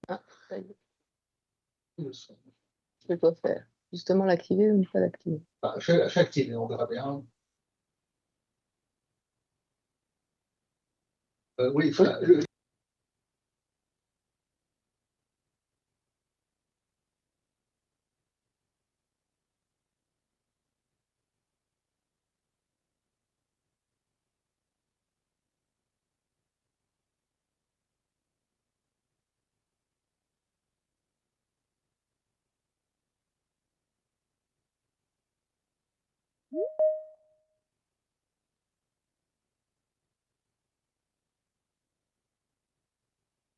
Ah, ça y est. Je dois faire. Justement, l'activer ou ne pas l'activer? J'active, on verra bien. Oui, enfin,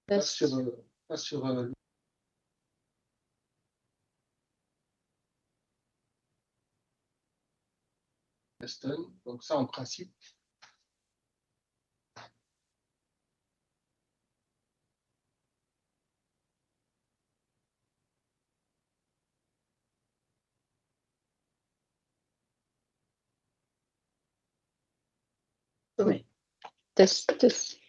pas sur Aston. Donc ça, en principe, Oui. Test, test.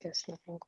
guess nothing.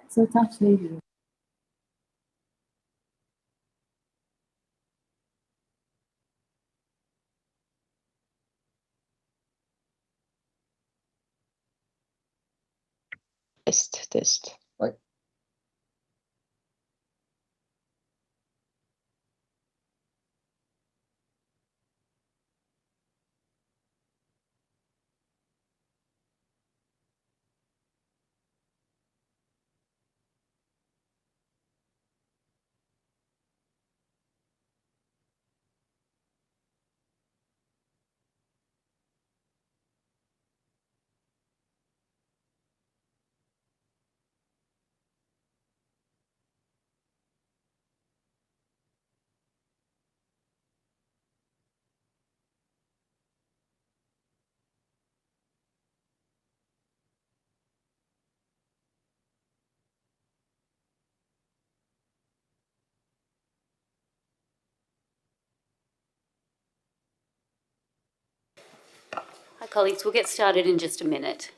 Zaten şey diyor. Test. Ouais. Hi, colleagues. We'll get started in just a minute.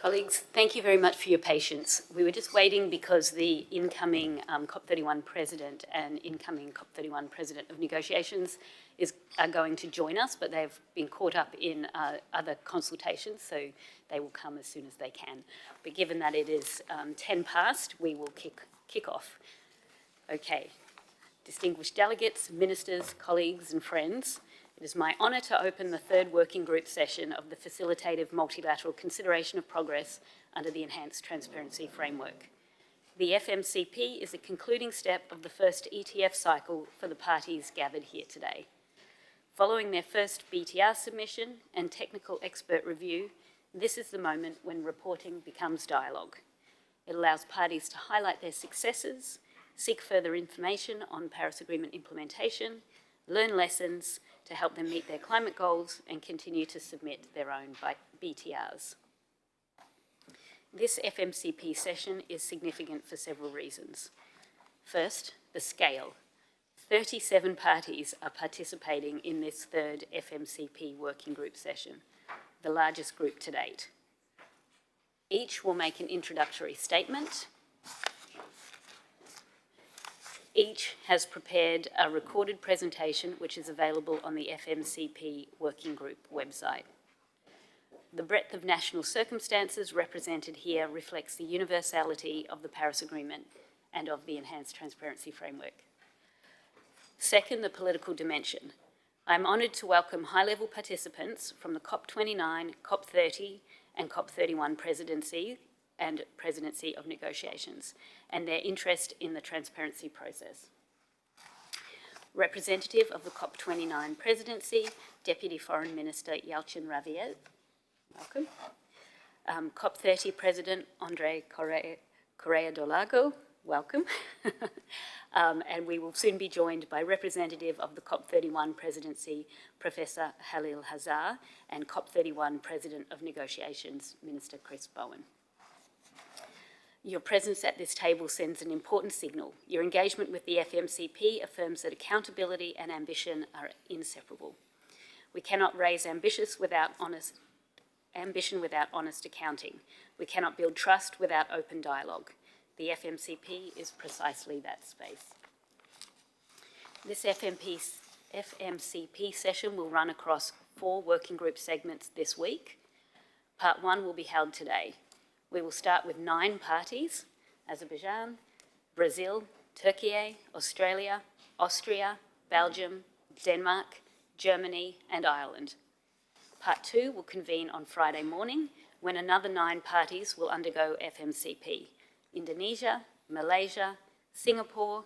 Colleagues, thank you very much for your patience. We were just waiting because the incoming COP31 President and incoming COP31 President of Negotiations are going to join us, but they've been caught up in other consultations, so they will come as soon as they can. But given that it is 10 past, we will kick off. Okay, distinguished delegates, ministers, colleagues and friends, it is my honour to open the third working group session of the Facilitative Multilateral Consideration of Progress under the Enhanced Transparency Framework. The FMCP is a concluding step of the first ETF cycle for the parties gathered here today. Following their first BTR submission and technical expert review, this is the moment when reporting becomes dialogue. It allows parties to highlight their successes, seek further information on Paris Agreement implementation, learn lessons to help them meet their climate goals and continue to submit their own BTRs. This FMCP session is significant for several reasons. First, the scale. 37 parties are participating in this third FMCP working group session, the largest group to date. Each will make an introductory statement. Each has prepared a recorded presentation which is available on the FMCP Working Group website. The breadth of national circumstances represented here reflects the universality of the Paris Agreement and of the Enhanced Transparency Framework. Second, the political dimension. I'm honoured to welcome high-level participants from the COP29, COP30 and COP31 presidency and presidency of negotiations, and their interest in the transparency process. Representative of the COP29 presidency, Deputy Foreign Minister Yalcin Raviet, welcome. COP30 President Andre Correa do Lago, welcome. And we will soon be joined by representative of the COP31 presidency, Professor Halil Hazar, and COP31 President of Negotiations, Minister Chris Bowen. Your presence at this table sends an important signal. Your engagement with the FMCP affirms that accountability and ambition are inseparable. We cannot raise ambition without honest accounting. We cannot build trust without open dialogue. The FMCP is precisely that space. This FMCP session will run across 4 working group segments this week. Part 1 will be held today. We will start with 9 parties: Azerbaijan, Brazil, Türkiye, Australia, Austria, Belgium, Denmark, Germany and Ireland. Part 2 will convene on Friday morning when another 9 parties will undergo FMCP: Indonesia, Malaysia, Singapore,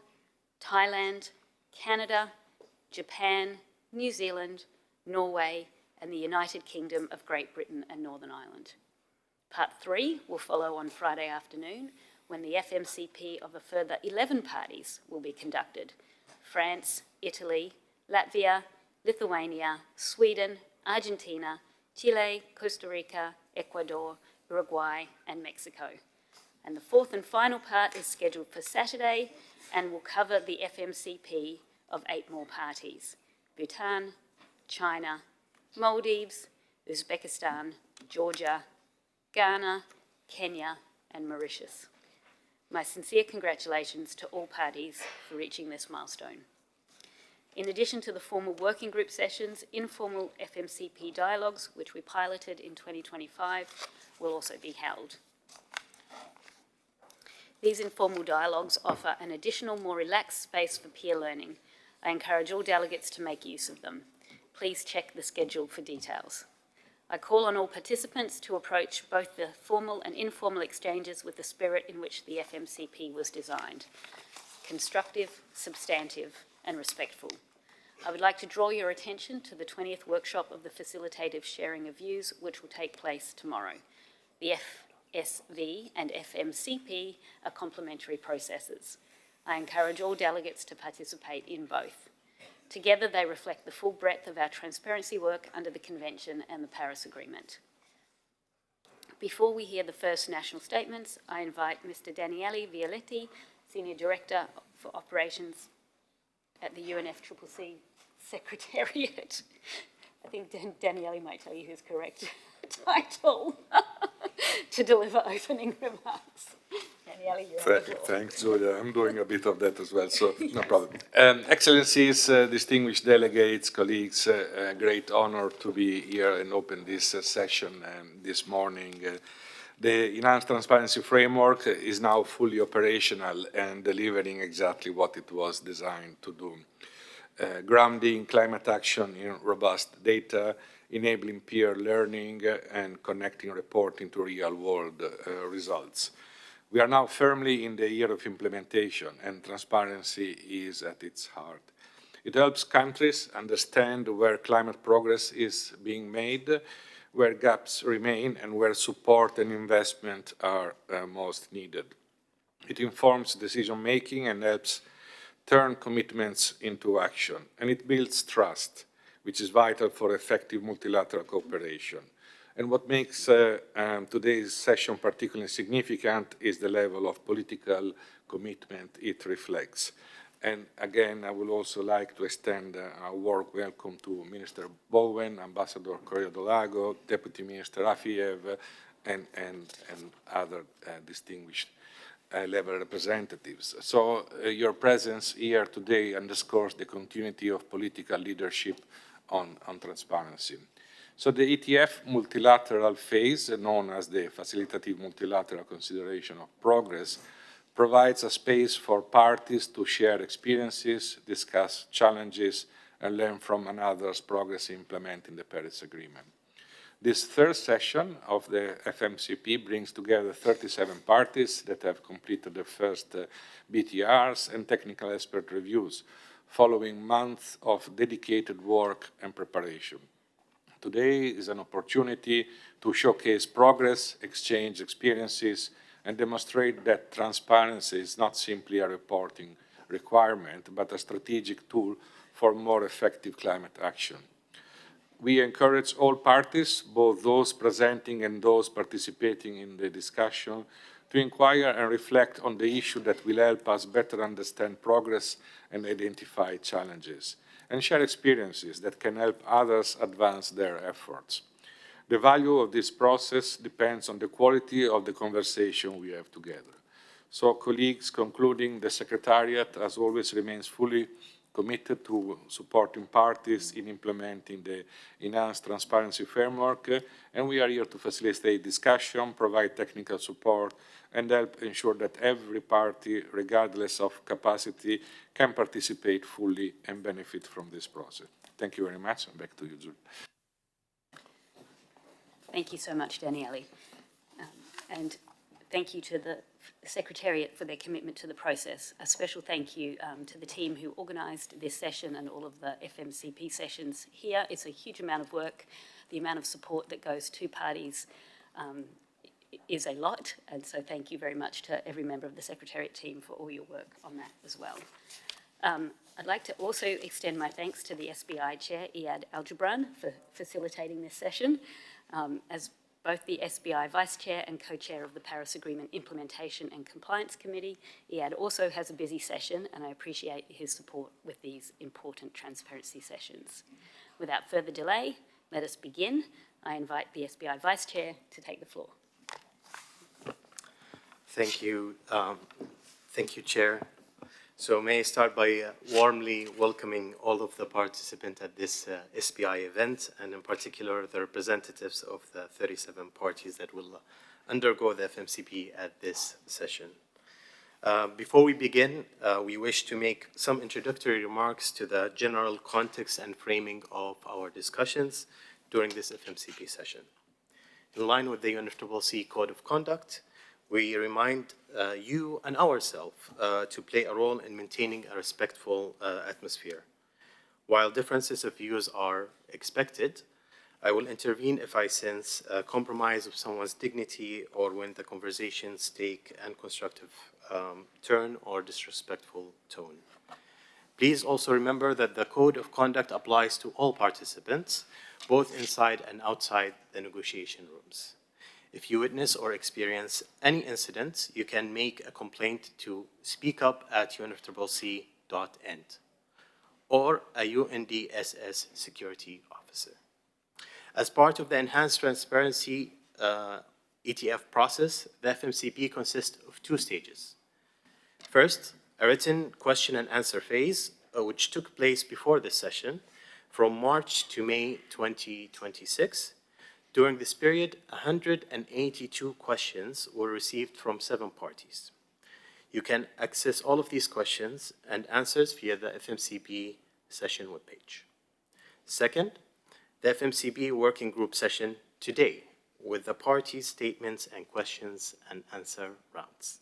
Thailand, Canada, Japan, New Zealand, Norway and the United Kingdom of Great Britain and Northern Ireland. Part 3 will follow on Friday afternoon when the FMCP of a further 11 parties will be conducted: France, Italy, Latvia, Lithuania, Sweden, Argentina, Chile, Costa Rica, Ecuador, Uruguay and Mexico. And the 4th and final part is scheduled for Saturday and will cover the FMCP of 8 more parties: Bhutan, China, Maldives, Uzbekistan, Georgia, Ghana, Kenya and Mauritius. My sincere congratulations to all parties for reaching this milestone. In addition to the formal working group sessions, informal FMCP dialogues, which we piloted in 2025, will also be held. These informal dialogues offer an additional, more relaxed space for peer learning. I encourage all delegates to make use of them. Please check the schedule for details. I call on all participants to approach both the formal and informal exchanges with the spirit in which the FMCP was designed: constructive, substantive and respectful. I would like to draw your attention to the 20th workshop of the Facilitative Sharing of Views, which will take place tomorrow. The FSV and FMCP are complementary processes. I encourage all delegates to participate in both. Together, they reflect the full breadth of our transparency work under the Convention and the Paris Agreement. Before we hear the first national statements, I invite Mr. Daniele Violetti, Senior Director for Operations at the UNFCCC Secretariat. I think Daniele might tell you his correct title. to deliver opening remarks. Daniele, you have the floor. Thanks, Julia. I'm doing a bit of that as well, so no problem. Excellencies, distinguished delegates, colleagues, great honor to be here and open this session this morning. The Enhanced Transparency Framework is now fully operational and delivering exactly what it was designed to do. Grounding climate action in robust data, enabling peer learning, and connecting reporting to real-world results. We are now firmly in the year of implementation, and transparency is at its heart. It helps countries understand where climate progress is being made, where gaps remain, and where support and investment are most needed. It informs decision-making and helps turn commitments into action, and it builds trust, which is vital for effective multilateral cooperation. And what makes today's session particularly significant is the level of political commitment it reflects. And again, I would also like to extend a warm welcome to Minister Bowen, Ambassador Correa do Lago, Deputy Minister Afiev, and other distinguished level representatives. So your presence here today underscores the continuity of political leadership on transparency. So the ETF multilateral phase, known as the Facilitative Multilateral Consideration of Progress, provides a space for parties to share experiences, discuss challenges, and learn from another's progress implementing the Paris Agreement. This third session of the FMCP brings together 37 parties that have completed the first BTRs and technical expert reviews, following months of dedicated work and preparation. Today is an opportunity to showcase progress, exchange experiences, and demonstrate that transparency is not simply a reporting requirement, but a strategic tool for more effective climate action. We encourage all parties, both those presenting and those participating in the discussion, to inquire and reflect on the issue that will help us better understand progress and identify challenges, and share experiences that can help others advance their efforts. The value of this process depends on the quality of the conversation we have together. So, colleagues, concluding, the Secretariat, as always, remains fully committed to supporting parties in implementing the Enhanced Transparency Framework, and we are here to facilitate discussion, provide technical support, and help ensure that every party, regardless of capacity, can participate fully and benefit from this process. Thank you very much, and back to you, Julie. Thank you so much, Daniele. And thank you to the Secretariat for their commitment to the process. A special thank you to the team who organised this session and all of the FMCP sessions here. It's a huge amount of work. The amount of support that goes to parties is a lot, and so thank you very much to every member of the Secretariat team for all your work on that as well. I'd like to also extend my thanks to the SBI Chair, Iyad Al-Jubran, for facilitating this session. As both the SBI Vice Chair and Co-Chair of the Paris Agreement Implementation and Compliance Committee, Iyad also has a busy session, and I appreciate his support with these important transparency sessions. Without further delay, let us begin. I invite the SBI Vice Chair to take the floor. Thank you. Thank you, Chair. So may I start by warmly welcoming all of the participants at this SBI event, and in particular the representatives of the 37 parties that will undergo the FMCP at this session. Before we begin, we wish to make some introductory remarks to the general context and framing of our discussions during this FMCP session. In line with the UNFCCC Code of Conduct, we remind you and ourselves to play a role in maintaining a respectful atmosphere. While differences of views are expected, I will intervene if I sense a compromise of someone's dignity or when the conversations take an unconstructive turn or disrespectful tone. Please also remember that the Code of Conduct applies to all participants, both inside and outside the negotiation rooms. If you witness or experience any incident, you can make a complaint to speakup@unfccc.end or a UNDSS security officer. As part of the enhanced transparency ETF process, the FMCP consists of 2 stages. First, a written question and answer phase, which took place before this session from March to May 2026. During this period, 182 questions were received from 7 parties. You can access all of these questions and answers via the FMCP session webpage. Second, the FMCP working group session today with the parties' statements and questions and answer rounds.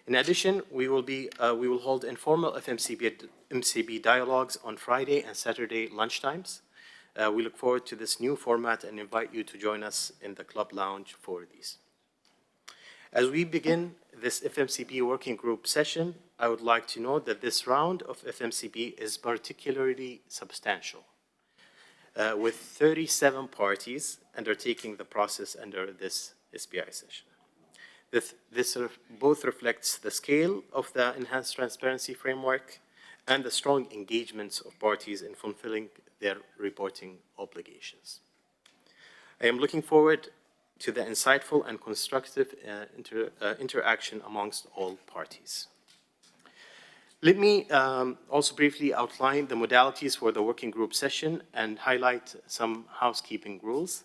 In addition, we will hold informal FMCP dialogues on Friday and Saturday lunchtimes. We look forward to this new format and invite you to join us in the club lounge for these. As we begin this FMCP working group session, I would like to note that this round of FMCP is particularly substantial, with 37 parties undertaking the process under this SPI session. This both reflects the scale of the enhanced transparency framework and the strong engagements of parties in fulfilling their reporting obligations. I am looking forward to the insightful and constructive interaction amongst all parties. Let me also briefly outline the modalities for the working group session and highlight some housekeeping rules.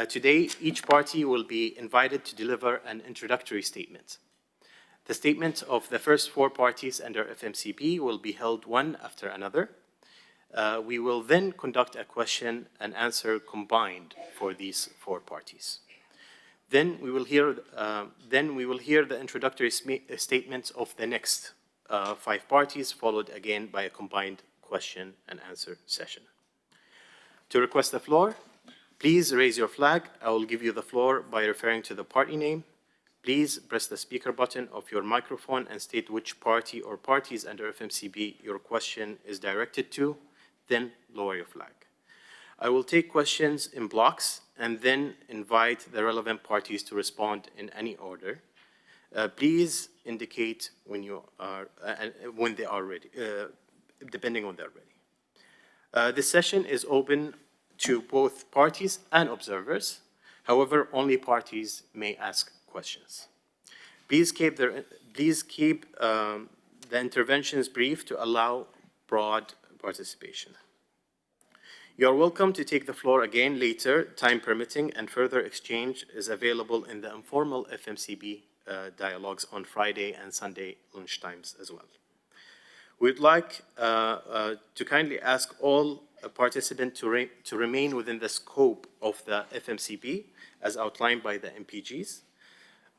Today, each party will be invited to deliver an introductory statement. The statement of the first 4 parties under FMCP will be held one after another. We will then conduct a question and answer combined for these 4 parties. Then we will hear the introductory statements of the next 5 parties, followed again by a combined question and answer session. To request the floor, please raise your flag. I will give you the floor by referring to the party name. Please press the speaker button of your microphone and state which party or parties under FMCP your question is directed to, then lower your flag. I will take questions in blocks and then invite the relevant parties to respond in any order. Please indicate when they are ready, depending on they're ready. This session is open to both parties and observers. However, only parties may ask questions. Please keep the interventions brief to allow broad participation. You are welcome to take the floor again later, time permitting, and further exchange is available in the informal FMCP dialogues on Friday and Sunday lunchtimes as well. We'd like to kindly ask all participants to remain within the scope of the FMCP as outlined by the MPGs.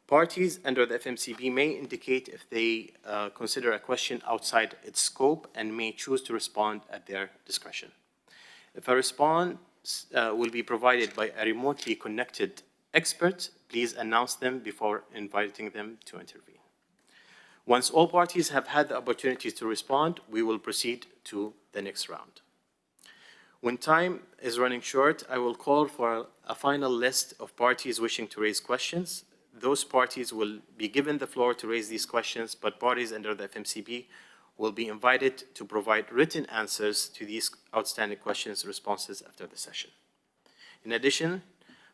Parties under the FMCP may indicate if they consider a question outside its scope and may choose to respond at their discretion. If a response will be provided by a remotely connected expert, please announce them before inviting them to intervene. Once all parties have had the opportunity to respond, we will proceed to the next round. When time is running short, I will call for a final list of parties wishing to raise questions. Those parties will be given the floor to raise these questions, but parties under the FMCP will be invited to provide written answers to these outstanding questions responses after the session. In addition,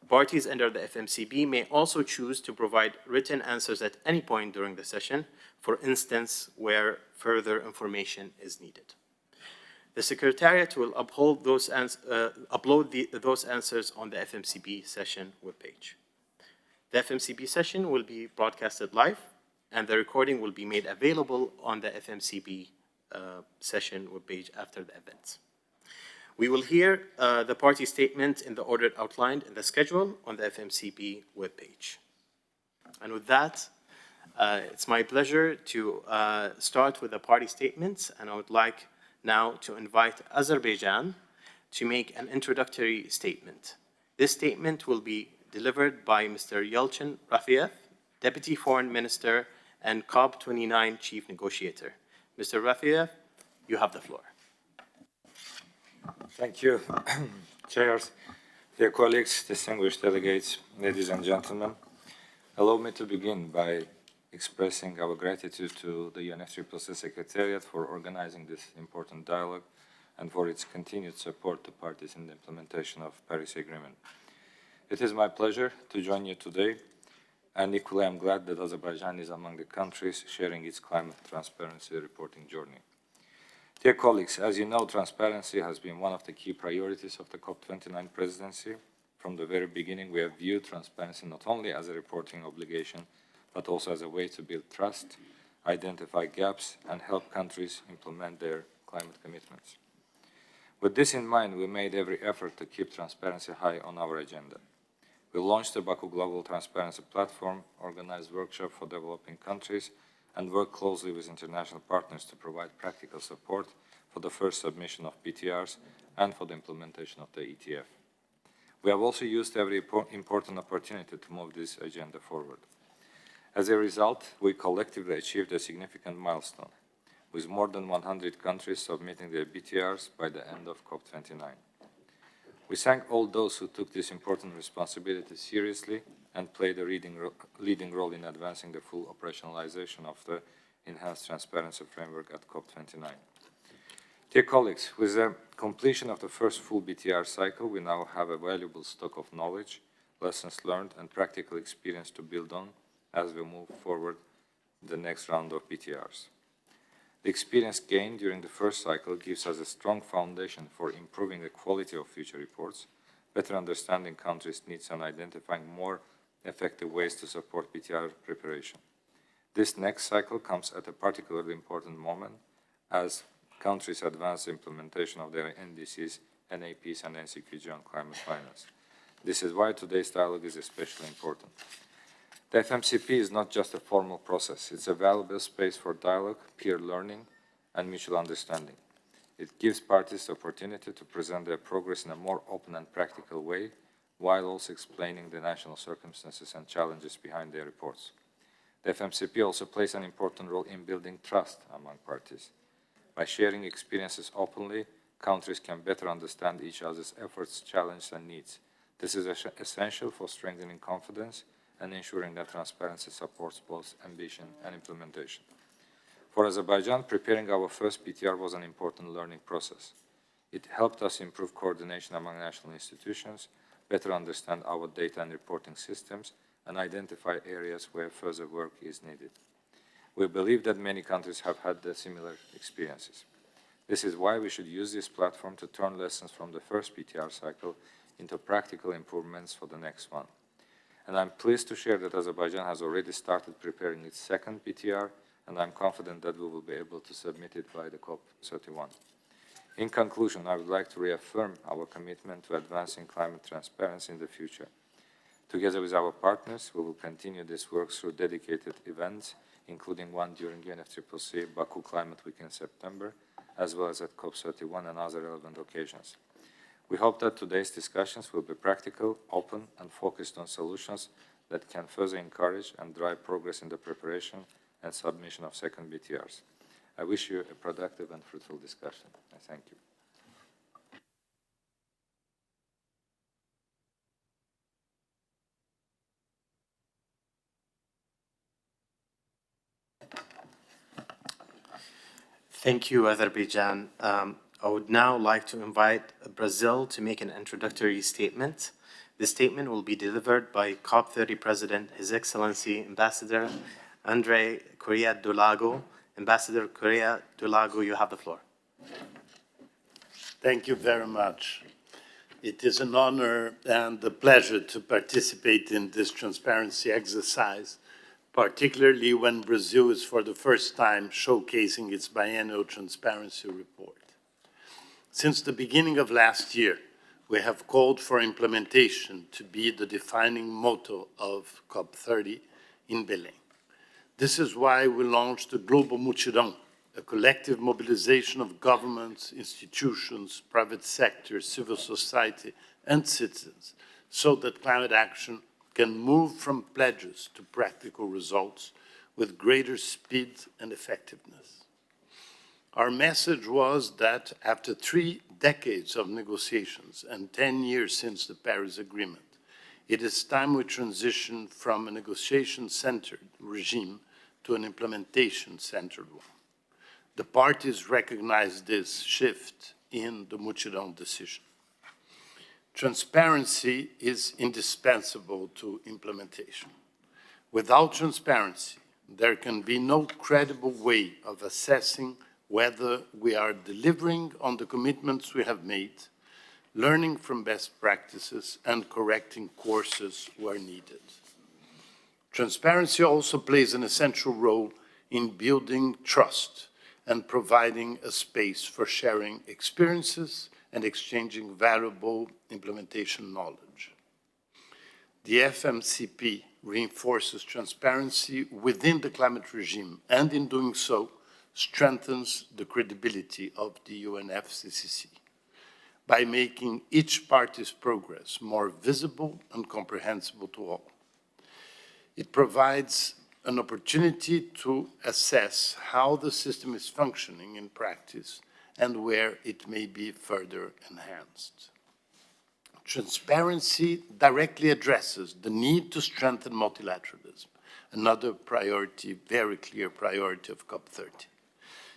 parties under the FMCP may also choose to provide written answers at any point during the session, for instance, where further information is needed. The Secretariat will upload those answers on the FMCP session webpage. The FMCP session will be broadcasted live, and the recording will be made available on the FMCP session webpage after the event. We will hear the party statement in the order outlined in the schedule on the FMCP webpage. And with that, it's my pleasure to start with the party statements, and I would like now to invite Azerbaijan to make an introductory statement. This statement will be delivered by Mr. Yalchin Rafiev, Deputy Foreign Minister and COP29 Chief Negotiator. Mr. Rafiev, you have the floor. Thank you, chairs, dear colleagues, distinguished delegates, ladies and gentlemen. Allow me to begin by expressing our gratitude to the UNFCCC Secretariat for organizing this important dialogue and for its continued support to parties in the implementation of Paris Agreement. It is my pleasure to join you today, and equally I'm glad that Azerbaijan is among the countries sharing its climate transparency reporting journey. Dear colleagues, as you know, transparency has been one of the key priorities of the COP29 presidency. From the very beginning, we have viewed transparency not only as a reporting obligation, but also as a way to build trust, identify gaps, and help countries implement their climate commitments. With this in mind, we made every effort to keep transparency high on our agenda. We launched the Baku Global Transparency Platform, organized workshops for developing countries, and worked closely with international partners to provide practical support for the first submission of PTRs and for the implementation of the ETF. We have also used every important opportunity to move this agenda forward. As a result, we collectively achieved a significant milestone, with more than 100 countries submitting their BTRs by the end of COP29. We thank all those who took this important responsibility seriously and played a leading role in advancing the full operationalization of the enhanced transparency framework at COP29. Dear colleagues, with the completion of the first full BTR cycle, we now have a valuable stock of knowledge, lessons learned, and practical experience to build on as we move forward the next round of BTRs. The experience gained during the first cycle gives us a strong foundation for improving the quality of future reports, better understanding countries' needs, and identifying more effective ways to support BTR preparation. This next cycle comes at a particularly important moment as countries advance the implementation of their NDCs, NAPs, and NCQG on climate finance. This is why today's dialogue is especially important. The FMCP is not just a formal process. It's a valuable space for dialogue, peer learning, and mutual understanding. It gives parties the opportunity to present their progress in a more open and practical way, while also explaining the national circumstances and challenges behind their reports. The FMCP also plays an important role in building trust among parties. By sharing experiences openly, countries can better understand each other's efforts, challenges, and needs. This is essential for strengthening confidence and ensuring that transparency supports both ambition and implementation. For Azerbaijan, preparing our first PTR was an important learning process. It helped us improve coordination among national institutions, better understand our data and reporting systems, and identify areas where further work is needed. We believe that many countries have had similar experiences. This is why we should use this platform to turn lessons from the first PTR cycle into practical improvements for the next one. And I'm pleased to share that Azerbaijan has already started preparing its second PTR, and I'm confident that we will be able to submit it by the COP31. In conclusion, I would like to reaffirm our commitment to advancing climate transparency in the future. Together with our partners, we will continue this work through dedicated events, including one during UNFCCC Baku Climate Week in September, as well as at COP31 and other relevant occasions. We hope that today's discussions will be practical, open, and focused on solutions that can further encourage and drive progress in the preparation and submission of second BTRs. I wish you a productive and fruitful discussion. I thank you. Thank you, Azerbaijan. I would now like to invite Brazil to make an introductory statement. The statement will be delivered by COP30 President, His Excellency Ambassador André Correa do Lago. Ambassador Correa do Lago, you have the floor. Thank you very much. It is an honor and a pleasure to participate in this transparency exercise, particularly when Brazil is for the first time showcasing its biennial transparency report. Since the beginning of last year, we have called for implementation to be the defining motto of COP30 in Belém. This is why we launched the Global Multirão, a collective mobilization of governments, institutions, private sector, civil society, and citizens, so that climate action can move from pledges to practical results with greater speed and effectiveness. Our message was that after 3 decades of negotiations and 10 years since the Paris Agreement, it is time we transition from a negotiation-centered regime to an implementation-centered one. The parties recognize this shift in the Multirão decision. Transparency is indispensable to implementation. Without transparency, there can be no credible way of assessing whether we are delivering on the commitments we have made, learning from best practices, and correcting courses where needed. Transparency also plays an essential role in building trust and providing a space for sharing experiences and exchanging valuable implementation knowledge. The FMCP reinforces transparency within the climate regime, and in doing so, strengthens the credibility of the UNFCCC by making each party's progress more visible and comprehensible to all. It provides an opportunity to assess how the system is functioning in practice and where it may be further enhanced. Transparency directly addresses the need to strengthen multilateralism, another priority, very clear priority of COP30.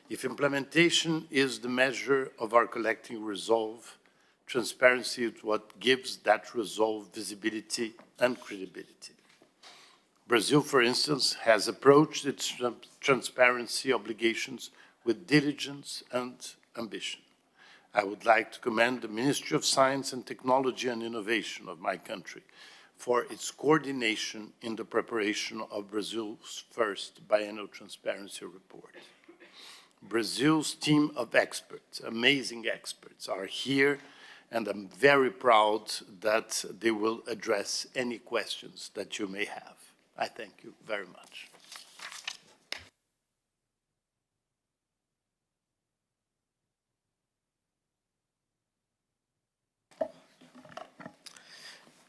If implementation is the measure of our collective resolve, transparency is what gives that resolve visibility and credibility. Brazil, for instance, has approached its transparency obligations with diligence and ambition. I would like to commend the Ministry of Science and Technology and Innovation of my country for its coordination in the preparation of Brazil's first biennial transparency report. Brazil's team of experts, amazing experts, are here, and I'm very proud that they will address any questions that you may have. I thank you very much.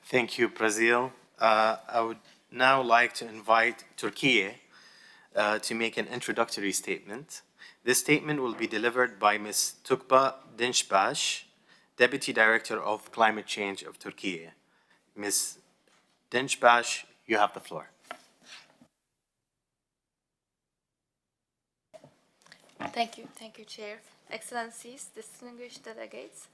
Thank you, Brazil. I would now like to invite Türkiye to make an introductory statement. This statement will be delivered by Ms. Tukba Dinçbaş, Deputy Director of Climate Change of Türkiye. Ms. Dinçbaş, you have the floor. Thank you, Chair. Excellencies, distinguished delegates,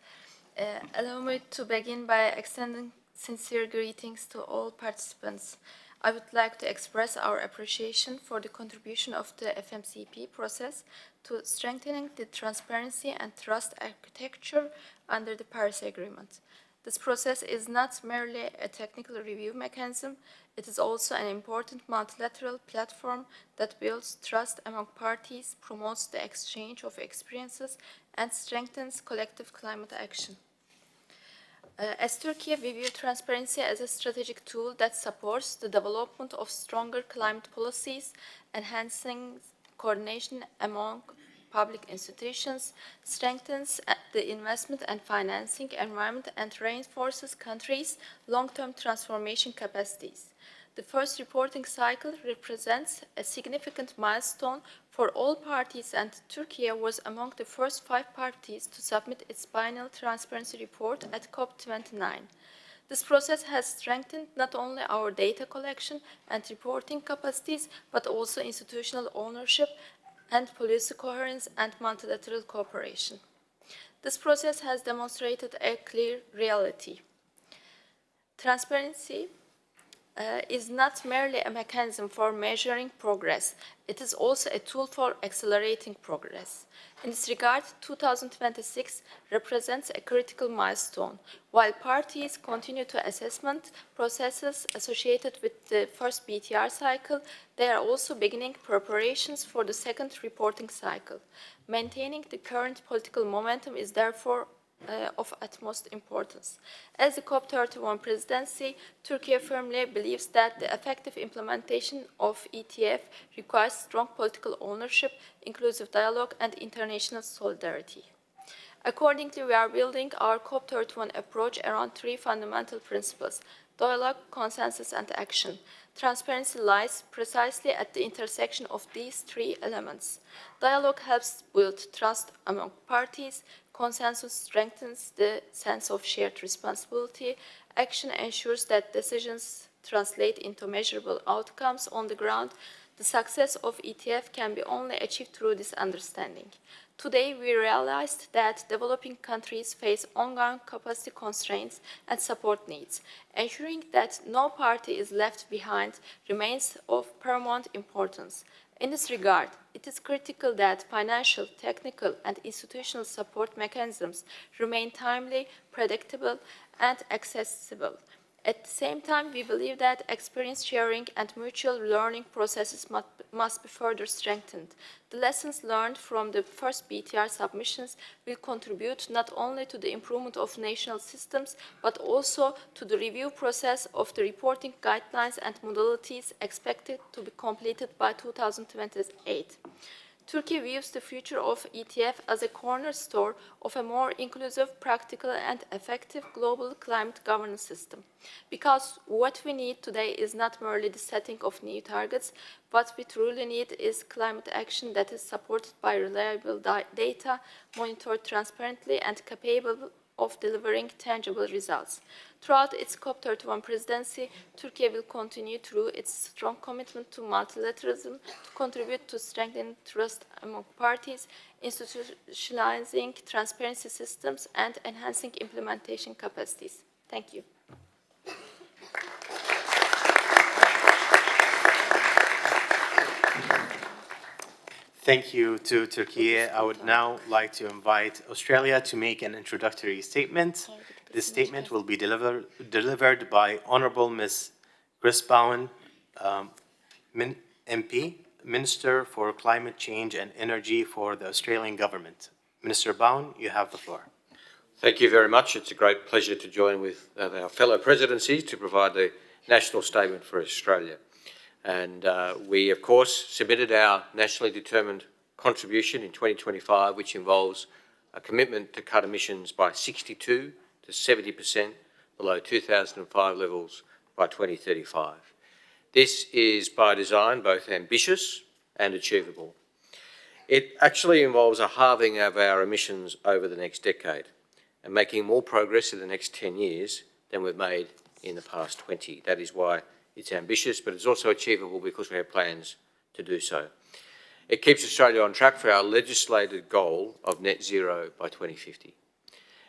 allow me to begin by extending sincere greetings to all participants. I would like to express our appreciation for the contribution of the FMCP process to strengthening the transparency and trust architecture under the Paris Agreement. This process is not merely a technical review mechanism, it is also an important multilateral platform that builds trust among parties, promotes the exchange of experiences, and strengthens collective climate action. As Turkey, we view transparency as a strategic tool that supports the development of stronger climate policies, enhancing coordination among public institutions, strengthens the investment and financing environment, and reinforces countries' long-term transformation capacities. The first reporting cycle represents a significant milestone for all parties, and Turkey was among the first 5 parties to submit its biennial transparency report at COP29. This process has strengthened not only our data collection and reporting capacities, but also institutional ownership and policy coherence and multilateral cooperation. This process has demonstrated a clear reality. Transparency is not merely a mechanism for measuring progress, it is also a tool for accelerating progress. In this regard, 2026 represents a critical milestone. While parties continue to assessment processes associated with the first BTR cycle, they are also beginning preparations for the second reporting cycle. Maintaining the current political momentum is therefore of utmost importance. As the COP31 presidency, Turkey firmly believes that the effective implementation of ETF requires strong political ownership, inclusive dialogue, and international solidarity. Accordingly, we are building our COP31 approach around 3 fundamental principles: dialogue, consensus, and action. Transparency lies precisely at the intersection of these 3 elements. Dialogue helps build trust among parties, consensus strengthens the sense of shared responsibility, action ensures that decisions translate into measurable outcomes on the ground. The success of ETF can be only achieved through this understanding. Today, we realized that developing countries face ongoing capacity constraints and support needs. Ensuring that no party is left behind remains of paramount importance. In this regard, it is critical that financial, technical, and institutional support mechanisms remain timely, predictable, and accessible. At the same time, we believe that experience sharing and mutual learning processes must be further strengthened. The lessons learned from the first BTR submissions will contribute not only to the improvement of national systems, but also to the review process of the reporting guidelines and modalities expected to be completed by 2028. Turkey views the future of ETF as a cornerstone of a more inclusive, practical, and effective global climate governance system. Because what we need today is not merely the setting of new targets, what we truly need is climate action that is supported by reliable data, monitored transparently, and capable of delivering tangible results. Throughout its COP31 presidency, Turkey will continue through its strong commitment to multilateralism to contribute to strengthening trust among parties, institutionalizing transparency systems, and enhancing implementation capacities. Thank you. Thank you to Türkiye. I would now like to invite Australia to make an introductory statement. This statement will be delivered by Honourable Ms. Chris Bowen, MP, Minister for Climate Change and Energy for the Australian Government. Minister Bowen, you have the floor. Thank you very much. It's a great pleasure to join with our fellow presidencies to provide the national statement for Australia. And we, of course, submitted our nationally determined contribution in 2025, which involves a commitment to cut emissions by 62 to 70% below 2005 levels by 2035. This is, by design, both ambitious and achievable. It actually involves a halving of our emissions over the next decade and making more progress in the next 10 years than we've made in the past 20. That is why it's ambitious, but it's also achievable because we have plans to do so. It keeps Australia on track for our legislated goal of net zero by 2050.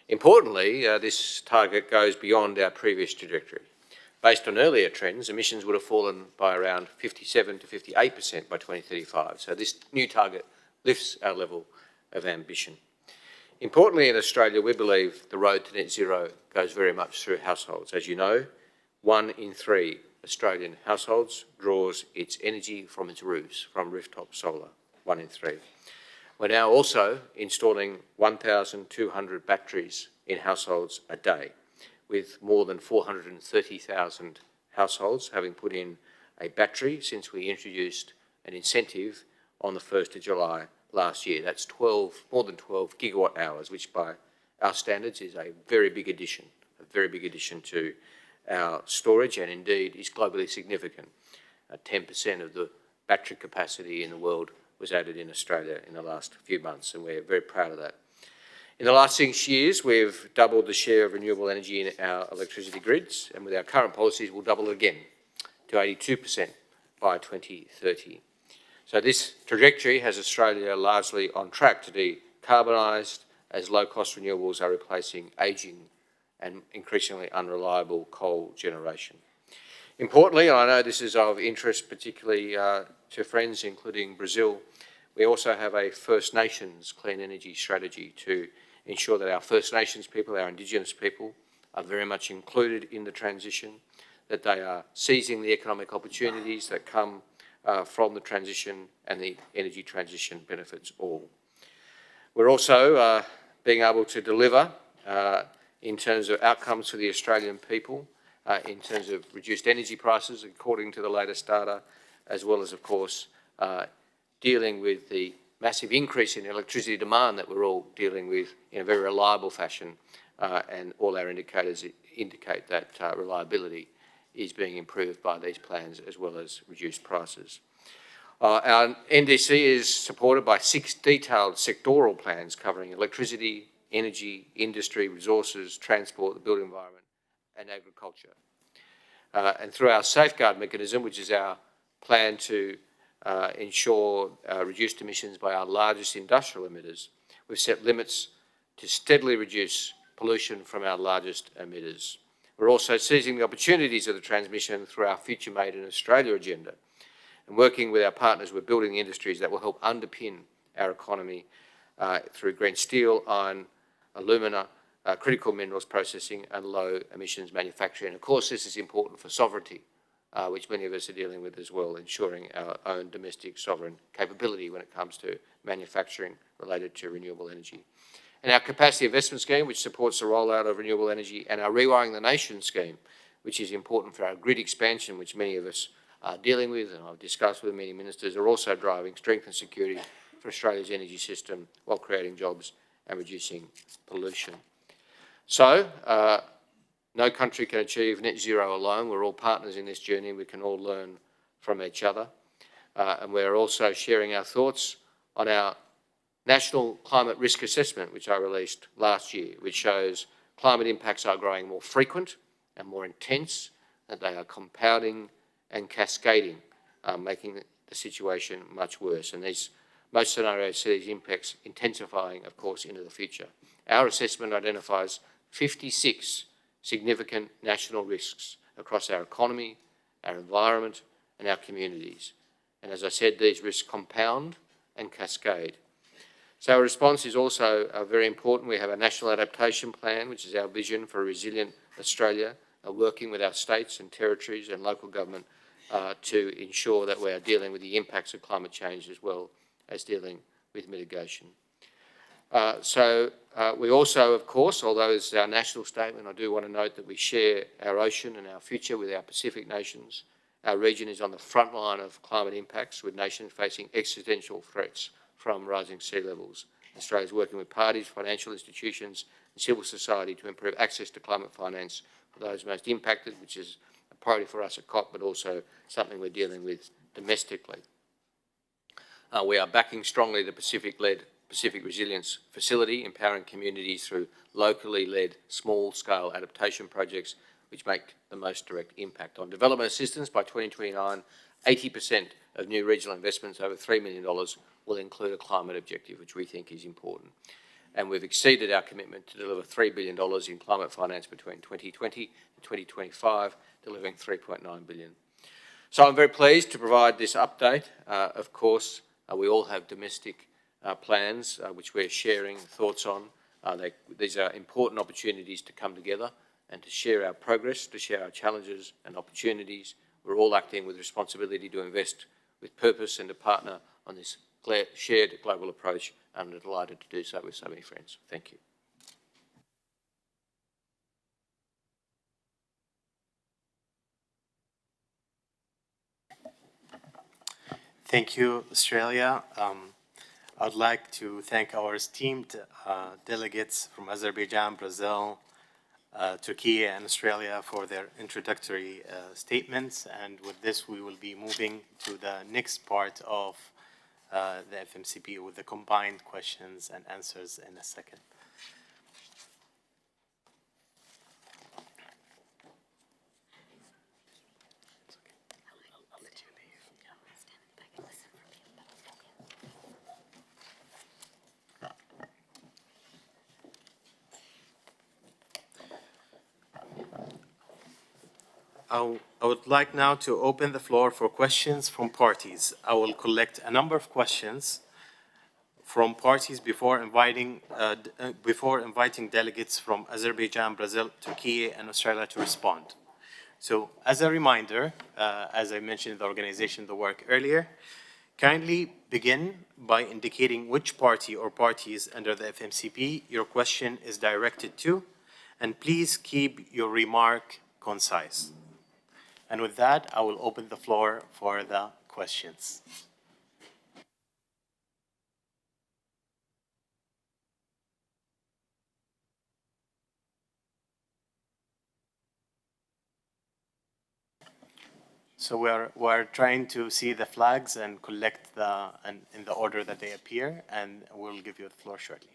Importantly, this target goes beyond our previous trajectory. Based on earlier trends, emissions would have fallen by around 57 to 58% by 2035. So this new target lifts our level of ambition. Importantly, in Australia, we believe the road to net zero goes very much through households. As you know, 1 in 3 Australian households draws its energy from its roofs, from rooftop solar, 1 in 3. We're now also installing 1,200 batteries in households a day, with more than 430,000 households having put in a battery since we introduced an incentive on the 1st of July last year. That's more than 12 gigawatt hours, which by our standards is a very big addition to our storage, and indeed is globally significant. 10% of the battery capacity in the world was added in Australia in the last few months, and we're very proud of that. In the last 6 years, we've doubled the share of renewable energy in our electricity grids, and with our current policies, we'll double it again to 82% by 2030. So this trajectory has Australia largely on track to be decarbonised as low-cost renewables are replacing ageing and increasingly unreliable coal generation. Importantly, and I know this is of interest particularly to friends including Brazil, we also have a First Nations clean energy strategy to ensure that our First Nations people, our Indigenous people, are very much included in the transition, that they are seizing the economic opportunities that come from the transition, and the energy transition benefits all. We're also being able to deliver in terms of outcomes for the Australian people, in terms of reduced energy prices according to the latest data, as well as, of course, dealing with the massive increase in electricity demand that we're all dealing with in a very reliable fashion, and all our indicators indicate that reliability is being improved by these plans, as well as reduced prices. Our NDC is supported by 6 detailed sectoral plans covering electricity, energy, industry, resources, transport, the built environment, and agriculture. And through our safeguard mechanism, which is our plan to ensure reduced emissions by our largest industrial emitters, we've set limits to steadily reduce pollution from our largest emitters. We're also seizing the opportunities of the transmission through our Future Made in Australia agenda. And working with our partners, we're building the industries that will help underpin our economy through green steel, iron, alumina, critical minerals processing and low emissions manufacturing. And of course, this is important for sovereignty, which many of us are dealing with as well, ensuring our own domestic sovereign capability when it comes to manufacturing related to renewable energy. And our capacity investment scheme, which supports the rollout of renewable energy, and our Rewiring the Nation scheme, which is important for our grid expansion, which many of us are dealing with, and I've discussed with many ministers, are also driving strength and security for Australia's energy system while creating jobs and reducing pollution. So, no country can achieve net zero alone. We're all partners in this journey. We can all learn from each other. And we're also sharing our thoughts on our National Climate Risk Assessment, which I released last year, which shows climate impacts are growing more frequent and more intense, that they are compounding and cascading, making the situation much worse. And most scenarios see these impacts intensifying, of course, into the future. Our assessment identifies 56 significant national risks across our economy, our environment, and our communities. And as I said, these risks compound and cascade. So our response is also very important. We have a National Adaptation Plan, which is our vision for a resilient Australia, working with our states and territories and local government to ensure that we are dealing with the impacts of climate change as well as dealing with mitigation. We also, of course, although it's our national statement, I do want to note that we share our ocean and our future with our Pacific nations. Our region is on the front line of climate impacts, with nations facing existential threats from rising sea levels. Australia is working with parties, financial institutions and civil society to improve access to climate finance for those most impacted, which is a priority for us at COP, but also something we're dealing with domestically. We are backing strongly the Pacific-led Pacific Resilience Facility, empowering communities through locally led small-scale adaptation projects which make the most direct impact. On development assistance, by 2029, 80% of new regional investments over $3 million will include a climate objective, which we think is important. And we've exceeded our commitment to deliver $3 billion in climate finance between 2020 and 2025, delivering $3.9 billion. So I'm very pleased to provide this update. Of course, we all have domestic plans which we're sharing thoughts on. These are important opportunities to come together and to share our progress, to share our challenges and opportunities. We're all acting with responsibility to invest with purpose and to partner on this shared global approach. I'm delighted to do so with so many friends. Thank you. Thank you, Australia. I'd like to thank our esteemed delegates from Azerbaijan, Brazil, Turkey and Australia for their introductory statements. And with this, we will be moving to the next part of the FMCP with the combined questions and answers in a second. I would like now to open the floor for questions from parties. I will collect a number of questions from parties before inviting delegates from Azerbaijan, Brazil, Turkey, and Australia to respond. So, as a reminder, as I mentioned in the organization of the work earlier, kindly begin by indicating which party or parties under the FMCP your question is directed to, and please keep your remark concise. And with that, I will open the floor for the questions. So we're trying to see the flags and collect in the order that they appear, and we'll give you the floor shortly.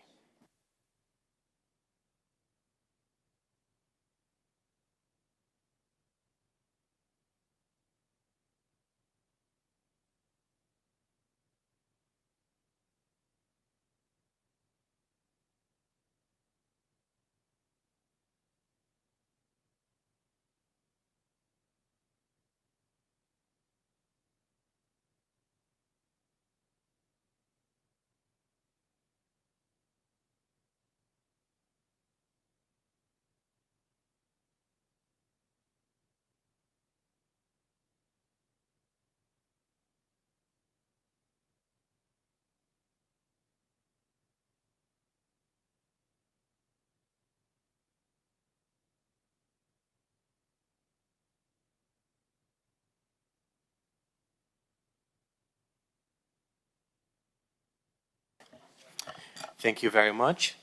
Thank you very much.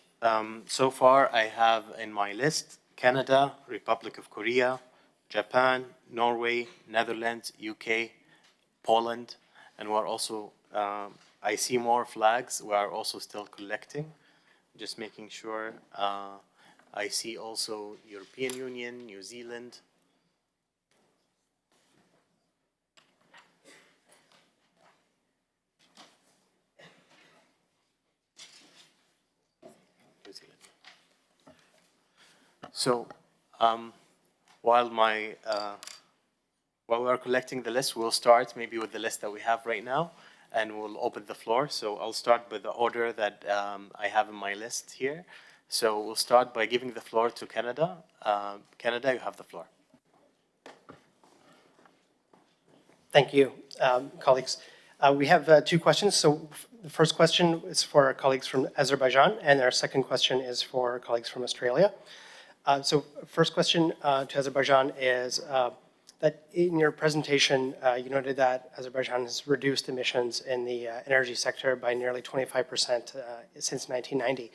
So far, I have in my list Canada, Republic of Korea, Japan, Norway, Netherlands, UK, Poland, and we're also, I see more flags. We are also still collecting, just making sure. I see also European Union, New Zealand. So, while we are collecting the list, we'll start maybe with the list that we have right now, and we'll open the floor. So I'll start with the order that I have in my list here. So we'll start by giving the floor to Canada. Canada, you have the floor. Thank you, colleagues. We have two questions. So the first question is for our colleagues from Azerbaijan, and our second question is for our colleagues from Australia. So first question to Azerbaijan is that in your presentation, you noted that Azerbaijan has reduced emissions in the energy sector by nearly 25% since 1990.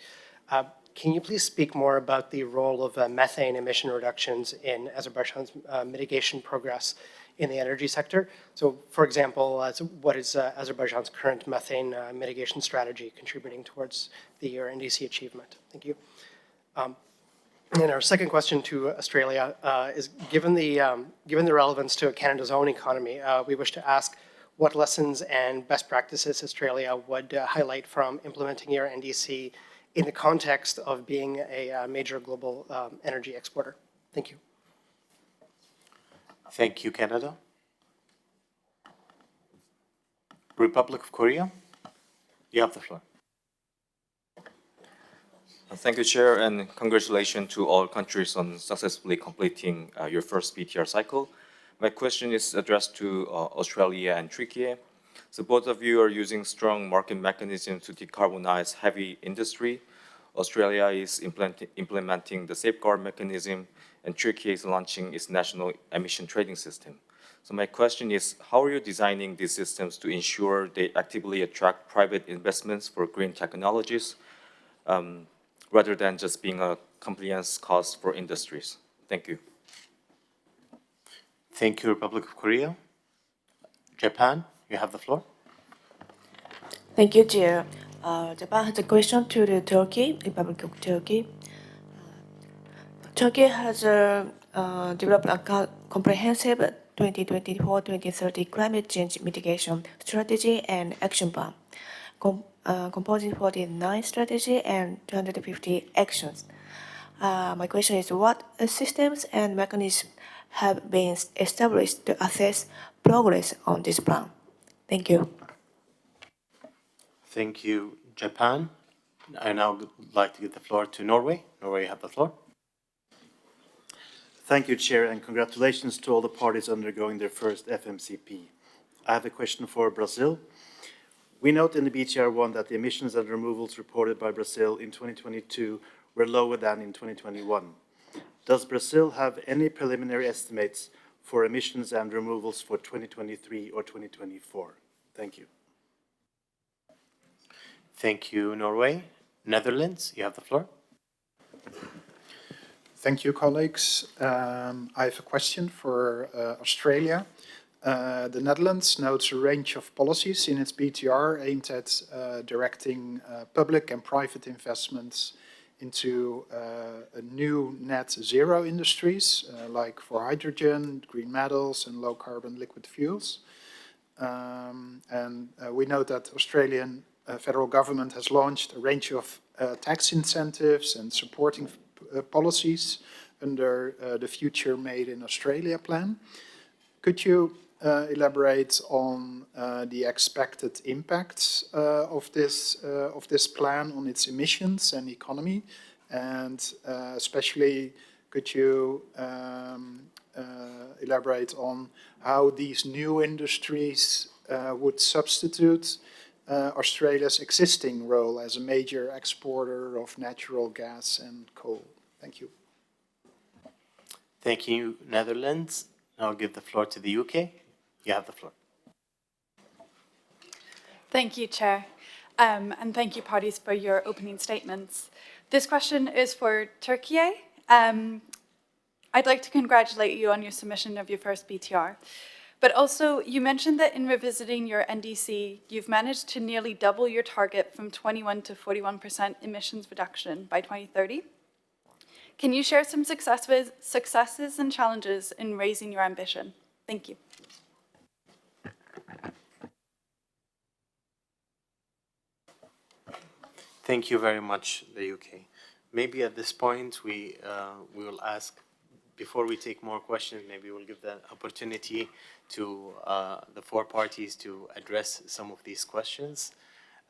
Can you please speak more about the role of methane emission reductions in Azerbaijan's mitigation progress in the energy sector? So, for example, what is Azerbaijan's current methane mitigation strategy contributing towards the NDC achievement? Thank you. And our second question to Australia is, given the relevance to Canada's own economy, we wish to ask what lessons and best practices Australia would highlight from implementing your NDC in the context of being a major global energy exporter. Thank you. Thank you, Canada. Republic of Korea, you have the floor. Thank you, Chair, and congratulations to all countries on successfully completing your first BTR cycle. My question is addressed to Australia and Türkiye. So both of you are using strong market mechanisms to decarbonize heavy industry. Australia is implementing the safeguard mechanism, and Türkiye is launching its national emission trading system. So my question is, how are you designing these systems to ensure they actively attract private investments for green technologies, rather than just being a compliance cost for industries? Thank you. Thank you, Republic of Korea. Japan, you have the floor. Thank you, Chair. Japan has a question to the Turkey, Republic of Turkey. Turkey has developed a comprehensive 2024-2030 climate change mitigation strategy and action plan, composing 49 strategy and 250 actions. My question is, what systems and mechanisms have been established to assess progress on this plan? Thank you. Thank you, Japan. I now would like to give the floor to Norway. Norway, you have the floor. Thank you, Chair, and congratulations to all the parties undergoing their first FMCP. I have a question for Brazil. We note in the BTR1 that the emissions and removals reported by Brazil in 2022 were lower than in 2021. Does Brazil have any preliminary estimates for emissions and removals for 2023 or 2024? Thank you. Thank you, Norway. Netherlands, you have the floor. Thank you, colleagues. I have a question for Australia. The Netherlands notes a range of policies in its BTR aimed at directing public and private investments into new net zero industries, like for hydrogen, green metals, and low carbon liquid fuels. We note that Australian federal government has launched a range of tax incentives and supporting policies under the Future Made in Australia plan. Could you elaborate on the expected impacts of this plan on its emissions and economy? And especially, could you elaborate on how these new industries would substitute Australia's existing role as a major exporter of natural gas and coal? Thank you. Thank you, Netherlands. Now I'll give the floor to the UK. You have the floor. Thank you, Chair. And thank you, parties, for your opening statements. This question is for Türkiye. I'd like to congratulate you on your submission of your first BTR. But also, you mentioned that in revisiting your NDC, you've managed to nearly double your target from 21 to 41% emissions reduction by 2030. Can you share some successes and challenges in raising your ambition? Thank you. Thank you very much, the UK. Maybe at this point, we will ask, before we take more questions, maybe we'll give the opportunity to the four parties to address some of these questions.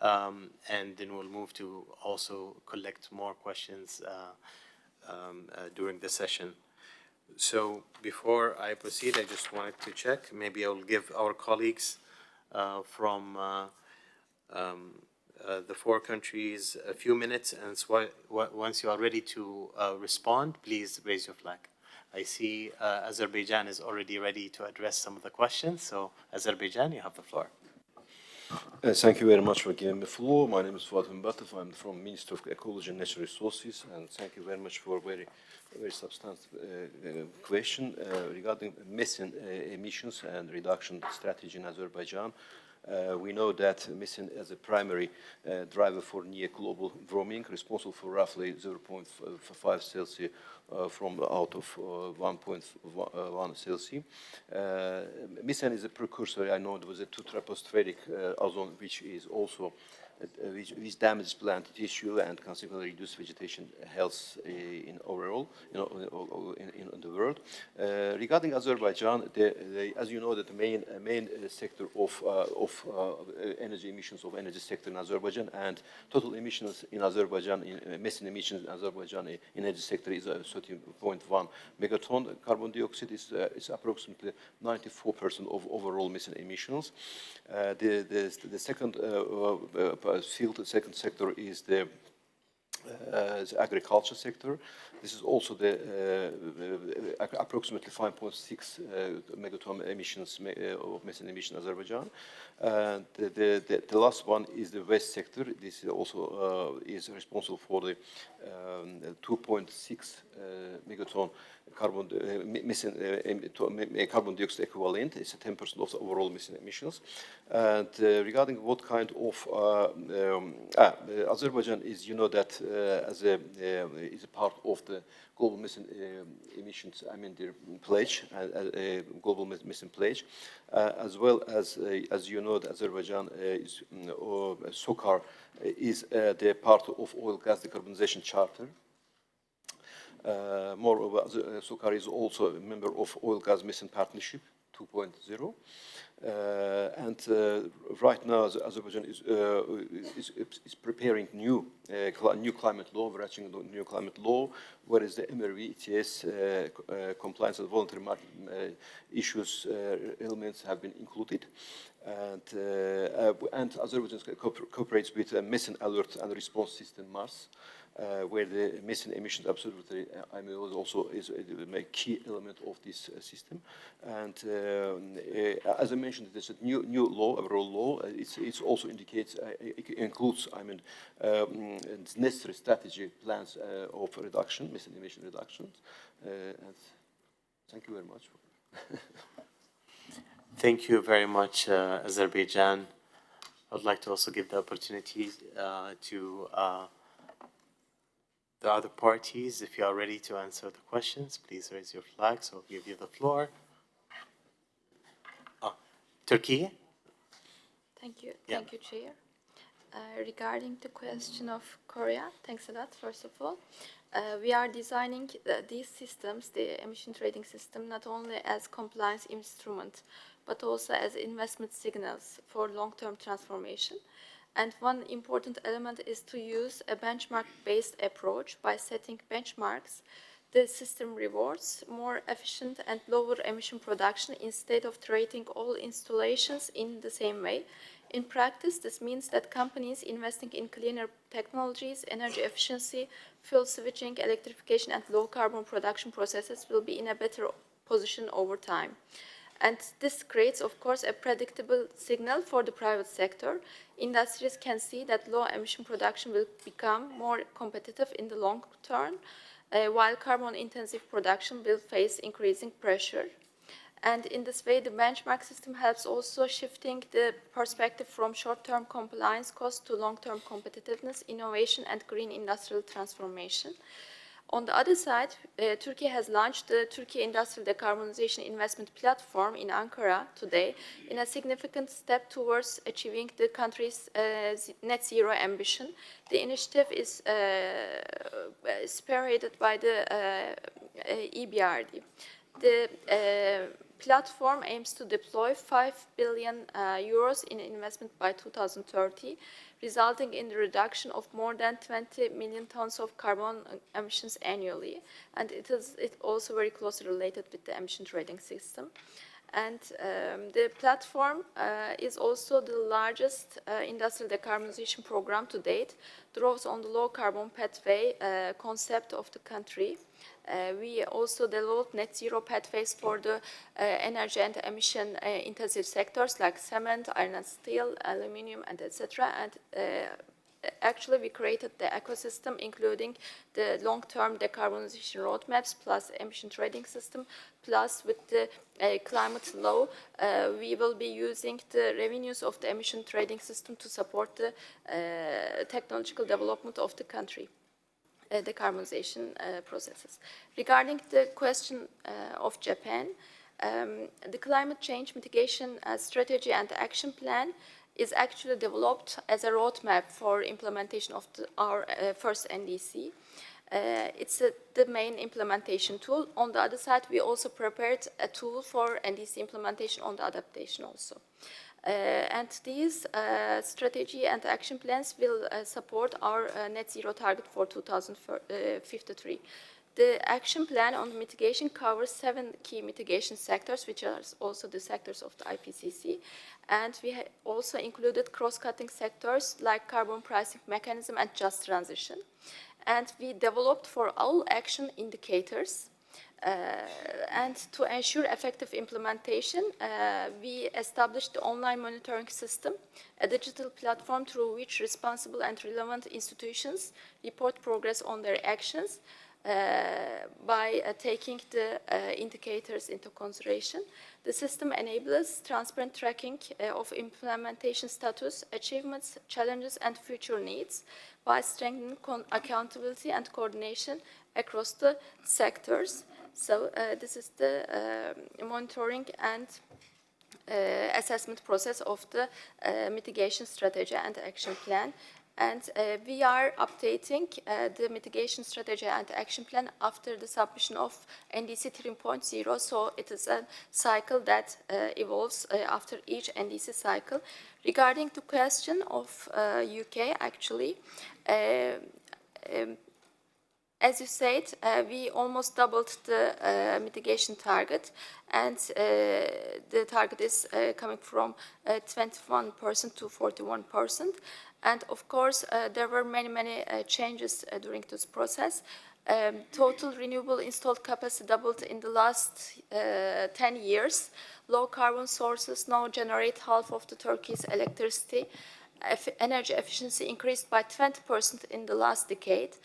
And then we'll move to also collect more questions during the session. So before I proceed, I just wanted to check. Maybe I'll give our colleagues from the four countries a few minutes, and so once you are ready to respond, please raise your flag. I see Azerbaijan is already ready to address some of the questions. So Azerbaijan, you have the floor. Thank you very much for giving me the floor. My name is Fuat Mbatov. I'm from Ministry of Ecology and Natural Resources, and thank you very much for a very substantive question regarding methane emissions and reduction strategy in Azerbaijan. We know that methane is a primary driver for near global warming, responsible for roughly 0.5 Celsius from out of 1.1 Celsius. Methane is a precursor. I know there was a 2-tropospheric ozone, which is also which damages plant tissue and consequently reduce vegetation health in overall, in the world. Regarding Azerbaijan, as you know, that the main sector of energy emissions of energy sector in Azerbaijan and total emissions in Azerbaijan, methane emissions in Azerbaijan in energy sector is 13.1 megaton. Carbon dioxide is approximately 94% of overall methane emissions. The second field, the second sector is the agriculture sector. This is also the approximately 5.6 megaton emissions of methane emission in Azerbaijan. The last one is the waste sector. This also is responsible for the 2.6 megaton carbon dioxide equivalent. It's 10% of the overall methane emissions. And regarding what kind of Azerbaijan is, you know, that as a is a part of the global methane emissions. I mean, the pledge, global methane pledge, as well as you know, the Azerbaijan is SOCAR is the part of oil gas decarbonization charter. Moreover, SOCAR is also a member of Oil Gas Methane Partnership 2.0. And right now, Azerbaijan is preparing new climate law, overarching new climate law, whereas the MRV, ETS, compliance and voluntary market issues elements have been included. And Azerbaijan cooperates with a methane alert and response system, MARS, where the methane emissions observatory IMO also is a key element of this system. And as I mentioned, there's a new law, overall law. It also indicates, it includes, I mean, necessary strategy plans of reduction, methane emission reductions. And thank you very much. Thank you very much, Azerbaijan. I'd like to also give the opportunity to the other parties. If you are ready to answer the questions, please raise your flag, so I'll give you the floor. Turkey? Thank you. Yeah. Thank you, Chair. Regarding the question of Korea, thanks a lot, first of all. We are designing these systems, the emission trading system, not only as compliance instrument, but also as investment signals for long-term transformation. And one important element is to use a benchmark-based approach. By setting benchmarks, the system rewards more efficient and lower emission production instead of treating all installations in the same way. In practice, this means that companies investing in cleaner technologies, energy efficiency, fuel switching, electrification, and low-carbon production processes will be in a better position over time. And this creates, of course, a predictable signal for the private sector. Industries can see that low emission production will become more competitive in the long term, while carbon-intensive production will face increasing pressure. And in this way, the benchmark system helps also shifting the perspective from short-term compliance costs to long-term competitiveness, innovation, and green industrial transformation. On the other side, Turkey has launched the Turkey Industrial Decarbonization Investment Platform in Ankara today in a significant step towards achieving the country's net zero ambition. The initiative is spearheaded by the EBRD. The platform aims to deploy 5 billion euros in investment by 2030, resulting in the reduction of more than 20 million tons of carbon emissions annually. And it is also very closely related with the emission trading system. And the platform is also the largest industrial decarbonization program to date, draws on the low carbon pathway concept of the country. We also developed net zero pathways for the energy and emission intensive sectors like cement, iron and steel, aluminium, and etc. And actually, we created the ecosystem, including the long-term decarbonization roadmaps, plus emission trading system, plus with the climate law, we will be using the revenues of the emission trading system to support the technological development of the country. Decarbonization processes. Regarding the question of Japan, the climate change mitigation strategy and action plan is actually developed as a roadmap for implementation of our first NDC. It's the main implementation tool. On the other side, we also prepared a tool for NDC implementation on the adaptation also. And these strategy and action plans will support our net zero target for 2053. The action plan on mitigation covers 7 key mitigation sectors, which are also the sectors of the IPCC. And we also included cross-cutting sectors like carbon pricing mechanism and just transition. And we developed for all action indicators. And to ensure effective implementation, we established the online monitoring system, a digital platform through which responsible and relevant institutions report progress on their actions by taking the indicators into consideration. The system enables transparent tracking of implementation status, achievements, challenges, and future needs by strengthening accountability and coordination across the sectors. So this is the monitoring and assessment process of the mitigation strategy and action plan. And we are updating the mitigation strategy and action plan after the submission of NDC 3.0. So it is a cycle that evolves after each NDC cycle. Regarding the question of UK, actually, as you said, we almost doubled the mitigation target, and the target is coming from 21% to 41%. And of course, there were many changes during this process. Total renewable installed capacity doubled in the last 10 years. Low carbon sources now generate half of the Turkey's electricity. Energy efficiency increased by 20% in the last decade.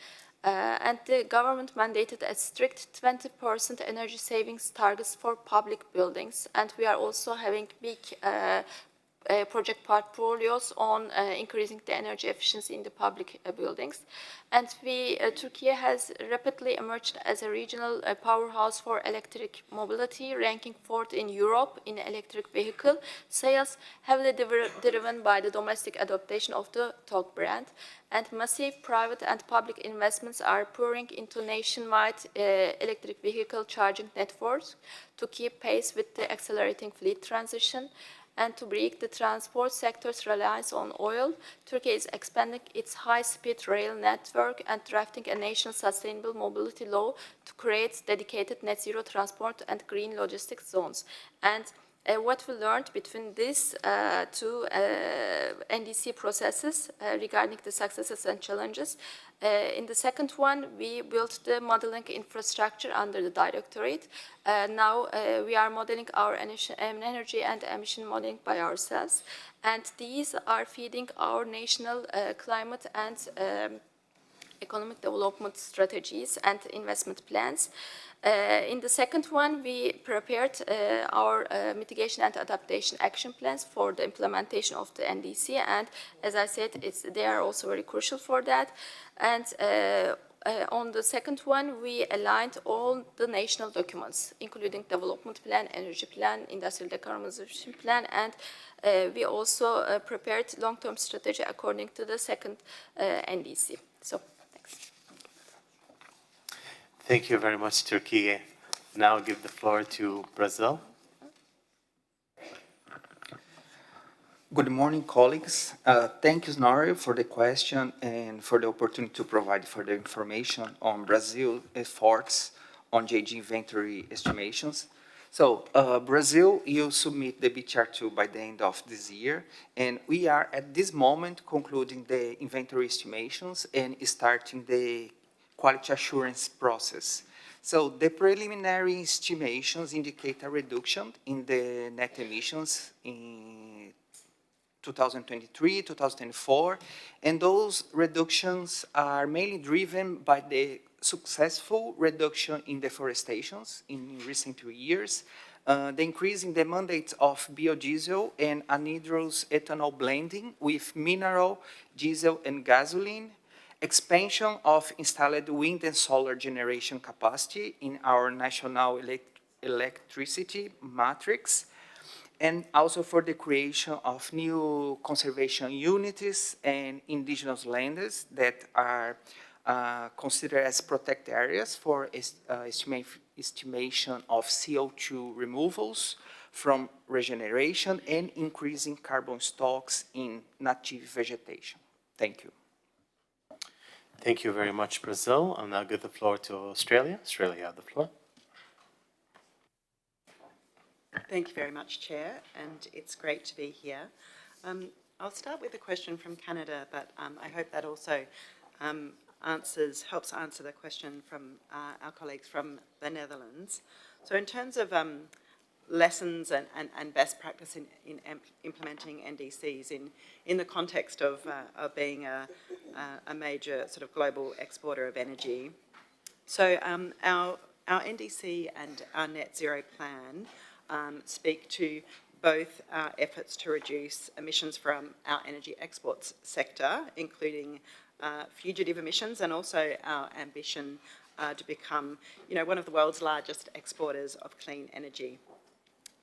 And the government mandated a strict 20% energy savings targets for public buildings. And we are also having big project portfolios on increasing the energy efficiency in the public buildings. And Turkey has rapidly emerged as a regional powerhouse for electric mobility, ranking 4th in Europe in electric vehicle sales, heavily driven by the domestic adoption of the Tok brand. And massive private and public investments are pouring into nationwide electric vehicle charging networks to keep pace with the accelerating fleet transition. And to break the transport sector's reliance on oil, Turkey is expanding its high-speed rail network and drafting a national sustainable mobility law to create dedicated net zero transport and green logistics zones. And what we learned between these two NDC processes regarding the successes and challenges. In the second one, we built the modeling infrastructure under the directorate. Now we are modeling our energy and emission modeling by ourselves. And these are feeding our national climate and economic development strategies and investment plans. In the second one, we prepared our mitigation and adaptation action plans for the implementation of the NDC, and as I said, they are also very crucial for that. And on the second one, we aligned all the national documents, including development plan, energy plan, industrial decarbonization plan, and we also prepared long-term strategy according to the second NDC. So. Thank you very much, Turkey. Now I'll give the floor to Brazil. Good morning, colleagues. Thank you, Snorri, for the question and for the opportunity to provide further information on Brazil's efforts on GHG inventory estimations. So, Brazil, you submit the BTR2 by the end of this year, and we are at this moment concluding the inventory estimations and starting the quality assurance process. So the preliminary estimations indicate a reduction in the net emissions in 2023, 2024, and those reductions are mainly driven by the successful reduction in deforestations in recent years, the increase in the mandates of biodiesel and anhydrous ethanol blending with mineral, diesel, and gasoline, expansion of installed wind and solar generation capacity in our national electricity matrix, and also for the creation of new conservation units and indigenous lands that are considered as protected areas for estimation of CO2 removals from regeneration and increasing carbon stocks in native vegetation. Thank you. Thank you very much, Brazil. I'll now give the floor to Australia. Australia, you have the floor. Thank you very much, Chair, and it's great to be here. I'll start with a question from Canada, but I hope that also helps answer the question from our colleagues from the Netherlands. So in terms of lessons and best practice in implementing NDCs in the context of being a major sort of global exporter of energy. So our NDC and our net zero plan speak to both our efforts to reduce emissions from our energy exports sector, including fugitive emissions, and also our ambition to become, one of the world's largest exporters of clean energy.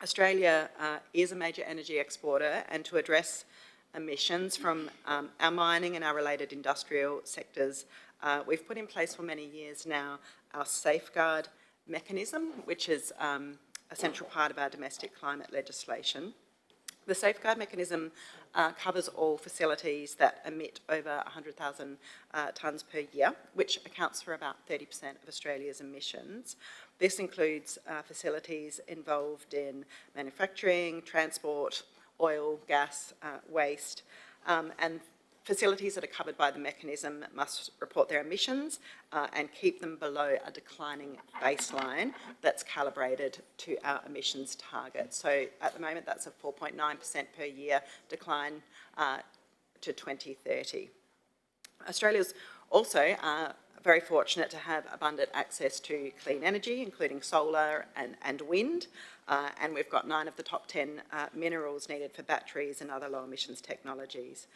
Australia is a major energy exporter, and to address emissions from our mining and our related industrial sectors, we've put in place for many years now our safeguard mechanism, which is a central part of our domestic climate legislation. The safeguard mechanism covers all facilities that emit over 100,000 tonnes per year, which accounts for about 30% of Australia's emissions. This includes facilities involved in manufacturing, transport, oil, gas, waste, and facilities that are covered by the mechanism must report their emissions and keep them below a declining baseline that's calibrated to our emissions target. So at the moment, that's a 4.9% per year decline to 2030. Australia's also very fortunate to have abundant access to clean energy, including solar and wind, and we've got 9 of the top 10 minerals needed for batteries and other low emissions technologies.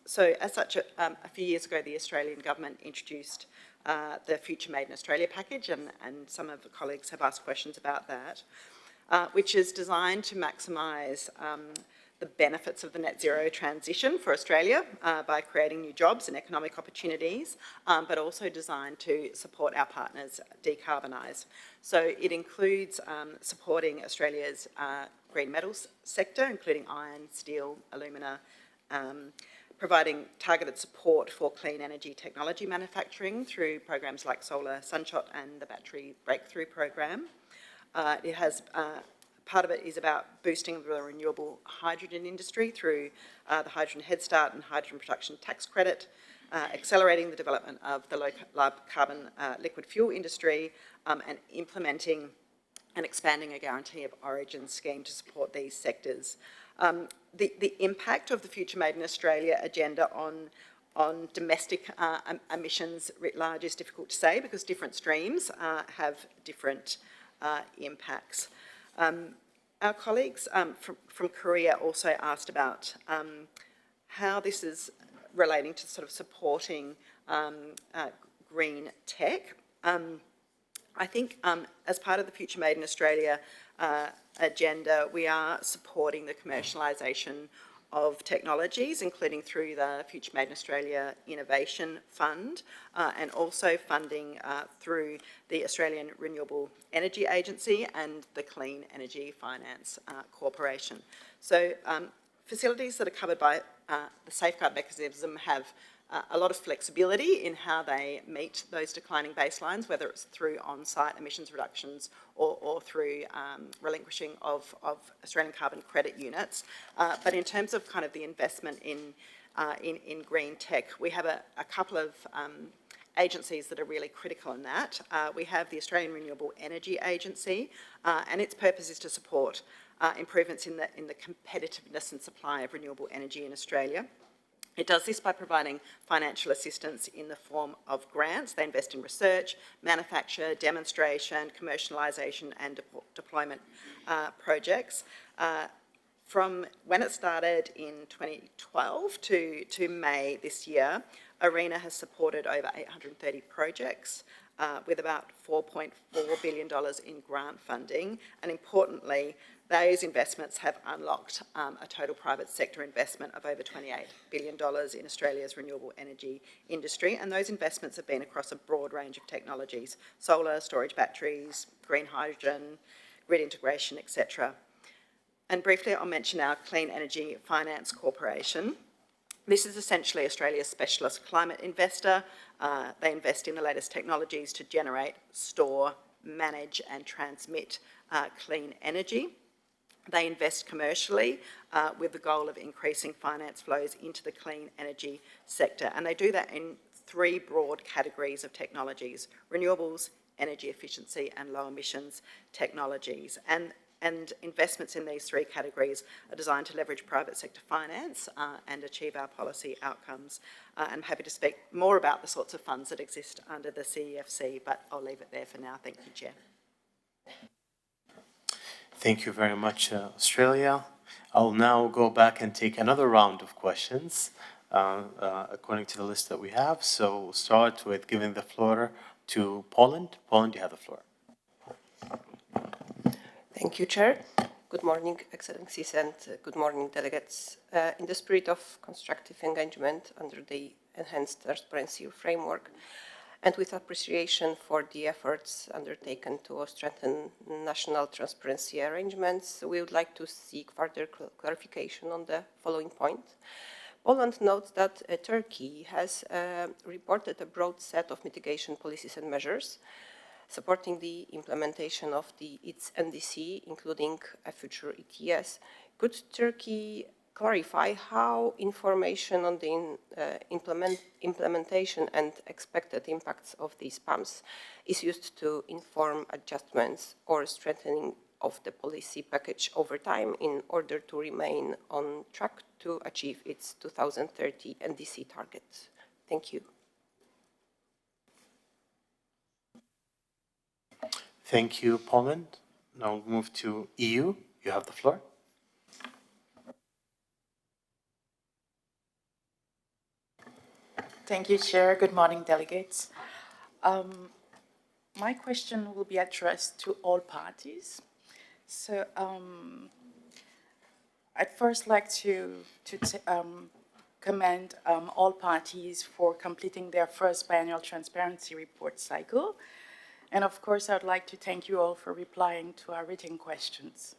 So as such, a few years ago, the Australian government introduced the Future Made in Australia package, and some of the colleagues have asked questions about that, which is designed to maximise the benefits of the net zero transition for Australia by creating new jobs and economic opportunities, but also designed to support our partners decarbonise. So it includes supporting Australia's green metals sector, including iron, steel, alumina, providing targeted support for clean energy technology manufacturing through programs like Solar Sunshot and the Battery Breakthrough Program. It has part of it is about boosting the renewable hydrogen industry through the Hydrogen Head Start and Hydrogen Production Tax Credit, accelerating the development of the low carbon liquid fuel industry, and implementing and expanding a guarantee of origin scheme to support these sectors. The impact of the Future Made in Australia agenda on domestic emissions writ large is difficult to say because different streams have different impacts. Our colleagues from Korea also asked about how this is relating to sort of supporting green tech. I think as part of the Future Made in Australia agenda, we are supporting the commercialisation of technologies, including through the Future Made in Australia Innovation Fund, and also funding through the Australian Renewable Energy Agency and the Clean Energy Finance Corporation. So facilities that are covered by the safeguard mechanism have a lot of flexibility in how they meet those declining baselines, whether it's through on-site emissions reductions or through relinquishing of Australian carbon credit units. But in terms of kind of the investment in green tech, we have a couple of agencies that are really critical in that. We have the Australian Renewable Energy Agency, and its purpose is to support improvements in the competitiveness and supply of renewable energy in Australia. It does this by providing financial assistance in the form of grants. They invest in research, manufacture, demonstration, commercialisation and deployment projects. From when it started in 2012 to May this year, ARENA has supported over 830 projects with about $4.4 billion in grant funding, and importantly, those investments have unlocked a total private sector investment of over $28 billion in Australia's renewable energy industry, and those investments have been across a broad range of technologies: solar, storage batteries, green hydrogen, grid integration, etc. And briefly, I'll mention our Clean Energy Finance Corporation. This is essentially Australia's specialist climate investor. They invest in the latest technologies to generate, store, manage and transmit clean energy. They invest commercially with the goal of increasing finance flows into the clean energy sector. And they do that in three broad categories of technologies: renewables, energy efficiency and low emissions technologies. And investments in these three categories are designed to leverage private sector finance and achieve our policy outcomes. I'm happy to speak more about the sorts of funds that exist under the CEFC, but I'll leave it there for now. Thank you, Chair. Thank you very much, Australia. I'll now go back and take another round of questions according to the list that we have. So we'll start with giving the floor to Poland. Poland, you have the floor. Thank you, Chair. Good morning, Excellencies, and good morning, delegates. In the spirit of constructive engagement under the Enhanced Transparency Framework, and with appreciation for the efforts undertaken to strengthen national transparency arrangements, we would like to seek further clarification on the following point. Poland notes that Turkey has reported a broad set of mitigation policies and measures supporting the implementation of its NDC, including a future ETS. Could Turkey clarify how information on the implementation and expected impacts of these PAMs is used to inform adjustments or strengthening of the policy package over time in order to remain on track to achieve its 2030 NDC targets? Thank you. Thank you, Poland. Now we'll move to EU. You have the floor. Thank you, Chair. Good morning, delegates. My question will be addressed to all parties. So I'd first like to commend all parties for completing their first biannual transparency report cycle. And of course, I'd like to thank you all for replying to our written questions.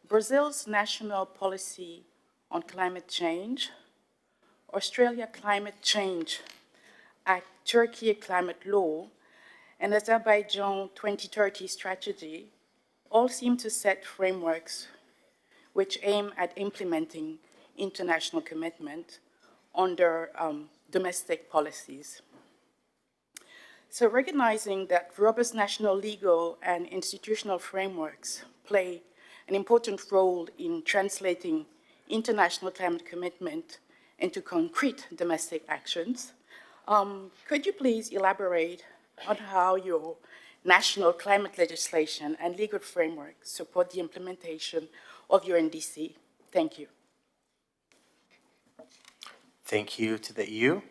Brazil's national policy on climate change, Australia Climate Change Act, Türkiye Climate Law, and Azerbaijan 2030 strategy all seem to set frameworks which aim at implementing international commitment under domestic policies. So recognizing that robust national legal and institutional frameworks play an important role in translating international climate commitment into concrete domestic actions, could you please elaborate on how your national climate legislation and legal framework support the implementation of your NDC? Thank you. Thank you to the EU.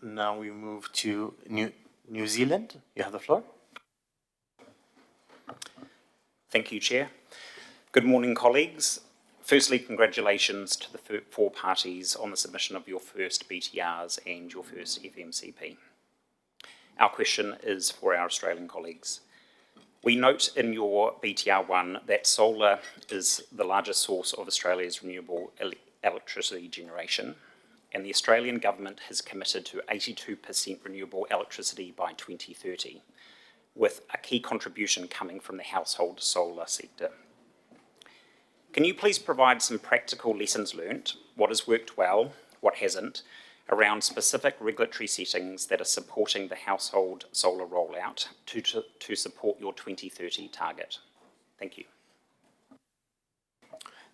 Now we move to New Zealand. You have the floor. Thank you, Chair. Good morning, colleagues. Firstly, congratulations to the 4 parties on the submission of your first BTRs and your first FMCP. Our question is for our Australian colleagues. We note in your BTR1 that solar is the largest source of Australia's renewable electricity generation, and the Australian government has committed to 82% renewable electricity by 2030, with a key contribution coming from the household solar sector. Can you please provide some practical lessons learnt, what has worked well, what hasn't, around specific regulatory settings that are supporting the household solar rollout to support your 2030 target? Thank you.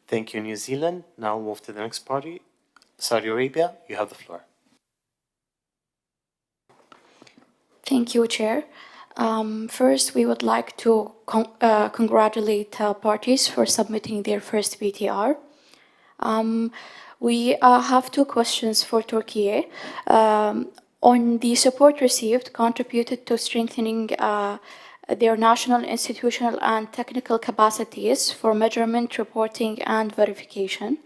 Thank you, New Zealand. Now we'll move to the next party. Saudi Arabia, you have the floor. Thank you, Chair. First, we would like to congratulate parties for submitting their first BTR. We have 2 questions for Türkiye. On the support received contributed to strengthening their national, institutional, and technical capacities for measurement, reporting, and verification.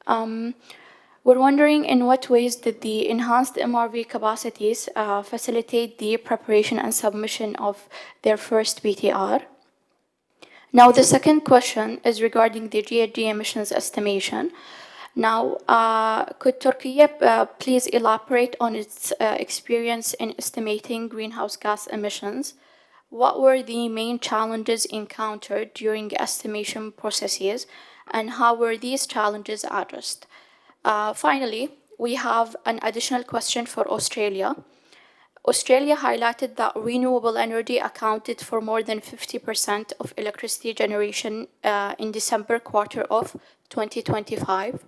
We're wondering in what ways did the enhanced MRV capacities facilitate the preparation and submission of their first BTR? Now, the second question is regarding the GHG emissions estimation. Now, could Türkiye please elaborate on its experience in estimating greenhouse gas emissions? What were the main challenges encountered during estimation processes, and how were these challenges addressed? Finally, we have an additional question for Australia. Australia highlighted that renewable energy accounted for more than 50% of electricity generation in December quarter of 2025.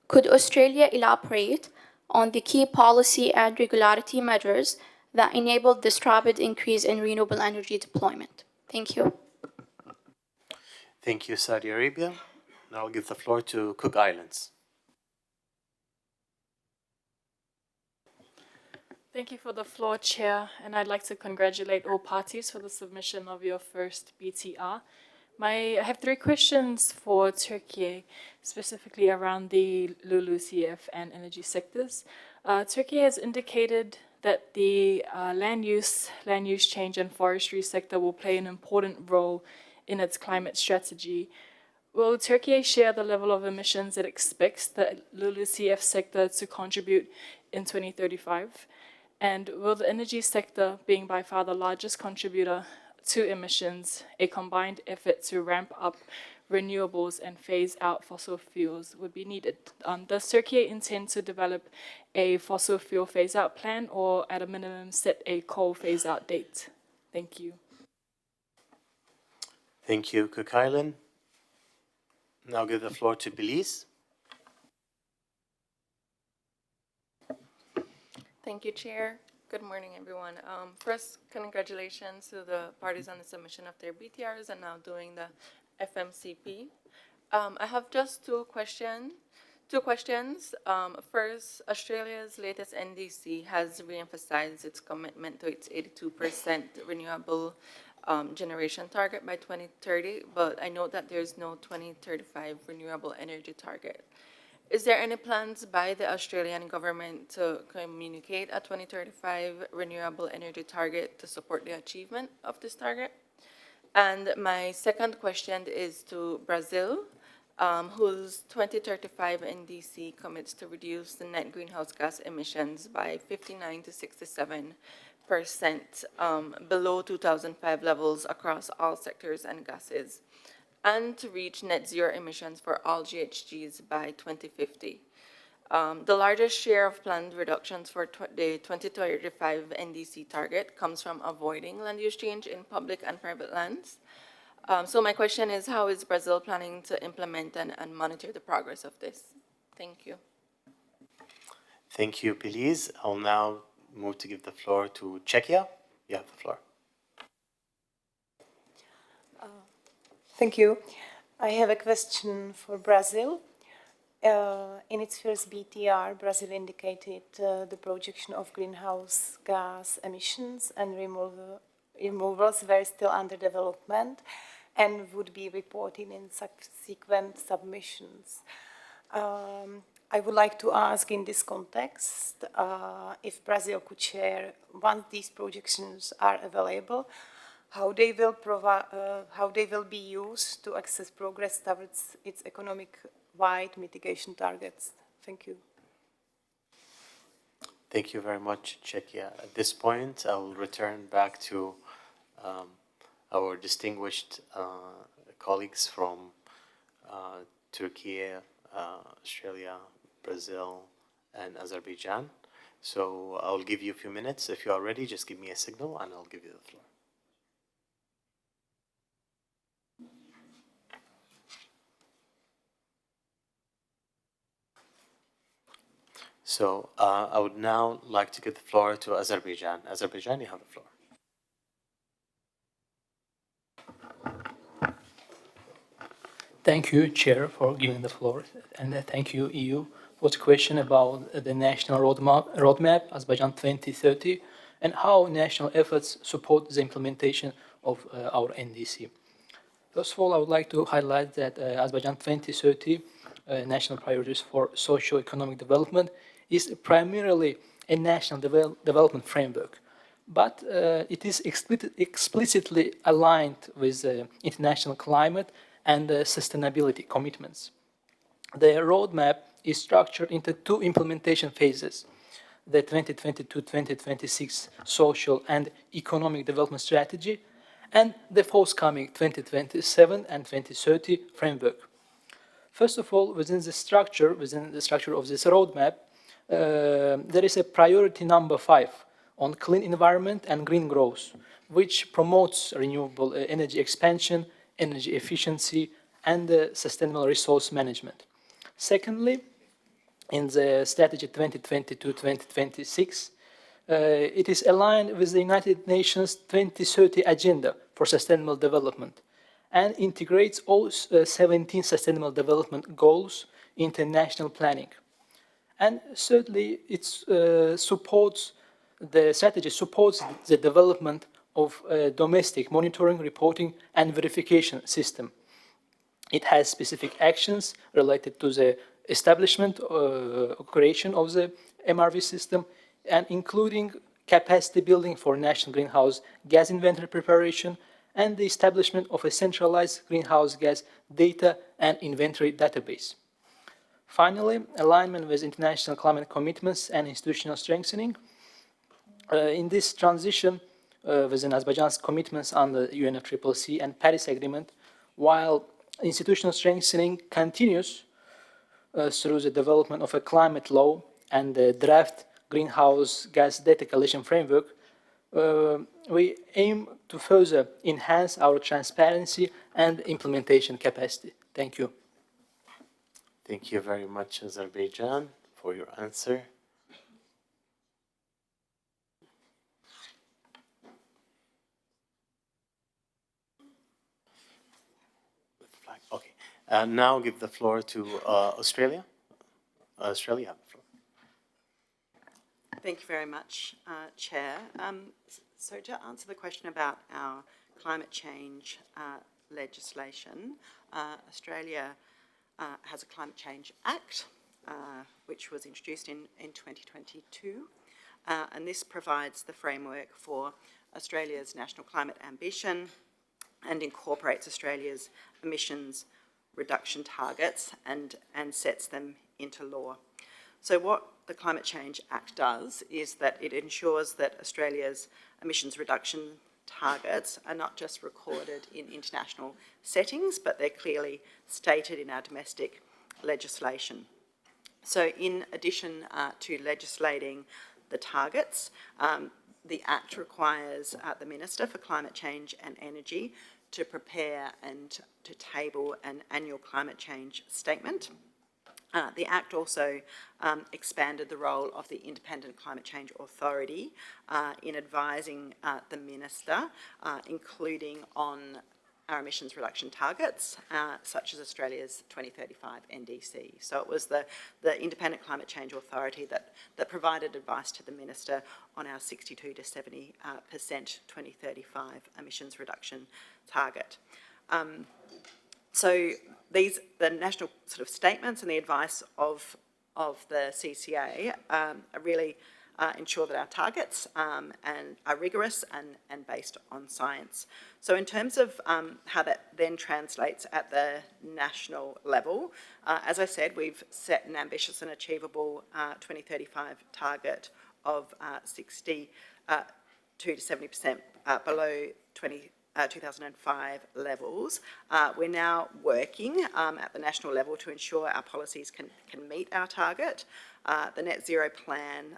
Could Australia elaborate on the key policy and regulatory measures that enabled this rapid increase in renewable energy deployment? Thank you. Thank you, Saudi Arabia. Now I'll give the floor to Cook Islands. Thank you for the floor, Chair, and I'd like to congratulate all parties for the submission of your first BTR. I have 3 questions for Türkiye, specifically around the LULUCF and energy sectors. Türkiye has indicated that the land use change and forestry sector will play an important role in its climate strategy. Will Türkiye share the level of emissions it expects the LULUCF sector to contribute in 2035? And will the energy sector, being by far the largest contributor to emissions, a combined effort to ramp up renewables and phase out fossil fuels would be needed? Does Türkiye intend to develop a fossil fuel phase-out plan, or at a minimum set a coal phase-out date? Thank you. Thank you, Cook Island. Now give the floor to Belize. Thank you, Chair. Good morning, everyone. First, congratulations to the parties on the submission of their BTRs and now doing the FMCP. I have just 2 questions. First, Australia's latest NDC has re-emphasized its commitment to its 82% renewable generation target by 2030, but I note that there's no 2035 renewable energy target. Is there any plans by the Australian government to communicate a 2035 renewable energy target to support the achievement of this target? And my second question is to Brazil, whose 2035 NDC commits to reduce the net greenhouse gas emissions by 59 to 67% 12% below 2005 levels across all sectors and gases, and to reach net zero emissions for all GHGs by 2050. The largest share of planned reductions for the 2035 NDC target comes from avoiding land use change in public and private lands. So my question is, how is Brazil planning to implement and monitor the progress of this? Thank you. Thank you, Belize. I'll now move to give the floor to Czechia. You have the floor. Thank you. I have a question for Brazil. In its first BTR, Brazil indicated the projection of greenhouse gas emissions and removals were still under development and would be reported in subsequent submissions. I would like to ask in this context if Brazil could share, once these projections are available, how they will be used to access progress towards its economic-wide mitigation targets. Thank you. Thank you very much, Czechia. At this point, I will return back to our distinguished colleagues from Türkiye, Australia, Brazil, and Azerbaijan. So I'll give you a few minutes. If you are ready, just give me a signal and I'll give you the floor. So I would now like to give the floor to Azerbaijan. Azerbaijan, you have the floor. Thank you, Chair, for giving the floor, and thank you, EU, for the question about the national roadmap, Azerbaijan 2030, and how national efforts support the implementation of our NDC. First of all, I would like to highlight that Azerbaijan 2030 national priorities for socio-economic development is primarily a national development framework, but it is explicitly aligned with international climate and sustainability commitments. The roadmap is structured into two implementation phases: the 2022-2026 Social and Economic Development Strategy and the forthcoming 2027 and 2030 framework. First of all, within the structure of this roadmap, there is a priority number 5 on clean environment and green growth, which promotes renewable energy expansion, energy efficiency, and sustainable resource management. Secondly, in the strategy 2022-2026, it is aligned with the United Nations 2030 Agenda for Sustainable Development and integrates all 17 Sustainable Development Goals into national planning. And thirdly, the strategy supports the development of a domestic monitoring, reporting, and verification system. It has specific actions related to the establishment or creation of the MRV system, and including capacity building for national greenhouse gas inventory preparation and the establishment of a centralized greenhouse gas data and inventory database. Finally, alignment with international climate commitments and institutional strengthening. In this transition, within Azerbaijan's commitments under UNFCCC and Paris Agreement, while institutional strengthening continues through the development of a climate law and the draft greenhouse gas data collection framework, we aim to further enhance our transparency and implementation capacity. Thank you. Thank you very much, Azerbaijan, for your answer. Okay. Now give the floor to Australia. Australia, you have the floor. Thank you very much, Chair. So to answer the question about our climate change legislation, Australia has a Climate Change Act, which was introduced in 2022, and this provides the framework for Australia's national climate ambition and incorporates Australia's emissions reduction targets and sets them into law. So what the Climate Change Act does is that it ensures that Australia's emissions reduction targets are not just recorded in international settings, but they're clearly stated in our domestic legislation. So in addition to legislating the targets, the Act requires the Minister for Climate Change and Energy to prepare and to table an annual climate change statement. The Act also expanded the role of the Independent Climate Change Authority in advising the Minister, including on our emissions reduction targets, such as Australia's 2035 NDC. So it was the Independent Climate Change Authority that provided advice to the Minister on our 62 to 70% 2035 emissions reduction target. So the national sort of statements and the advice of the CCA really ensure that our targets and are rigorous and based on science. So in terms of how that then translates at the national level, as I said, we've set an ambitious and achievable 2035 target of 62 to 70% below 2005 levels. We're now working at the national level to ensure our policies can meet our target. The Net Zero Plan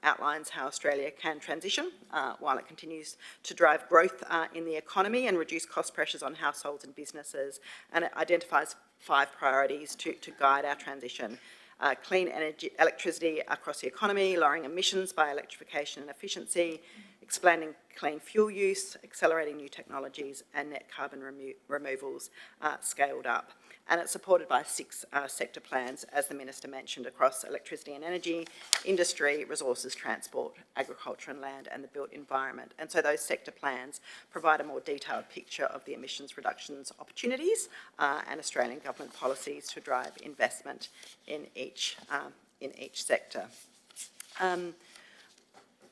outlines how Australia can transition while it continues to drive growth in the economy and reduce cost pressures on households and businesses. And it identifies 5 priorities to guide our transition. Clean energy, electricity across the economy, lowering emissions by electrification and efficiency, expanding clean fuel use, accelerating new technologies, and net carbon removals scaled up. And it's supported by 6 sector plans, as the Minister mentioned, across electricity and energy, industry, resources, transport, agriculture and land, and the built environment. And so those sector plans provide a more detailed picture of the emissions reductions opportunities and Australian government policies to drive investment in each sector.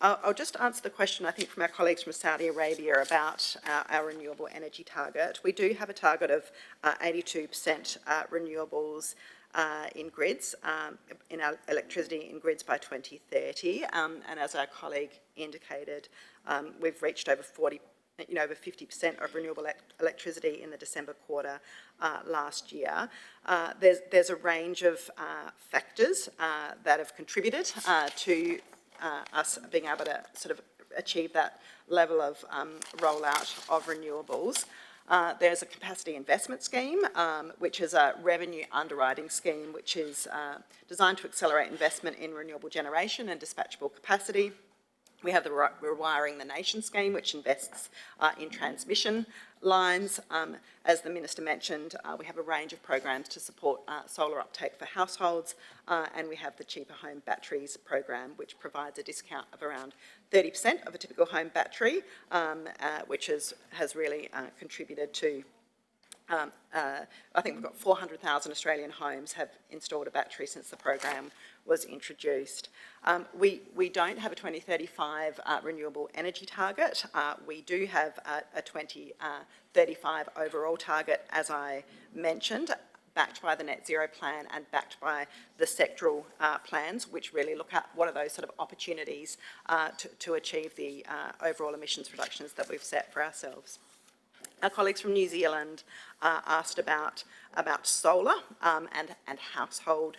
I'll just answer the question, I think, from our colleagues from Saudi Arabia about our renewable energy target. We do have a target of 82% renewables in grids, in our electricity in grids by 2030. And as our colleague indicated, we've reached over 50% of renewable electricity in the December quarter last year. There's a range of factors that have contributed to us being able to sort of achieve that level of rollout of renewables. There's a capacity investment scheme, which is a revenue underwriting scheme, which is designed to accelerate investment in renewable generation and dispatchable capacity. We have the Rewiring the Nation scheme, which invests in transmission lines. As the Minister mentioned, we have a range of programs to support solar uptake for households, and we have the Cheaper Home Batteries program, which provides a discount of around 30% of a typical home battery, which has really contributed to I think we've got 400,000 Australian homes have installed a battery since the program was introduced. We don't have a 2035 renewable energy target. We do have a 2035 overall target, as I mentioned, backed by the Net Zero Plan and backed by the sectoral plans, which really look at what are those sort of opportunities to achieve the overall emissions reductions that we've set for ourselves. Our colleagues from New Zealand asked about solar and household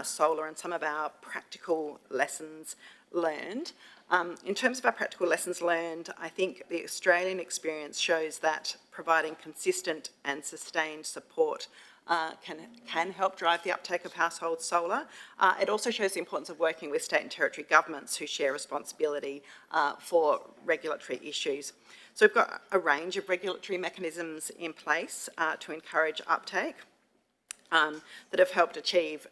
solar and some of our practical lessons learned. In terms of our practical lessons learned, I think the Australian experience shows that providing consistent and sustained support can help drive the uptake of household solar. It also shows the importance of working with state and territory governments who share responsibility for regulatory issues. So we've got a range of regulatory mechanisms in place to encourage uptake that have helped achieve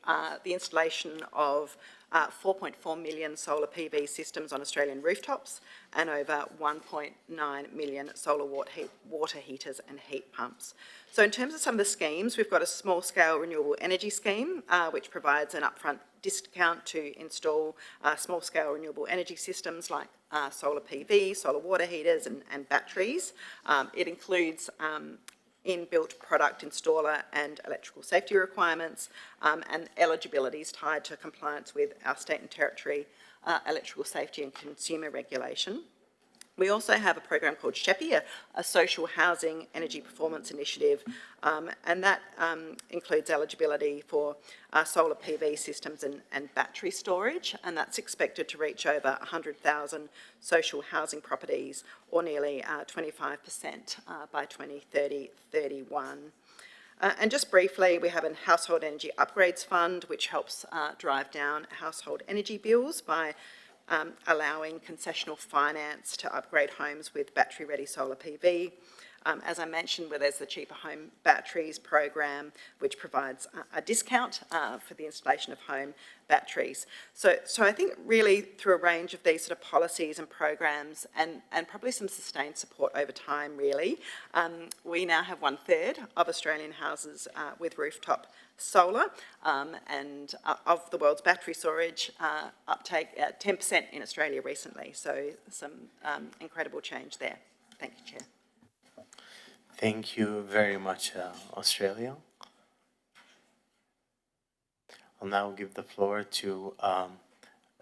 the installation of 4.4 million solar PV systems on Australian rooftops and over 1.9 million solar water heaters and heat pumps. So in terms of some of the schemes, we've got a small-scale renewable energy scheme, which provides an upfront discount to install small-scale renewable energy systems like solar PV, solar water heaters and batteries. It includes in built product installer and electrical safety requirements, and eligibilities tied to compliance with our state and territory electrical safety and consumer regulation. We also have a program called SHEPI, a social housing energy performance initiative, and that includes eligibility for solar PV systems and battery storage, and that's expected to reach over 100,000 social housing properties, or nearly 25% by 2030-31. And just briefly, we have a Household Energy Upgrades Fund, which helps drive down household energy bills by allowing concessional finance to upgrade homes with battery-ready solar PV. As I mentioned, where there's the Cheaper Home Batteries program, which provides a discount for the installation of home batteries. So I think really through a range of these sort of policies and programs and probably some sustained support over time, really, we now have 1/3 of Australian houses with rooftop solar, and of the world's battery storage uptake, 10% in Australia recently. So some incredible change there. Thank you, Chair. Thank you very much, Australia. I'll now give the floor to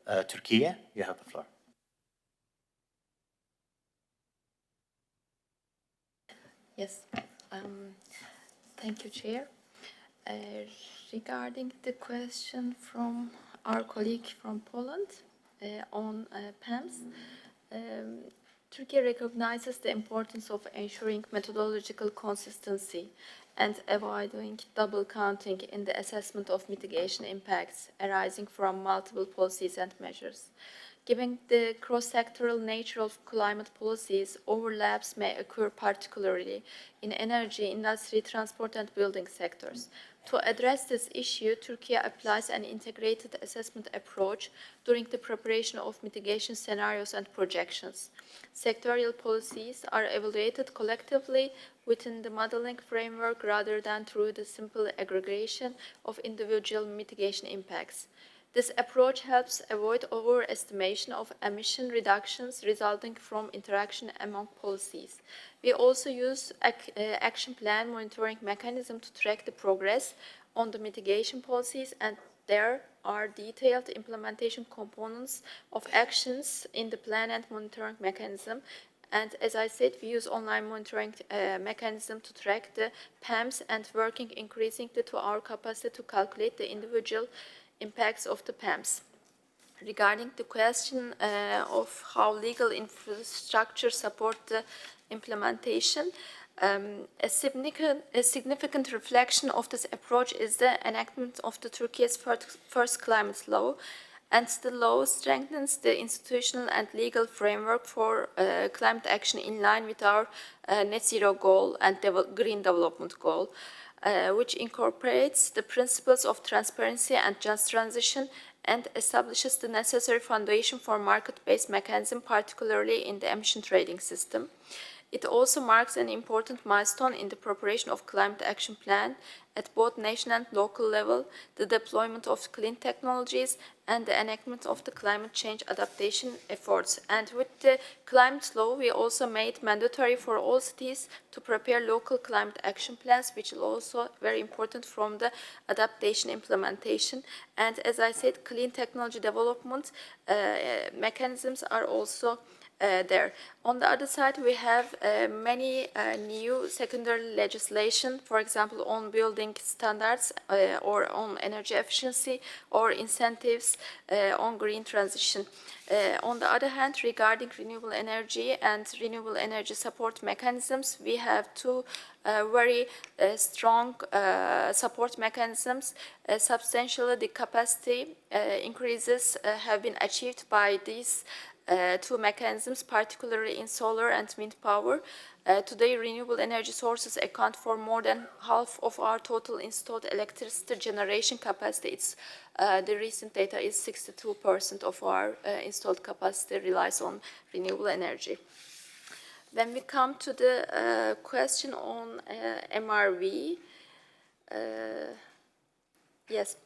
Türkiye. You have the floor. Yes, thank you, Chair. Regarding the question from our colleague from Poland on PAMS, Turkey recognizes the importance of ensuring methodological consistency and avoiding double counting in the assessment of mitigation impacts arising from multiple policies and measures. Given the cross-sectoral nature of climate policies, overlaps may occur particularly in energy, industry, transport and building sectors. To address this issue, Turkey applies an integrated assessment approach during the preparation of mitigation scenarios and projections. Sectorial policies are evaluated collectively within the modeling framework rather than through the simple aggregation of individual mitigation impacts. This approach helps avoid overestimation of emission reductions resulting from interaction among policies. We also use action plan monitoring mechanism to track the progress on the mitigation policies, and there are detailed implementation components of actions in the plan and monitoring mechanism. And as I said, we use online monitoring mechanism to track the PAMs and working increasingly to our capacity to calculate the individual impacts of the PAMs. Regarding the question of how legal infrastructure support the implementation, a significant reflection of this approach is the enactment of the Turkey's first climate law, and the law strengthens the institutional and legal framework for climate action in line with our net zero goal and green development goal, which incorporates the principles of transparency and just transition and establishes the necessary foundation for market-based mechanism, particularly in the emission trading system. It also marks an important milestone in the preparation of climate action plan at both national and local level, the deployment of clean technologies, and the enactment of the climate change adaptation efforts. And with the climate law, we also made mandatory for all cities to prepare local climate action plans, which is also very important from the adaptation implementation. And as I said, clean technology development mechanisms are also there. On the other side, we have many new secondary legislation, for example, on building standards or on energy efficiency or incentives on green transition. On the other hand, regarding renewable energy and renewable energy support mechanisms, we have two very strong support mechanisms. Substantially, the capacity increases have been achieved by these two mechanisms, particularly in solar and wind power. Today, renewable energy sources account for more than half of our total installed electricity generation capacity. The recent data is 62% of our installed capacity relies on renewable energy. When we come to the question on MRV, yes,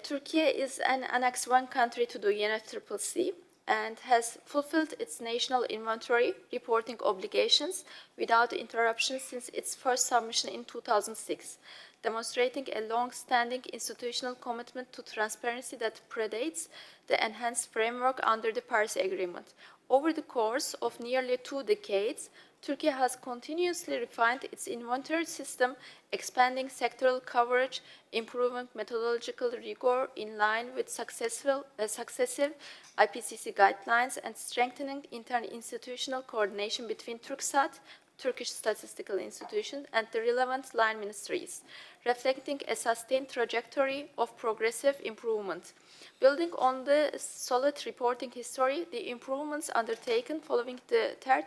Turkey is an Annex 1 country to the UNFCCC, and has fulfilled its national inventory reporting obligations without interruption since its first submission in 2006, demonstrating a long-standing institutional commitment to transparency that predates the enhanced framework under the Paris Agreement. Over the course of nearly 2 decades, Turkey has continuously refined its inventory system, expanding sectoral coverage, improving methodological rigor in line with successive IPCC guidelines, and strengthening interinstitutional coordination between TürkSat, Turkish Statistical Institution, and the relevant line ministries, reflecting a sustained trajectory of progressive improvement. Building on the solid reporting history, the improvements undertaken following the third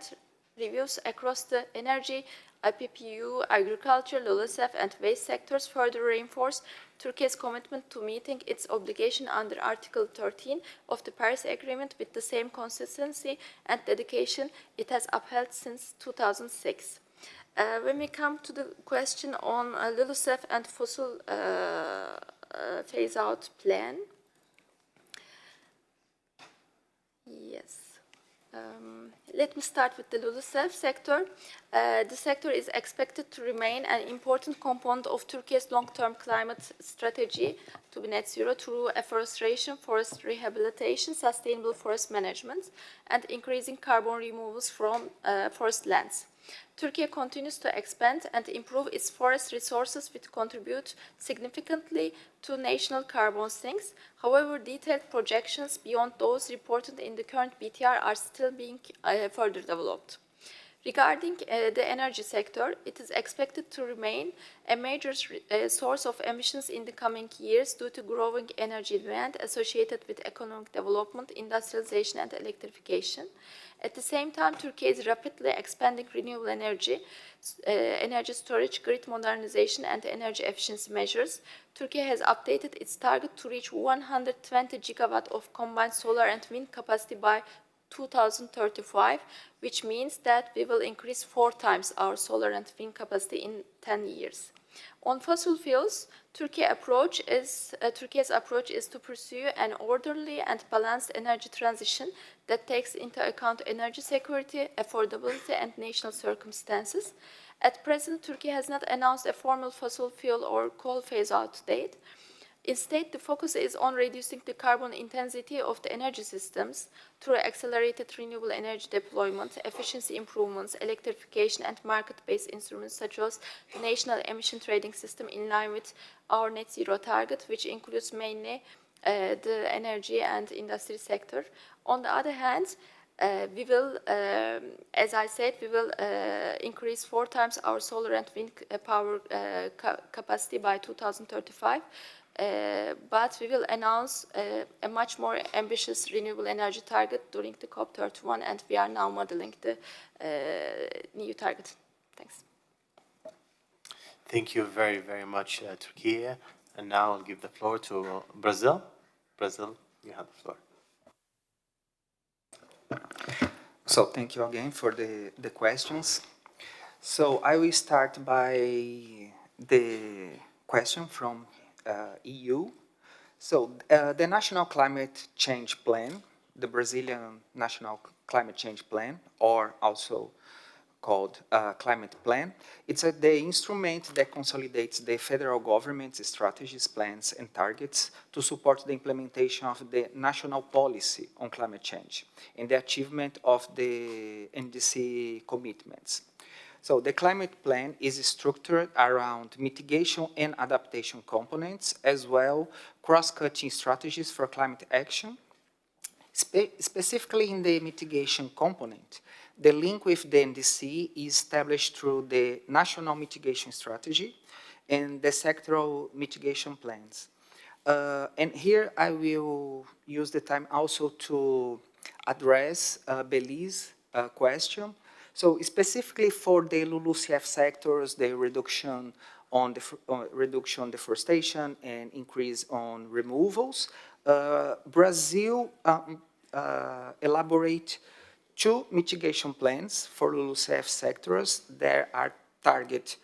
reviews across the energy, IPPU, agriculture, LULUCF, and waste sectors further reinforce Turkey's commitment to meeting its obligation under Article 13 of the Paris Agreement with the same consistency and dedication it has upheld since 2006. When we come to the question on LULUCF and fossil phase-out plan, yes. Let me start with the LULUCF sector. The sector is expected to remain an important component of Turkey's long-term climate strategy to be net zero through afforestation, forest rehabilitation, sustainable forest management, and increasing carbon removals from forest lands. Turkey continues to expand and improve its forest resources, which contribute significantly to national carbon sinks. However, detailed projections beyond those reported in the current BTR are still being further developed. Regarding the energy sector, it is expected to remain a major source of emissions in the coming years due to growing energy demand associated with economic development, industrialization, and electrification. At the same time, Turkey is rapidly expanding renewable energy, energy storage, grid modernization, and energy efficiency measures. Turkey has updated its target to reach 120 gigawatt of combined solar and wind capacity by 2035, which means that we will increase 4 times our solar and wind capacity in 10 years. On fossil fuels, Turkey's approach is to pursue an orderly and balanced energy transition that takes into account energy security, affordability, and national circumstances. At present, Turkey has not announced a formal fossil fuel or coal phase-out date. Instead, the focus is on reducing the carbon intensity of the energy systems through accelerated renewable energy deployment, efficiency improvements, electrification, and market-based instruments such as the National Emission Trading System in line with our net zero target, which includes mainly the energy and industry sector. On the other hand, we will, as I said, we will increase 4 times our solar and wind power capacity by 2035. But we will announce a much more ambitious renewable energy target during the COP31, and we are now modeling the new target. Thanks. Thank you very, very much, Türkiye. And now I'll give the floor to Brazil. Brazil, you have the floor. So thank you again for the questions. So I will start by the question from EU. So the National Climate Change Plan, the Brazilian National Climate Change Plan, or also called Climate Plan, it's the instrument that consolidates the federal government's strategies, plans, and targets to support the implementation of the national policy on climate change and the achievement of the NDC commitments. So the climate plan is structured around mitigation and adaptation components, as well cross-cutting strategies for climate action. Specifically in the mitigation component, the link with the NDC is established through the National Mitigation Strategy and the sectoral mitigation plans. And here I will use the time also to address Belize's question. So specifically for the LULUCF sectors, the reduction on deforestation and increase on removals, Brazil elaborate 2 mitigation plans for LULUCF sectors. There are target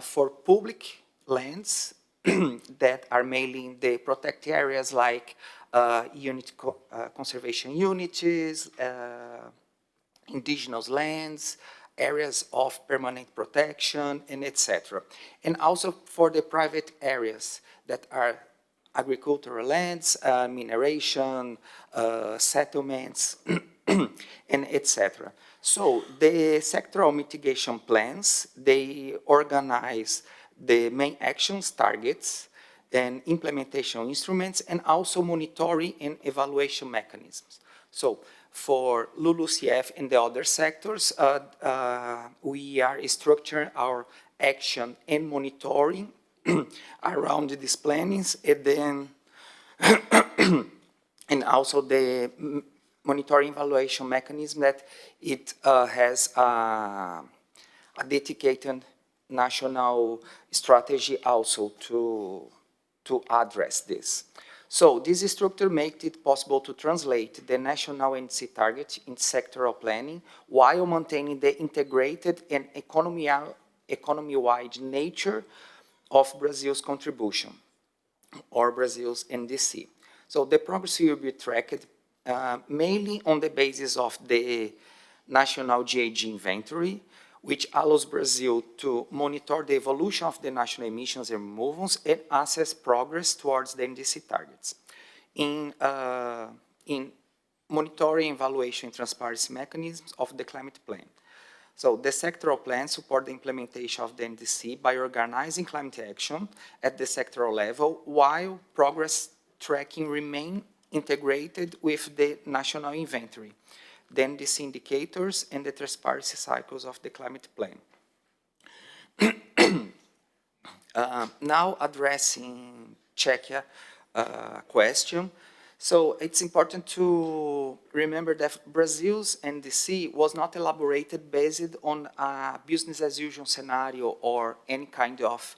for public lands that are mainly in the protected areas like conservation units, indigenous lands, areas of permanent protection, and etc. And also for the private areas that are agricultural lands, mineration, settlements, and etc. So the sectoral mitigation plans, they organize the main actions, targets, and implementation instruments, and also monitoring and evaluation mechanisms. So for LULUCF and the other sectors, we are structuring our action and monitoring around these plannings, and then and also the monitoring evaluation mechanism that it has a dedicated national strategy also to address this. So this structure makes it possible to translate the national NDC target in sectoral planning while maintaining the integrated and economy-wide nature of Brazil's contribution, or Brazil's NDC. So the progress will be tracked mainly on the basis of the national GHG inventory, which allows Brazil to monitor the evolution of the national emissions and removals and assess progress towards the NDC targets. In monitoring, evaluation, and transparency mechanisms of the climate plan. So the sectoral plans support the implementation of the NDC by organizing climate action at the sectoral level, while progress tracking remain integrated with the national inventory, the NDC indicators, and the transparency cycles of the climate plan. Now addressing Czechia question. So it's important to remember that Brazil's NDC was not elaborated based on a business as usual scenario or any kind of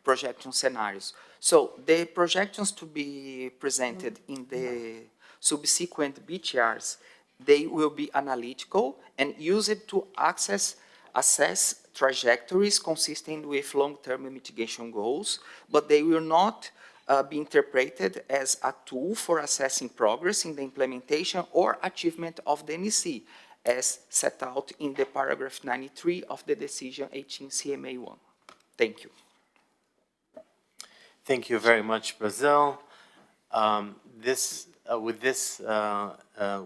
projection scenarios. So the projections to be presented in the subsequent BTRs, they will be analytical and used to assess trajectories consistent with long-term mitigation goals, but they will not be interpreted as a tool for assessing progress in the implementation or achievement of the NEC, as set out in the paragraph 93 of the decision 18 CMA1. Thank you. Thank you very much, Brazil. With this,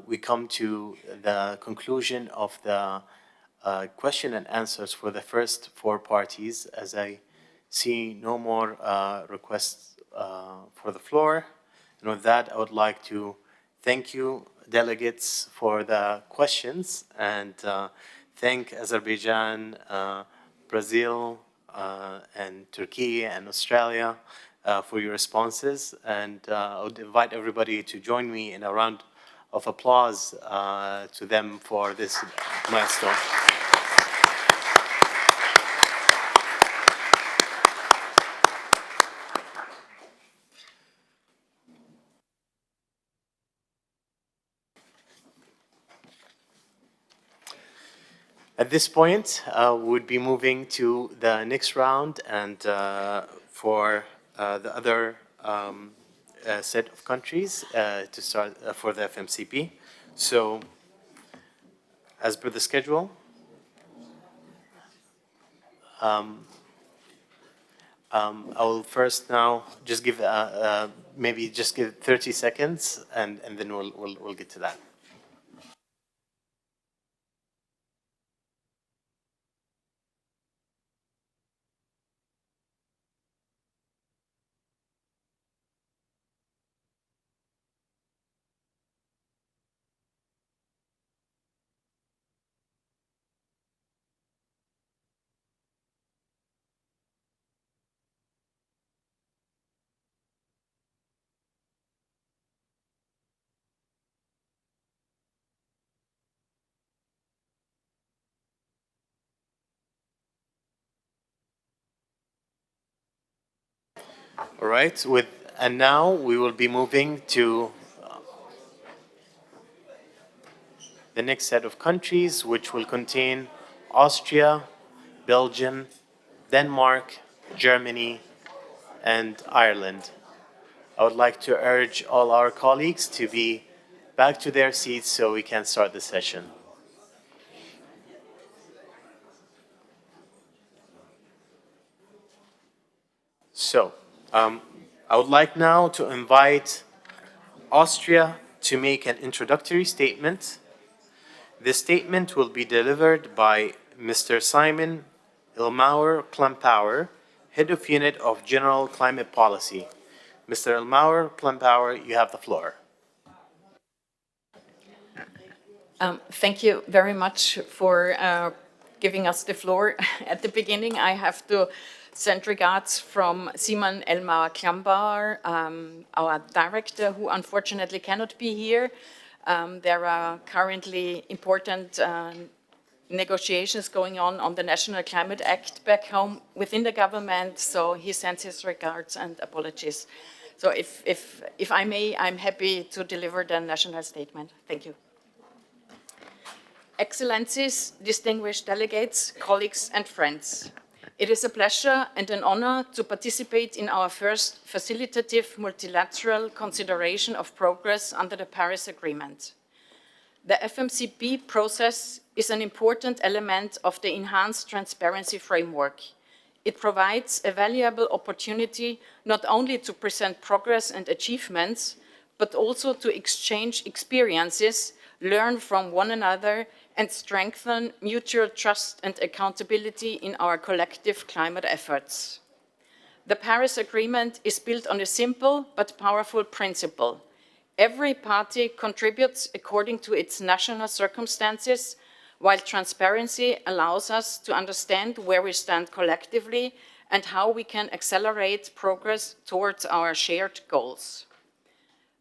we come to the conclusion of the question and answers for the first four parties, as I see no more requests for the floor. And with that, I would like to thank you, delegates, for the questions, and thank Azerbaijan, Brazil, and Turkey and Australia for your responses. And I would invite everybody to join me in a round of applause to them for this milestone. At this point, we would be moving to the next round, and for the other set of countries to start for the FMCP. So, as per the schedule, I will first now just give maybe just give 30 seconds, and then we'll get to that. All right, and now we will be moving to the next set of countries, which will contain Austria, Belgium, Denmark, Germany, and Ireland. I would like to urge all our colleagues to be back to their seats so we can start the session. So, I would like now to invite Austria to make an introductory statement. The statement will be delivered by Mr. Simon Ilmauer Klempauer, Head of Unit of General Climate Policy. Mr. Ilmauer Klempauer, you have the floor. Thank you very much for giving us the floor. At the beginning, I have to send regards from Simon Elmauer Klempauer, our director, who unfortunately cannot be here. There are currently important negotiations going on the National Climate Act back home within the government, so he sends his regards and apologies. So if I may, I'm happy to deliver the national statement. Thank you. Excellencies, distinguished delegates, colleagues and friends. It is a pleasure and an honor to participate in our first facilitative multilateral consideration of progress under the Paris Agreement. The FMCP process is an important element of the enhanced transparency framework. It provides a valuable opportunity not only to present progress and achievements, but also to exchange experiences, learn from one another, and strengthen mutual trust and accountability in our collective climate efforts. The Paris Agreement is built on a simple but powerful principle. Every party contributes according to its national circumstances, while transparency allows us to understand where we stand collectively and how we can accelerate progress towards our shared goals.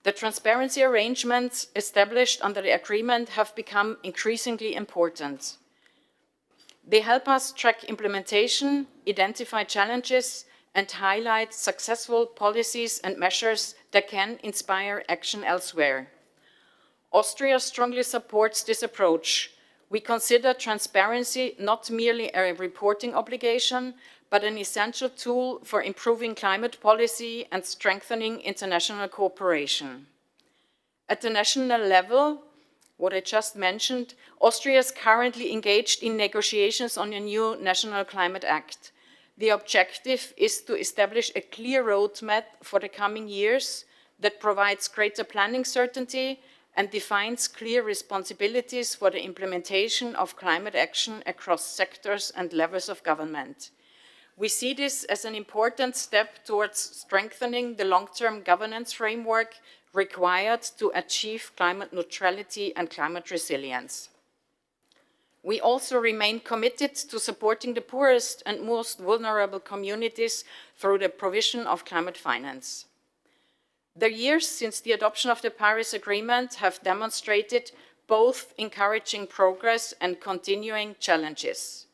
The transparency arrangements established under the agreement have become increasingly important. They help us track implementation, identify challenges, and highlight successful policies and measures that can inspire action elsewhere. Austria strongly supports this approach. We consider transparency not merely a reporting obligation, but an essential tool for improving climate policy and strengthening international cooperation. At the national level, what I just mentioned, Austria is currently engaged in negotiations on a new National Climate Act. The objective is to establish a clear roadmap for the coming years that provides greater planning certainty and defines clear responsibilities for the implementation of climate action across sectors and levels of government. We see this as an important step towards strengthening the long-term governance framework required to achieve climate neutrality and climate resilience. We also remain committed to supporting the poorest and most vulnerable communities through the provision of climate finance. The years since the adoption of the Paris Agreement have demonstrated both encouraging progress and continuing challenges.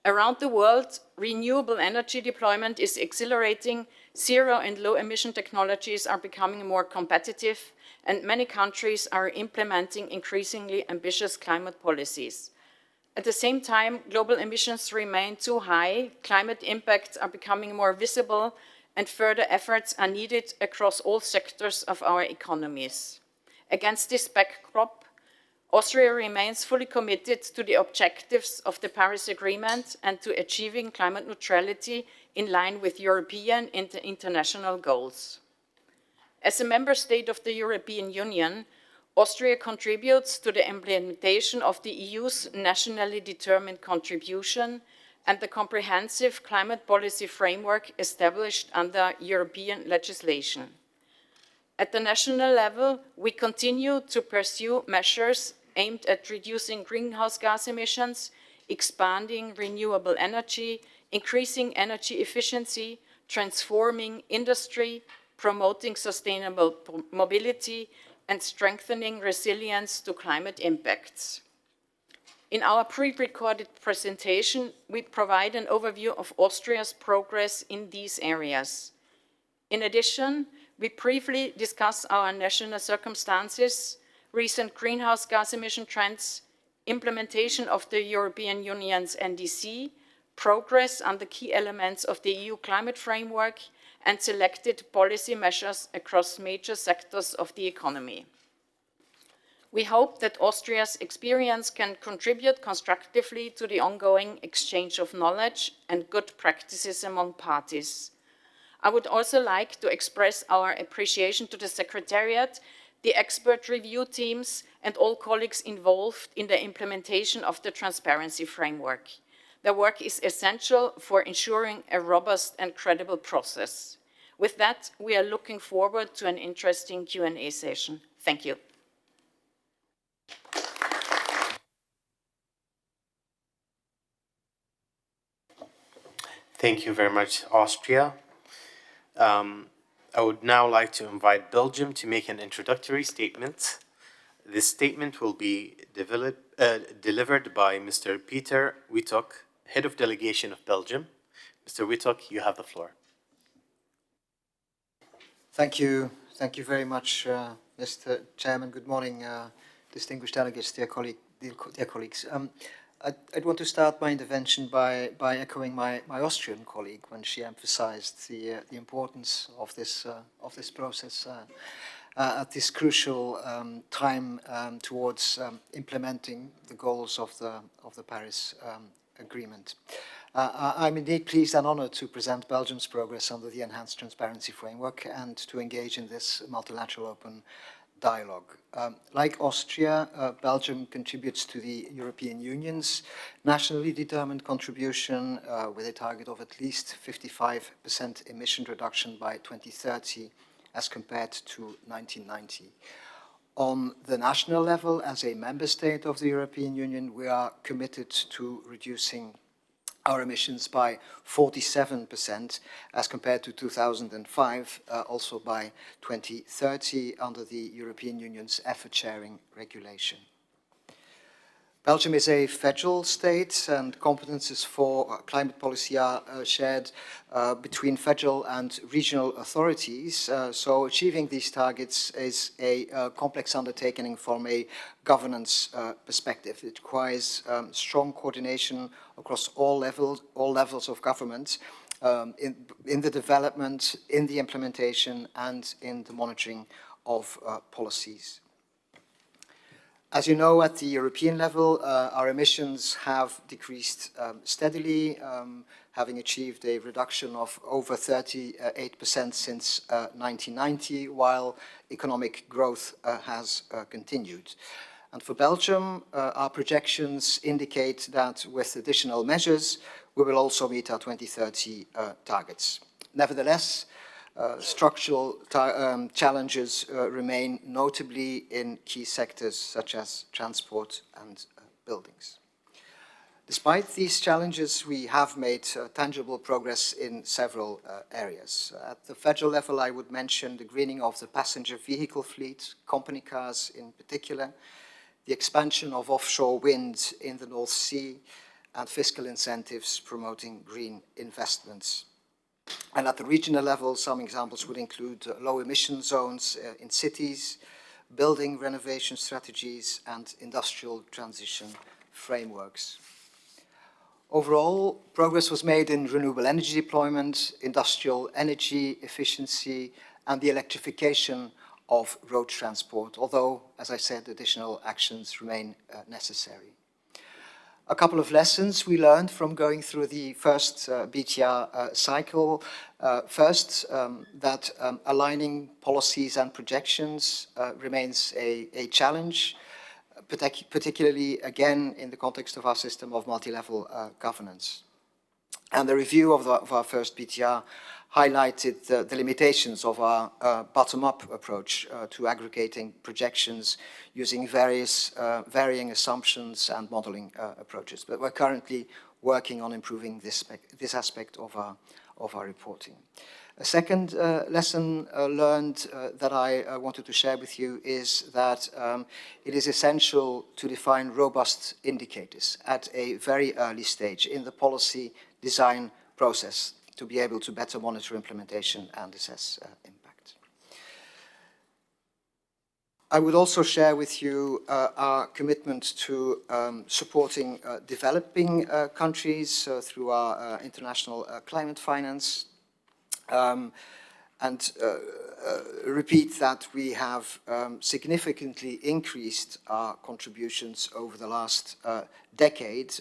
Around the world, renewable energy deployment is accelerating, zero and low emission technologies are becoming more competitive, and many countries are implementing increasingly ambitious climate policies. At the same time, global emissions remain too high, climate impacts are becoming more visible, and further efforts are needed across all sectors of our economies. Against this backdrop, Austria remains fully committed to the objectives of the Paris Agreement and to achieving climate neutrality in line with European and international goals. As a member state of the European Union, Austria contributes to the implementation of the EU's nationally determined contribution and the comprehensive climate policy framework established under European legislation. At the national level, we continue to pursue measures aimed at reducing greenhouse gas emissions, expanding renewable energy, increasing energy efficiency, transforming industry, promoting sustainable mobility, and strengthening resilience to climate impacts. In our pre-recorded presentation, we provide an overview of Austria's progress in these areas. In addition, we briefly discuss our national circumstances, recent greenhouse gas emission trends, implementation of the European Union's NDC, progress on the key elements of the EU climate framework, and selected policy measures across major sectors of the economy. We hope that Austria's experience can contribute constructively to the ongoing exchange of knowledge and good practices among parties. I would also like to express our appreciation to the Secretariat, the expert review teams, and all colleagues involved in the implementation of the transparency framework. Their work is essential for ensuring a robust and credible process. With that, we are looking forward to an interesting Q&A session. Thank you. Thank you very much, Austria. I would now like to invite Belgium to make an introductory statement. This statement will be delivered by Mr. Peter Wittok, Head of Delegation of Belgium. Mr. Wittok, you have the floor. Thank you. Thank you very much, Mr. Chairman. Good morning, distinguished delegates, dear colleagues. I'd want to start my intervention by echoing my Austrian colleague when she emphasized the importance of this process at this crucial time towards implementing the goals of the Paris Agreement. I'm indeed pleased and honored to present Belgium's progress under the Enhanced Transparency Framework and to engage in this multilateral open dialogue. Like Austria, Belgium contributes to the European Union's nationally determined contribution with a target of at least 55% emission reduction by 2030 as compared to 1990. On the national level, as a member state of the European Union, we are committed to reducing our emissions by 47% as compared to 2005, also by 2030 under the European Union's effort-sharing regulation. Belgium is a federal state and competences for climate policy are shared between federal and regional authorities. So achieving these targets is a complex undertaking from a governance perspective. It requires strong coordination across all levels of government in the development, in the implementation, and in the monitoring of policies. As you know, at the European level, our emissions have decreased steadily, having achieved a reduction of over 38% since 1990, while economic growth has continued. And for Belgium, our projections indicate that with additional measures, we will also meet our 2030 targets. Nevertheless, structural challenges remain, notably in key sectors such as transport and buildings. Despite these challenges, we have made tangible progress in several areas. At the federal level, I would mention the greening of the passenger vehicle fleet, company cars in particular, the expansion of offshore wind in the North Sea, and fiscal incentives promoting green investments. And at the regional level, some examples would include low emission zones in cities, building renovation strategies, and industrial transition frameworks. Overall, progress was made in renewable energy deployment, industrial energy efficiency, and the electrification of road transport, although, as I said, additional actions remain necessary. A couple of lessons we learned from going through the first BTR cycle. First, that aligning policies and projections remains a challenge, particularly, again, in the context of our system of multi-level governance. And the review of our first BTR highlighted the limitations of our bottom-up approach to aggregating projections using varying assumptions and modeling approaches. But we're currently working on improving this aspect of our reporting. A second lesson learned that I wanted to share with you is that it is essential to define robust indicators at a very early stage in the policy design process to be able to better monitor implementation and assess impact. I would also share with you our commitment to supporting developing countries through our international climate finance, and repeat that we have significantly increased our contributions over the last decade.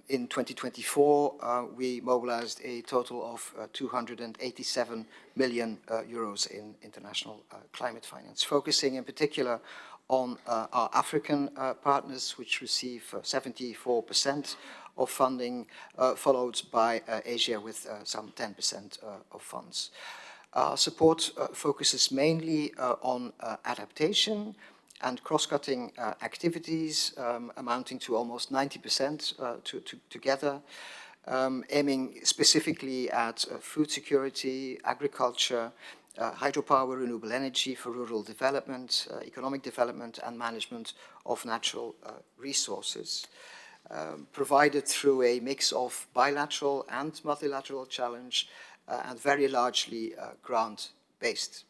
In 2024, we mobilized a total of 287 million euros in international climate finance, focusing in particular on our African partners, which receive 74% of funding, followed by Asia with some 10% of funds. Our support focuses mainly on adaptation and cross-cutting activities amounting to almost 90% together, aiming specifically at food security, agriculture, hydropower, renewable energy for rural development, economic development, and management of natural resources, provided through a mix of bilateral and multilateral challenge and very largely grant-based.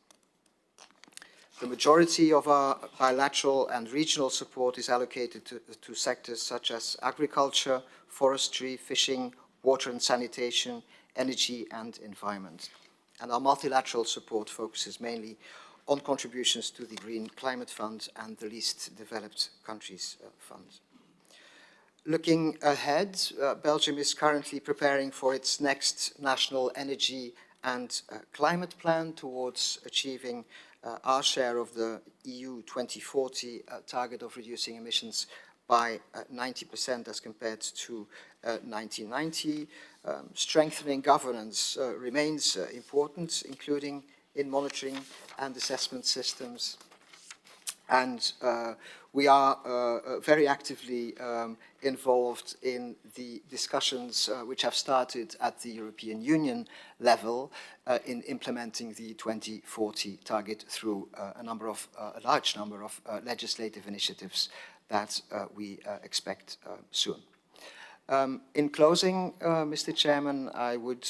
The majority of our bilateral and regional support is allocated to sectors such as agriculture, forestry, fishing, water and sanitation, energy and environment. And our multilateral support focuses mainly on contributions to the Green Climate Fund and the Least Developed Countries Fund. Looking ahead, Belgium is currently preparing for its next national energy and climate plan towards achieving our share of the EU 2040 target of reducing emissions by 90% as compared to 1990. Strengthening governance remains important, including in monitoring and assessment systems. And we are very actively involved in the discussions which have started at the European Union level in implementing the 2040 target through a large number of legislative initiatives that we expect soon. In closing, Mr. Chairman, I would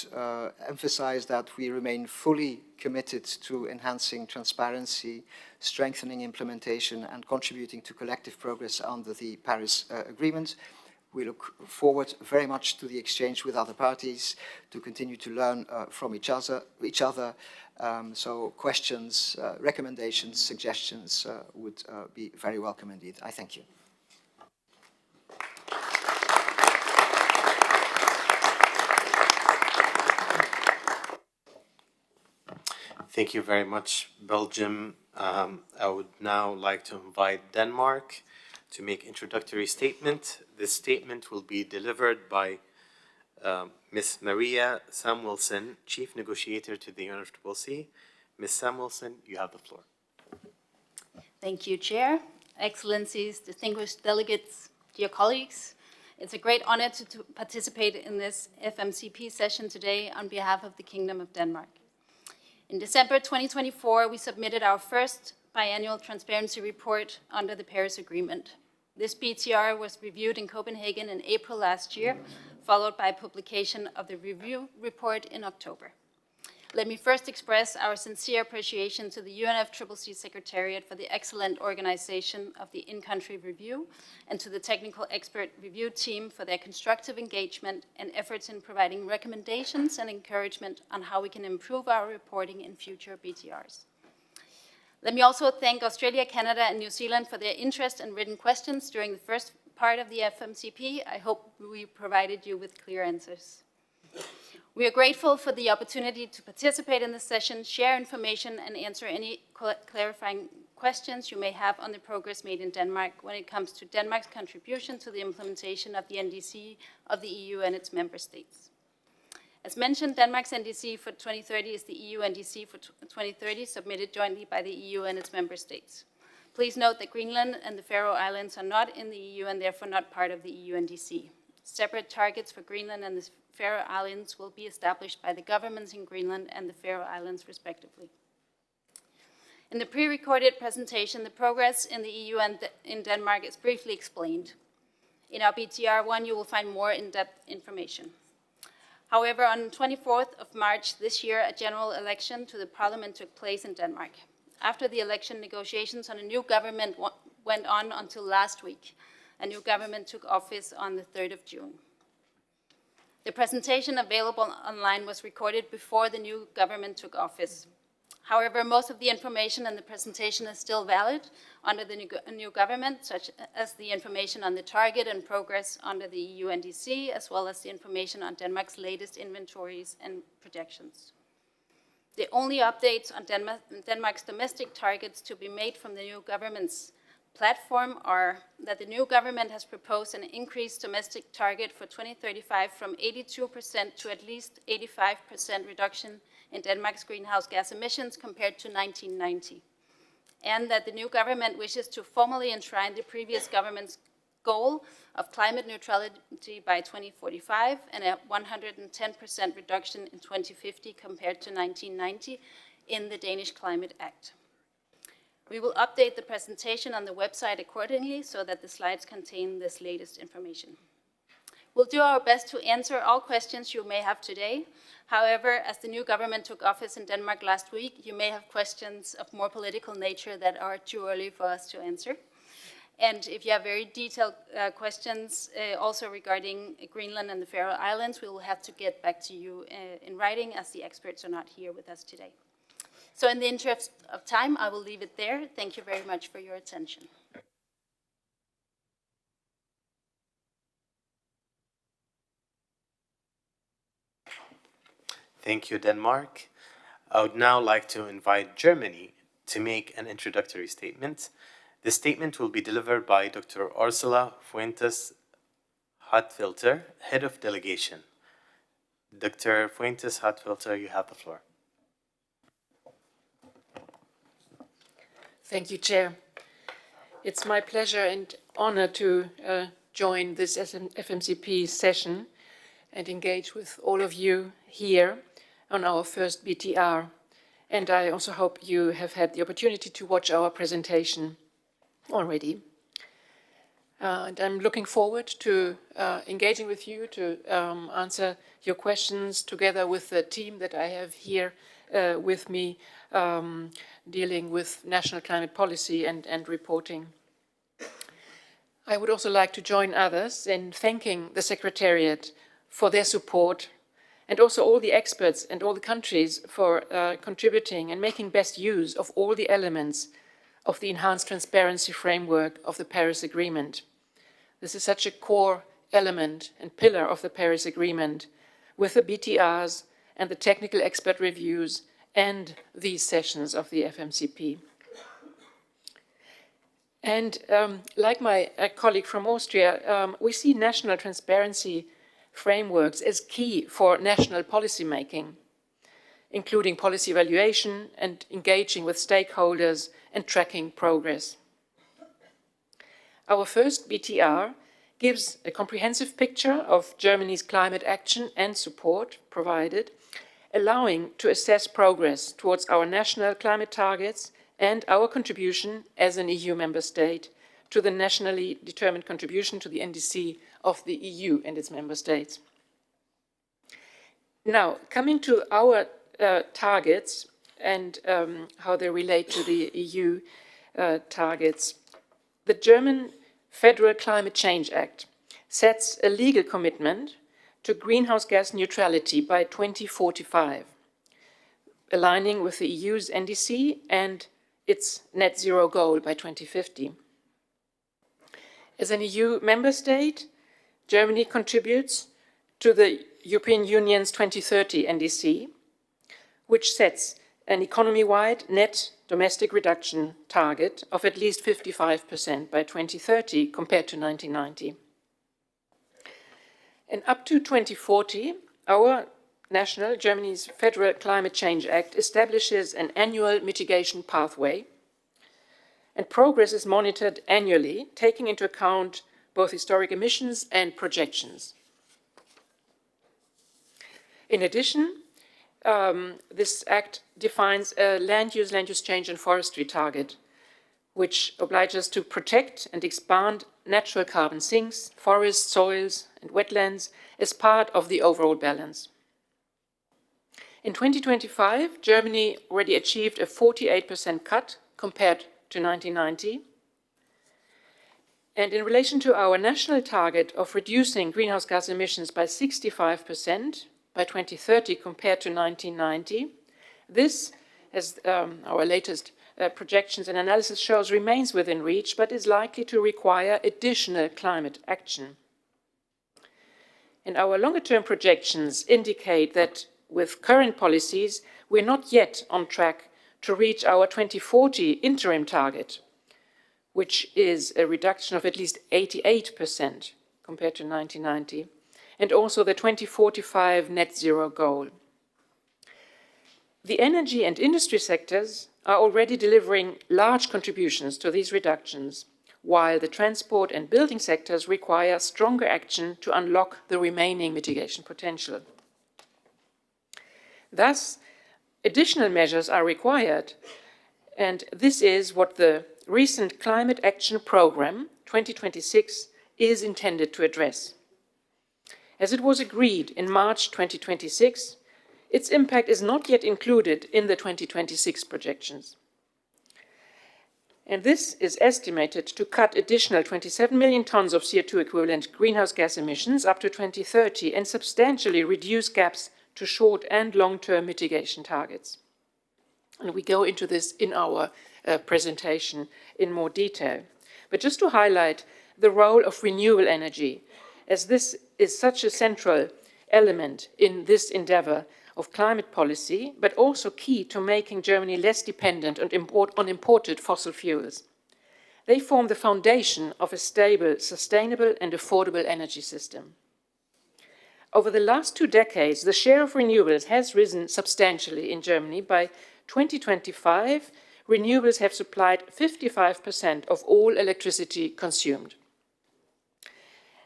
emphasize that we remain fully committed to enhancing transparency, strengthening implementation, and contributing to collective progress under the Paris Agreement. We look forward very much to the exchange with other parties to continue to learn from each other. So questions, recommendations, suggestions would be very welcome indeed. I thank you. Thank you very much, Belgium. I would now like to invite Denmark to make introductory statement. This statement will be delivered by Ms. Maria Samuelson, Chief Negotiator to the UNFCCC. Ms. Samuelson, you have the floor. Thank you, Chair. Excellencies, distinguished delegates, dear colleagues. It's a great honor to participate in this FMCP session today on behalf of the Kingdom of Denmark. In December 2024, we submitted our first biannual transparency report under the Paris Agreement. This BTR was reviewed in Copenhagen in April last year, followed by publication of the review report in October. Let me first express our sincere appreciation to the UNFCCC Secretariat for the excellent organization of the in-country review and to the technical expert review team for their constructive engagement and efforts in providing recommendations and encouragement on how we can improve our reporting in future BTRs. Let me also thank Australia, Canada, and New Zealand for their interest and written questions during the first part of the FMCP. I hope we provided you with clear answers. We are grateful for the opportunity to participate in this session, share information, and answer any clarifying questions you may have on the progress made in Denmark when it comes to Denmark's contribution to the implementation of the NDC of the EU and its member states. As mentioned, Denmark's NDC for 2030 is the EU NDC for 2030, submitted jointly by the EU and its member states. Please note that Greenland and the Faroe Islands are not in the EU and therefore not part of the EU NDC. Separate targets for Greenland and the Faroe Islands will be established by the governments in Greenland and the Faroe Islands, respectively. In the pre-recorded presentation, the progress in the EU and in Denmark is briefly explained. In our BTR1, you will find more in-depth information. However, on the 24th of March this year, a general election to the parliament took place in Denmark. after the election, negotiations on a new government went on until last week. A new government took office on the 3rd of June. The presentation available online was recorded before the new government took office. However, most of the information in the presentation is still valid under the new government, such as the information on the target and progress under the EU NDC, as well as the information on Denmark's latest inventories and projections. The only updates on Denmark's domestic targets to be made from the new government's platform are that the new government has proposed an increased domestic target for 2035 from 82% to at least 85% reduction in Denmark's greenhouse gas emissions compared to 1990. And that the new government wishes to formally enshrine the previous government's goal of climate neutrality by 2045 and a 110% reduction in 2050 compared to 1990 in the Danish Climate Act. We will update the presentation on the website accordingly so that the slides contain this latest information. We'll do our best to answer all questions you may have today. However, as the new government took office in Denmark last week, you may have questions of more political nature that are too early for us to answer. And if you have very detailed questions also regarding Greenland and the Faroe Islands, we will have to get back to you in writing as the experts are not here with us today. So in the interest of time, I will leave it there. Thank you very much for your attention. Thank you, Denmark. I would now like to invite Germany to make an introductory statement. The statement will be delivered by Dr. Ursula Fuentes Hartfilter, Head of Delegation. Dr. Fuentes Hartfilter, you have the floor. Thank you, Chair. It's my pleasure and honor to join this FMCP session and engage with all of you here on our first BTR. And I also hope you have had the opportunity to watch our presentation already. And I'm looking forward to engaging with you to answer your questions together with the team that I have here with me dealing with national climate policy and reporting. I would also like to join others in thanking the Secretariat for their support and also all the experts and all the countries for contributing and making best use of all the elements of the enhanced transparency framework of the Paris Agreement. This is such a core element and pillar of the Paris Agreement with the BTRs and the technical expert reviews and these sessions of the FMCP. And like my colleague from Austria, we see national transparency frameworks as key for national policy making, including policy evaluation and engaging with stakeholders and tracking progress. Our first BTR gives a comprehensive picture of Germany's climate action and support provided, allowing to assess progress towards our national climate targets and our contribution as an EU member state to the nationally determined contribution to the NDC of the EU and its member states. Now, coming to our targets and how they relate to the EU targets, the German Federal Climate Change Act sets a legal commitment to greenhouse gas neutrality by 2045, aligning with the EU's NDC and its net zero goal by 2050. As an EU member state, Germany contributes to the European Union's 2030 NDC, which sets an economy-wide net domestic reduction target of at least 55% by 2030 compared to 1990. And up to 2040, our national, Germany's Federal Climate Change Act establishes an annual mitigation pathway, and progress is monitored annually, taking into account both historic emissions and projections. In addition, this act defines a land use change and forestry target, which obliges to protect and expand natural carbon sinks, forests, soils, and wetlands as part of the overall balance. In 2025, Germany already achieved a 48% cut compared to 1990. And in relation to our national target of reducing greenhouse gas emissions by 65% by 2030 compared to 1990, this, as our latest projections and analysis shows, remains within reach, but is likely to require additional climate action. And our longer-term projections indicate that with current policies, we're not yet on track to reach our 2040 interim target, which is a reduction of at least 88% compared to 1990, and also the 2045 net zero goal. The energy and industry sectors are already delivering large contributions to these reductions, while the transport and building sectors require stronger action to unlock the remaining mitigation potential. Thus, additional measures are required, and this is what the recent Climate Action Programme 2026 is intended to address. As it was agreed in March 2026, its impact is not yet included in the 2026 projections. And this is estimated to cut additional 27 million tons of CO2 equivalent greenhouse gas emissions up to 2030 and substantially reduce gaps to short and long-term mitigation targets. And we go into this in our presentation in more detail. But just to highlight the role of renewable energy, as this is such a central element in this endeavor of climate policy, but also key to making Germany less dependent on imported fossil fuels. They form the foundation of a stable, sustainable and affordable energy system. Over the last 2 decades, the share of renewables has risen substantially in Germany. By 2025, renewables have supplied 55% of all electricity consumed.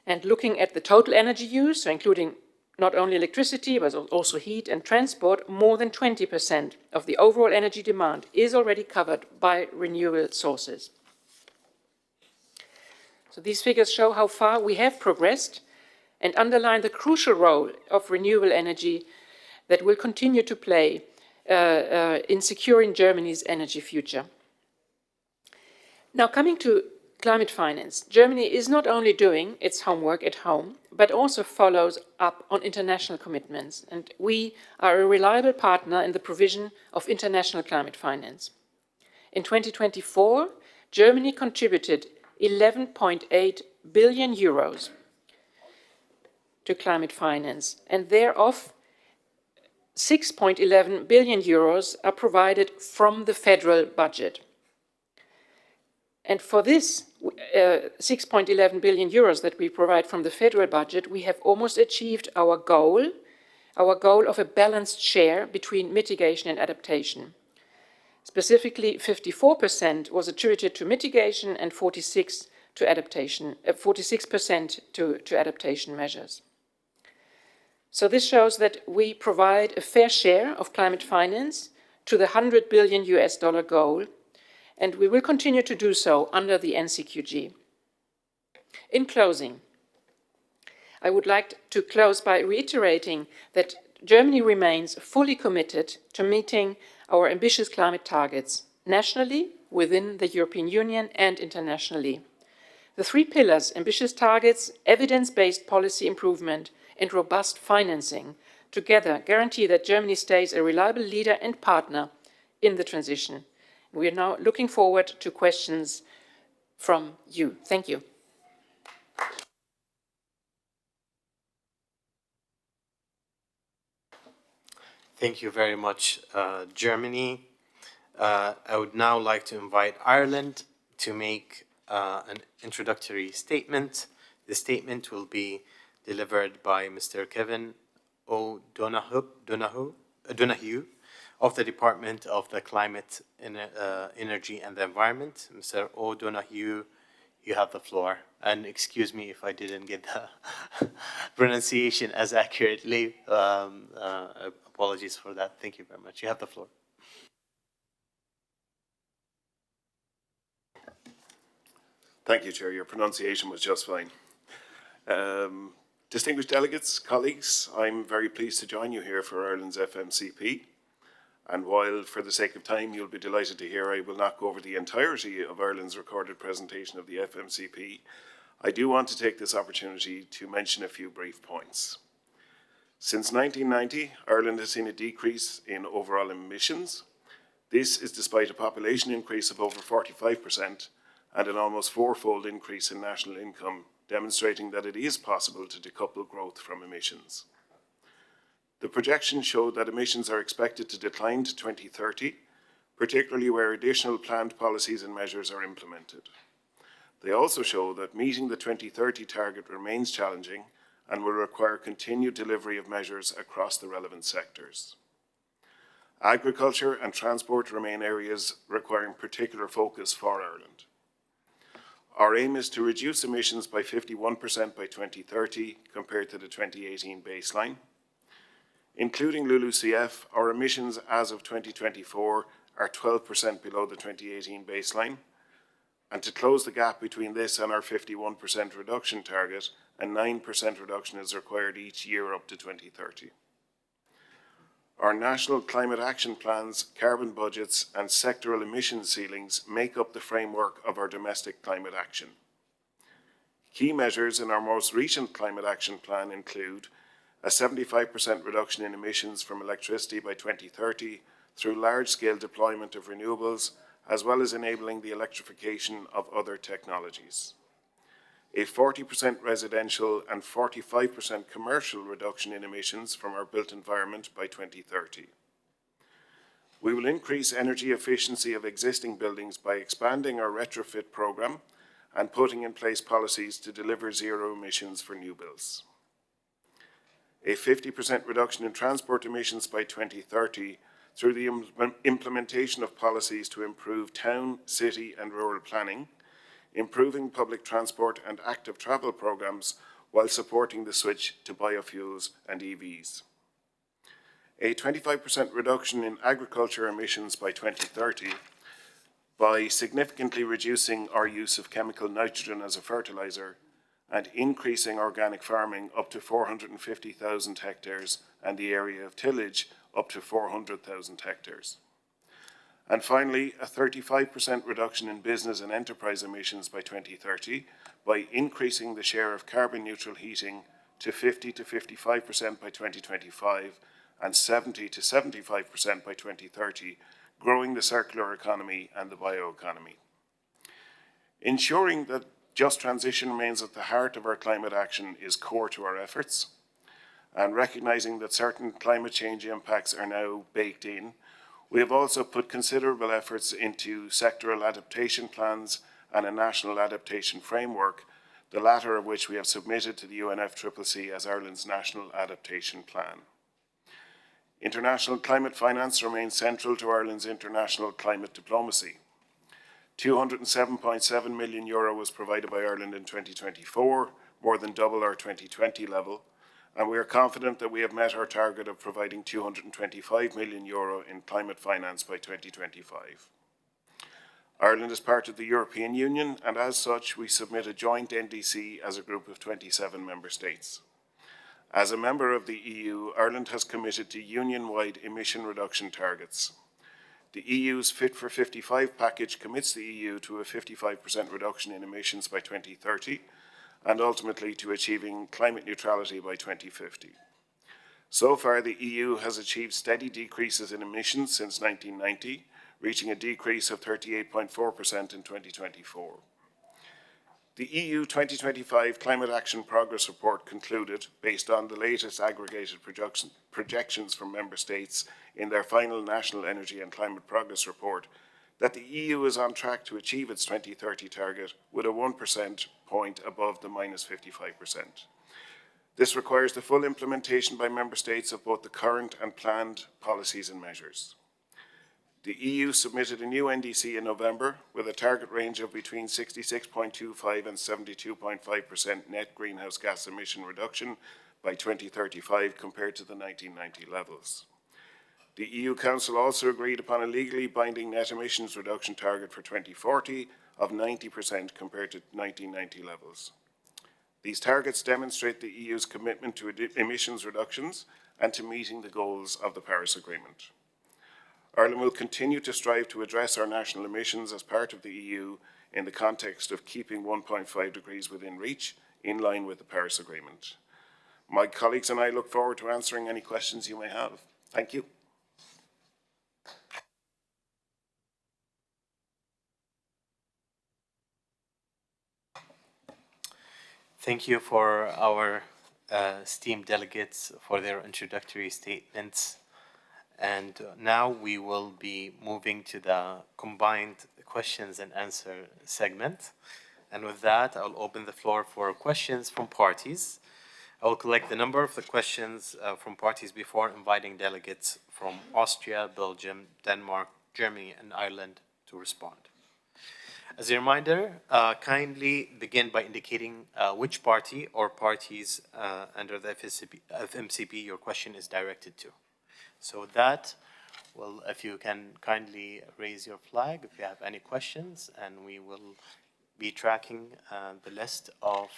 And looking at the total energy use, so including not only electricity, but also heat and transport, more than 20% of the overall energy demand is already covered by renewable sources. So these figures show how far we have progressed and underline the crucial role of renewable energy that will continue to play in securing Germany's energy future. Now, coming to climate finance, Germany is not only doing its homework at home, but also follows up on international commitments, and we are a reliable partner in the provision of international climate finance. In 2024, Germany contributed 11.8 billion euros to climate finance, and thereof 6.11 billion euros are provided from the federal budget. And for this 6.11 billion euros that we provide from the federal budget, we have almost achieved our goal of a balanced share between mitigation and adaptation. Specifically, 54% was attributed to mitigation and 46% to adaptation measures. So this shows that we provide a fair share of climate finance to the $100 billion goal, and we will continue to do so under the NCQG. In closing, I would like to close by reiterating that Germany remains fully committed to meeting our ambitious climate targets nationally, within the European Union, and internationally. The 3 pillars, ambitious targets, evidence-based policy improvement, and robust financing, together guarantee that Germany stays a reliable leader and partner in the transition. We are now looking forward to questions from you. Thank you. Thank you very much, Germany. I would now like to invite Ireland to make an introductory statement. The statement will be delivered by Mr. Kevin O'Donoghue of the Department of the Climate, Energy and the Environment. Mr. O'Donoghue, you have the floor. And excuse me if I didn't get the pronunciation as accurately. Apologies for that. Thank you very much. You have the floor. Thank you, Chair. Your pronunciation was just fine. Distinguished delegates, colleagues, I'm very pleased to join you here for Ireland's FMCP. And while, for the sake of time, you'll be delighted to hear I will not go over the entirety of Ireland's recorded presentation of the FMCP, I do want to take this opportunity to mention a few brief points. Since 1990, Ireland has seen a decrease in overall emissions. This is despite a population increase of over 45% and an almost fourfold increase in national income, demonstrating that it is possible to decouple growth from emissions. The projections show that emissions are expected to decline to 2030, particularly where additional planned policies and measures are implemented. They also show that meeting the 2030 target remains challenging and will require continued delivery of measures across the relevant sectors. Agriculture and transport remain areas requiring particular focus for Ireland. Our aim is to reduce emissions by 51% by 2030 compared to the 2018 baseline. Including LULUCF, our emissions as of 2024 are 12% below the 2018 baseline. And to close the gap between this and our 51% reduction target, a 9% reduction is required each year up to 2030. Our national climate action plans, carbon budgets, and sectoral emission ceilings make up the framework of our domestic climate action. Key measures in our most recent climate action plan include a 75% reduction in emissions from electricity by 2030 through large-scale deployment of renewables, as well as enabling the electrification of other technologies. A 40% residential and 45% commercial reduction in emissions from our built environment by 2030. We will increase energy efficiency of existing buildings by expanding our retrofit program and putting in place policies to deliver zero emissions for new builds. A 50% reduction in transport emissions by 2030 through the implementation of policies to improve town, city and rural planning, improving public transport and active travel programs while supporting the switch to biofuels and EVs. A 25% reduction in agriculture emissions by 2030 by significantly reducing our use of chemical nitrogen as a fertilizer and increasing organic farming up to 450,000 hectares and the area of tillage up to 400,000 hectares. And finally, a 35% reduction in business and enterprise emissions by 2030 by increasing the share of carbon neutral heating to 50 to 55% by 2025 and 70 to 75% by 2030, growing the circular economy and the bioeconomy. Ensuring that just transition remains at the heart of our climate action is core to our efforts, and recognising that certain climate change impacts are now baked in, we have also put considerable efforts into sectoral adaptation plans and a national adaptation framework, the latter of which we have submitted to the UNFCCC as Ireland's National Adaptation Plan. International climate finance remains central to Ireland's international climate diplomacy. €207.7 million was provided by Ireland in 2024, more than double our 2020 level, and we are confident that we have met our target of providing €225 million in climate finance by 2025. Ireland is part of the European Union, and as such, we submit a joint NDC as a group of 27 member states. As a member of the EU, Ireland has committed to union-wide emission reduction targets. The EU's Fit for 55 package commits the EU to a 55% reduction in emissions by 2030 and ultimately to achieving climate neutrality by 2050. So far, the EU has achieved steady decreases in emissions since 1990, reaching a decrease of 38.4% in 2024. The EU 2025 Climate Action Progress Report concluded, based on the latest aggregated projections from member states in their final National Energy and Climate Progress Report, that the EU is on track to achieve its 2030 target with a 1% point above the minus 55%. This requires the full implementation by member states of both the current and planned policies and measures. The EU submitted a new NDC in November with a target range of between 66.25 and 72.5% net greenhouse gas emission reduction by 2035 compared to the 1990 levels. The EU Council also agreed upon a legally binding net emissions reduction target for 2040 of 90% compared to 1990 levels. These targets demonstrate the EU's commitment to emissions reductions and to meeting the goals of the Paris Agreement. Ireland will continue to strive to address our national emissions as part of the EU in the context of keeping 1.5 degrees within reach, in line with the Paris Agreement. My colleagues and I look forward to answering any questions you may have. Thank you. Thank you for our esteemed delegates for their introductory statements. And now we will be moving to the combined questions and answer segment. And with that, I'll open the floor for questions from parties. I will collect the number of the questions from parties before inviting delegates from Austria, Belgium, Denmark, Germany, and Ireland to respond. As a reminder, kindly begin by indicating which party or parties under the FMCP your question is directed to. So with that, well, if you can kindly raise your flag if you have any questions, and we will be tracking the list of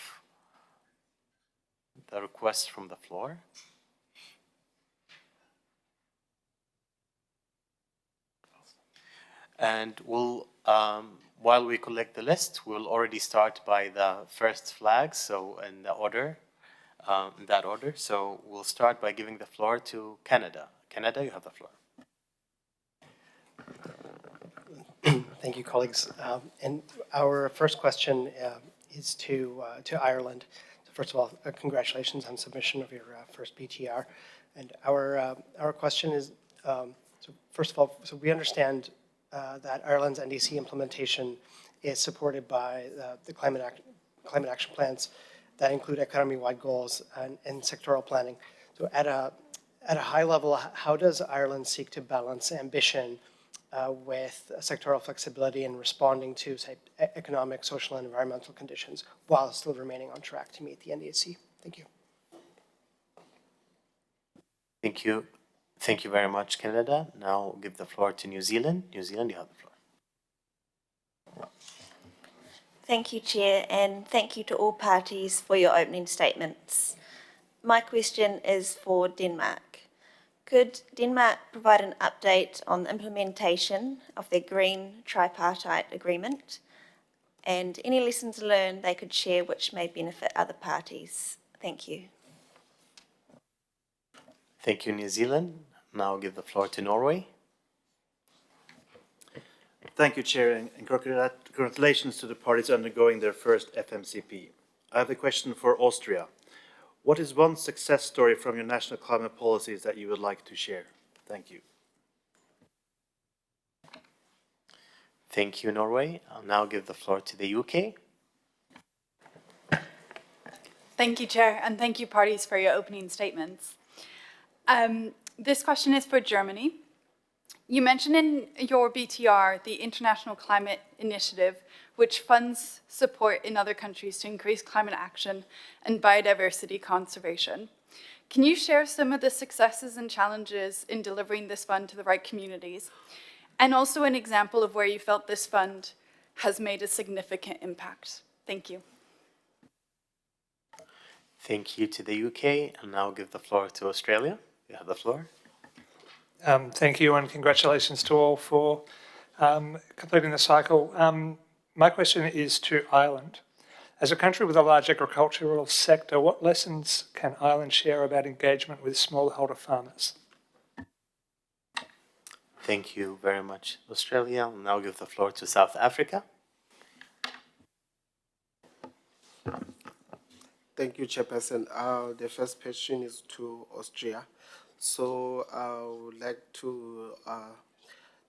the requests from the floor. And we'll, while we collect the list, we'll already start by the first flag, so in the order, in that order. So we'll start by giving the floor to Canada. Canada, you have the floor. Thank you, colleagues. And our first question is to Ireland. So first of all, congratulations on submission of your first BTR. And our question is, so first of all, so we understand that Ireland's NDC implementation is supported by the climate action plans that include economy-wide goals and sectoral planning. So at a high level, how does Ireland seek to balance ambition with sectoral flexibility in responding to, say, economic, social, and environmental conditions while still remaining on track to meet the NDC? Thank you. Thank you. Thank you very much, Canada. Now I'll give the floor to New Zealand. New Zealand, you have the floor. Thank you, Chair, and thank you to all parties for your opening statements. My question is for Denmark. Could Denmark provide an update on the implementation of their Green Tripartite Agreement and any lessons learned they could share which may benefit other parties? Thank you. Thank you, New Zealand. Now I'll give the floor to Norway. Thank you, Chair, and congratulations to the parties undergoing their first FMCP. I have a question for Austria. What is one success story from your national climate policies that you would like to share? Thank you. Thank you, Norway. I'll now give the floor to the UK. Thank you, Chair, and thank you, parties, for your opening statements. This question is for Germany. You mentioned in your BTR the International Climate Initiative, which funds support in other countries to increase climate action and biodiversity conservation. Can you share some of the successes and challenges in delivering this fund to the right communities? And also an example of where you felt this fund has made a significant impact. Thank you. Thank you to the UK. I'll now give the floor to Australia. You have the floor. Thank you, and congratulations to all for completing the cycle. My question is to Ireland. As a country with a large agricultural sector, what lessons can Ireland share about engagement with smallholder farmers? Thank you very much, Australia. I'll now give the floor to South Africa. Thank you, Chairperson. The first question is to Austria. So I would like to,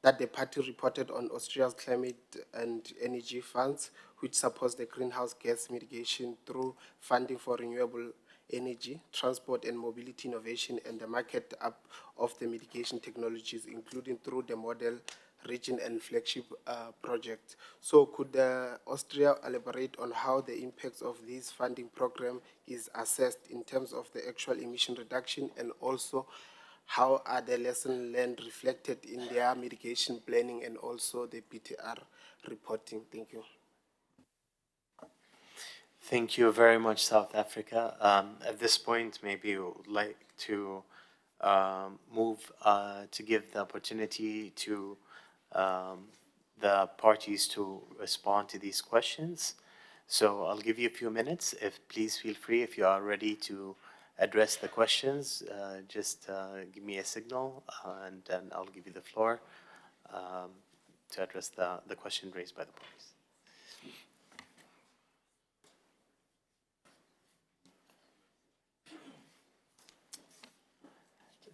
that the party reported on Austria's climate and energy funds, which supports the greenhouse gas mitigation through funding for renewable energy, transport and mobility innovation, and the market up of the mitigation technologies, including through the model region and flagship project. So could Austria elaborate on how the impacts of this funding program is assessed in terms of the actual emission reduction, and also how are the lessons learned reflected in their mitigation planning and also the BTR reporting? Thank you. Thank you very much, South Africa. At this point, maybe we would like to move to give the opportunity to the parties to respond to these questions. So I'll give you a few minutes. Please feel free, if you are ready to address the questions, just give me a signal and then I'll give you the floor to address the question raised by the parties.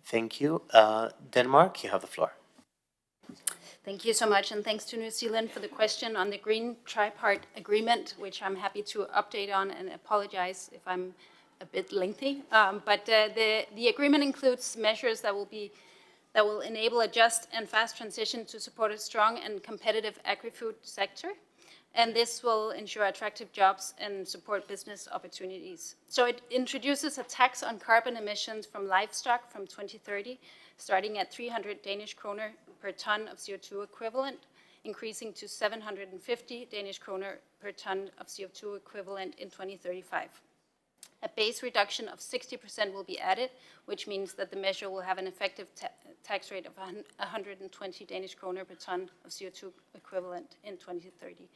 Thank you. Denmark, you have the floor. Thank you so much, and thanks to New Zealand for the question on the Green Tripart Agreement, which I'm happy to update on, and apologize if I'm a bit lengthy. But the agreement includes measures that will enable a just and fast transition to support a strong and competitive agri-food sector, and this will ensure attractive jobs and support business opportunities. So it introduces a tax on carbon emissions from livestock from 2030, starting at 300 Danish kroner per ton of CO2 equivalent, increasing to 750 Danish kroner per ton of CO2 equivalent in 2035. A base reduction of 60% will be added, which means that the measure will have an effective tax rate of 120 Danish kroner per ton of CO2 equivalent in 2030,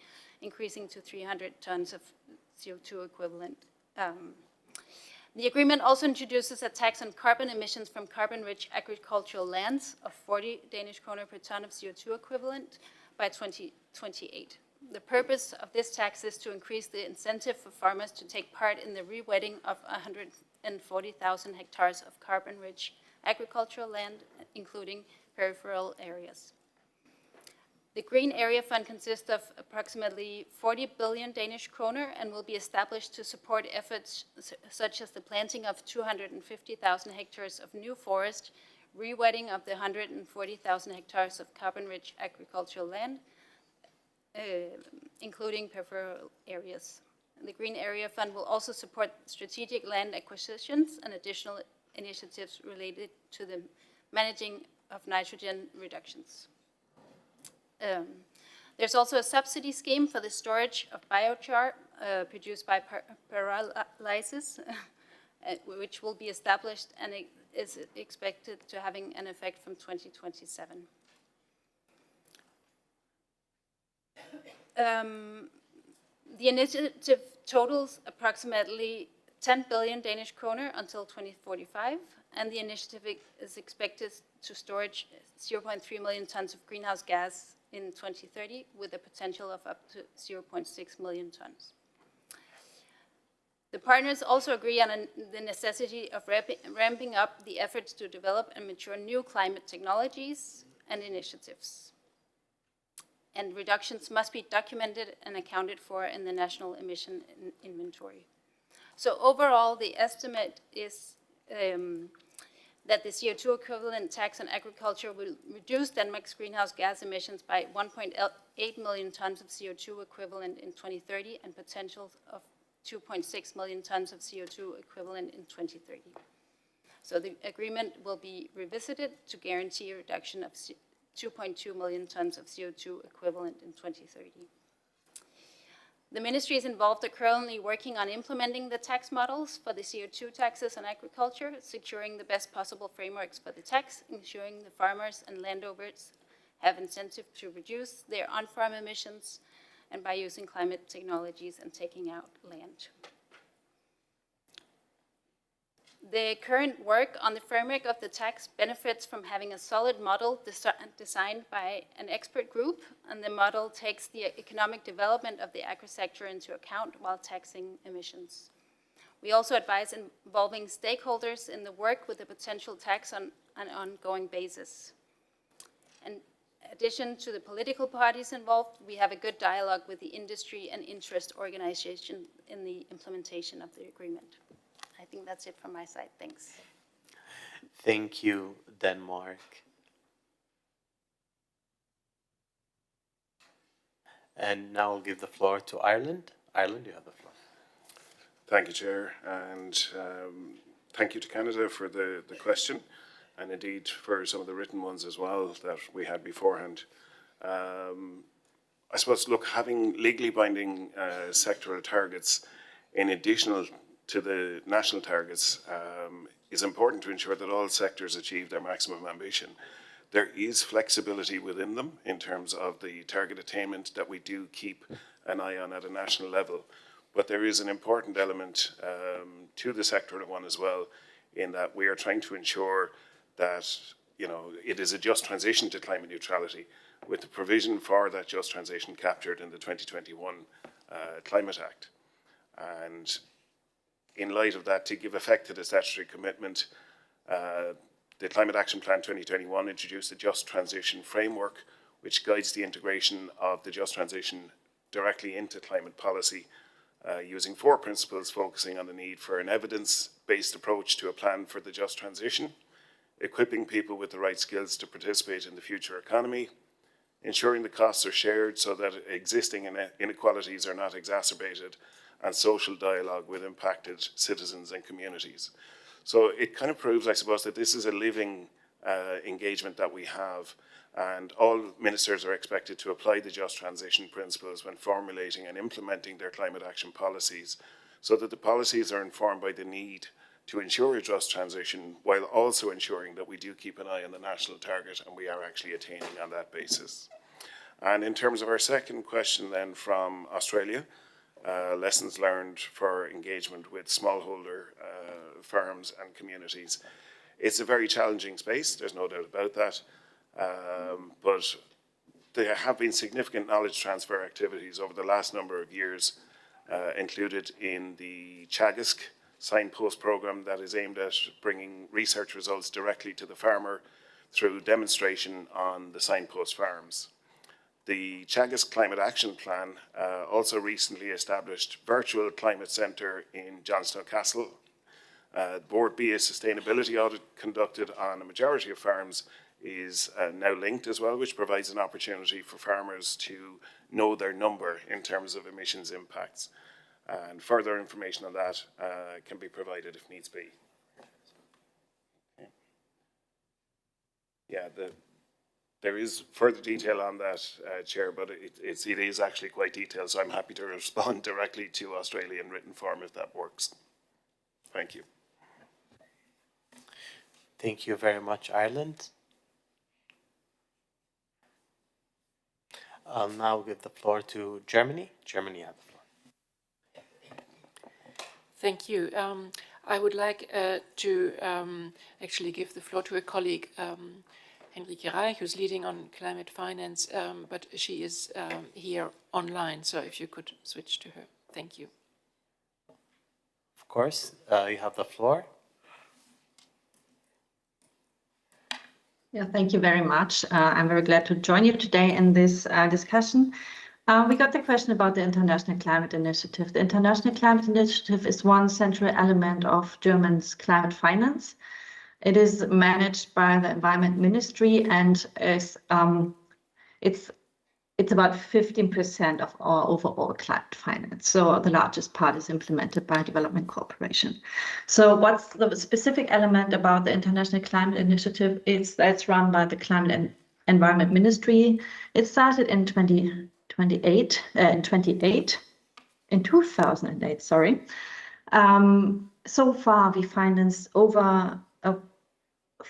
increasing to 300 tons of CO2 equivalent. The agreement also introduces a tax on carbon emissions from carbon-rich agricultural lands of 40 Danish kroner per ton of CO2 equivalent by 2028. The purpose of this tax is to increase the incentive for farmers to take part in the rewetting of 140,000 hectares of carbon-rich agricultural land, including peripheral areas. The Green Area Fund consists of approximately 40 billion Danish kroner and will be established to support efforts such as the planting of 250,000 hectares of new forest, rewetting of the 140,000 hectares of carbon-rich agricultural land, including peripheral areas. The Green Area Fund will also support strategic land acquisitions and additional initiatives related to the managing of nitrogen reductions. There's also a subsidy scheme for the storage of biochar produced by pyrolysis, which will be established and it is expected to having an effect from 2027. The initiative totals approximately 10 billion Danish kroner until 2045, and the initiative is expected to storage 0.3 million tons of greenhouse gas in 2030, with a potential of up to 0.6 million tons. The partners also agree on the necessity of ramping up the efforts to develop and mature new climate technologies and initiatives. And reductions must be documented and accounted for in the national emission inventory. So overall, the estimate is that the CO2 equivalent tax on agriculture will reduce Denmark's greenhouse gas emissions by 1.8 million tons of CO2 equivalent in 2030 and potential of 2.6 million tons of CO2 equivalent in 2030. So the agreement will be revisited to guarantee a reduction of 2.2 million tons of CO2 equivalent in 2030. The ministries involved are currently working on implementing the tax models for the CO2 taxes on agriculture, securing the best possible frameworks for the tax, ensuring the farmers and landowners have incentive to reduce their on-farm emissions, and by using climate technologies and taking out land. The current work on the framework of the tax benefits from having a solid model designed by an expert group, and the model takes the economic development of the agri-sector into account while taxing emissions. We also advise involving stakeholders in the work with the potential tax on an ongoing basis. In addition to the political parties involved, we have a good dialogue with the industry and interest organization in the implementation of the agreement. I think that's it from my side. Thanks. Thank you, Denmark. And now I'll give the floor to Ireland. Ireland, you have the floor. Thank you, Chair, and thank you to Canada for the question, and indeed for some of the written ones as well that we had beforehand. I suppose, look, having legally binding sectoral targets in addition to the national targets, is important to ensure that all sectors achieve their maximum ambition. There is flexibility within them in terms of the target attainment that we do keep an eye on at a national level. But there is an important element to the sectoral one as well, in that we are trying to ensure that it is a just transition to climate neutrality, with the provision for that just transition captured in the 2021 Climate Act. And in light of that, to give effect to the statutory commitment, the Climate Action Plan 2021 introduced a just transition framework, which guides the integration of the just transition directly into climate policy, using 4 principles focusing on the need for an evidence-based approach to a plan for the just transition, equipping people with the right skills to participate in the future economy, ensuring the costs are shared so that existing inequalities are not exacerbated, and social dialogue with impacted citizens and communities. So it kind of proves, I suppose, that this is a living engagement that we have, and all ministers are expected to apply the just transition principles when formulating and implementing their climate action policies, so that the policies are informed by the need to ensure a just transition, while also ensuring that we do keep an eye on the national target and we are actually attaining on that basis. And in terms of our second question then from Australia, lessons learned for engagement with smallholder farms and communities. It's a very challenging space, there's no doubt about that, but there have been significant knowledge transfer activities over the last number of years, included in the Chagisk signpost program that is aimed at bringing research results directly to the farmer through demonstration on the signpost farms. The Chagisk Climate Action Plan also recently established Virtual Climate Centre in Johnstown Castle. Board B, a sustainability audit conducted on a majority of farms, is now linked as well, which provides an opportunity for farmers to know their number in terms of emissions impacts. And further information on that can be provided if needs be. Yeah, there is further detail on that, Chair, but it is actually quite detailed, so I'm happy to respond directly to Australia in written form if that works. Thank you. Thank you very much, Ireland. I'll now give the floor to Germany. Germany, you have the floor. Thank you. I would like to actually give the floor to a colleague, Henrike Reich, who's leading on climate finance, but she is here online, so if you could switch to her. Thank you. Of course, you have the floor. Yeah, thank you very much. I'm very glad to join you today in this discussion. We got the question about the International Climate Initiative. The International Climate Initiative is one central element of German's climate finance. It is managed by the Environment Ministry and is it's about 15% of our overall climate finance. So the largest part is implemented by Development Cooperation. So what's the specific element about the International Climate Initiative? That's run by the Climate and Environment Ministry. It started in 2008, sorry. So far, we financed over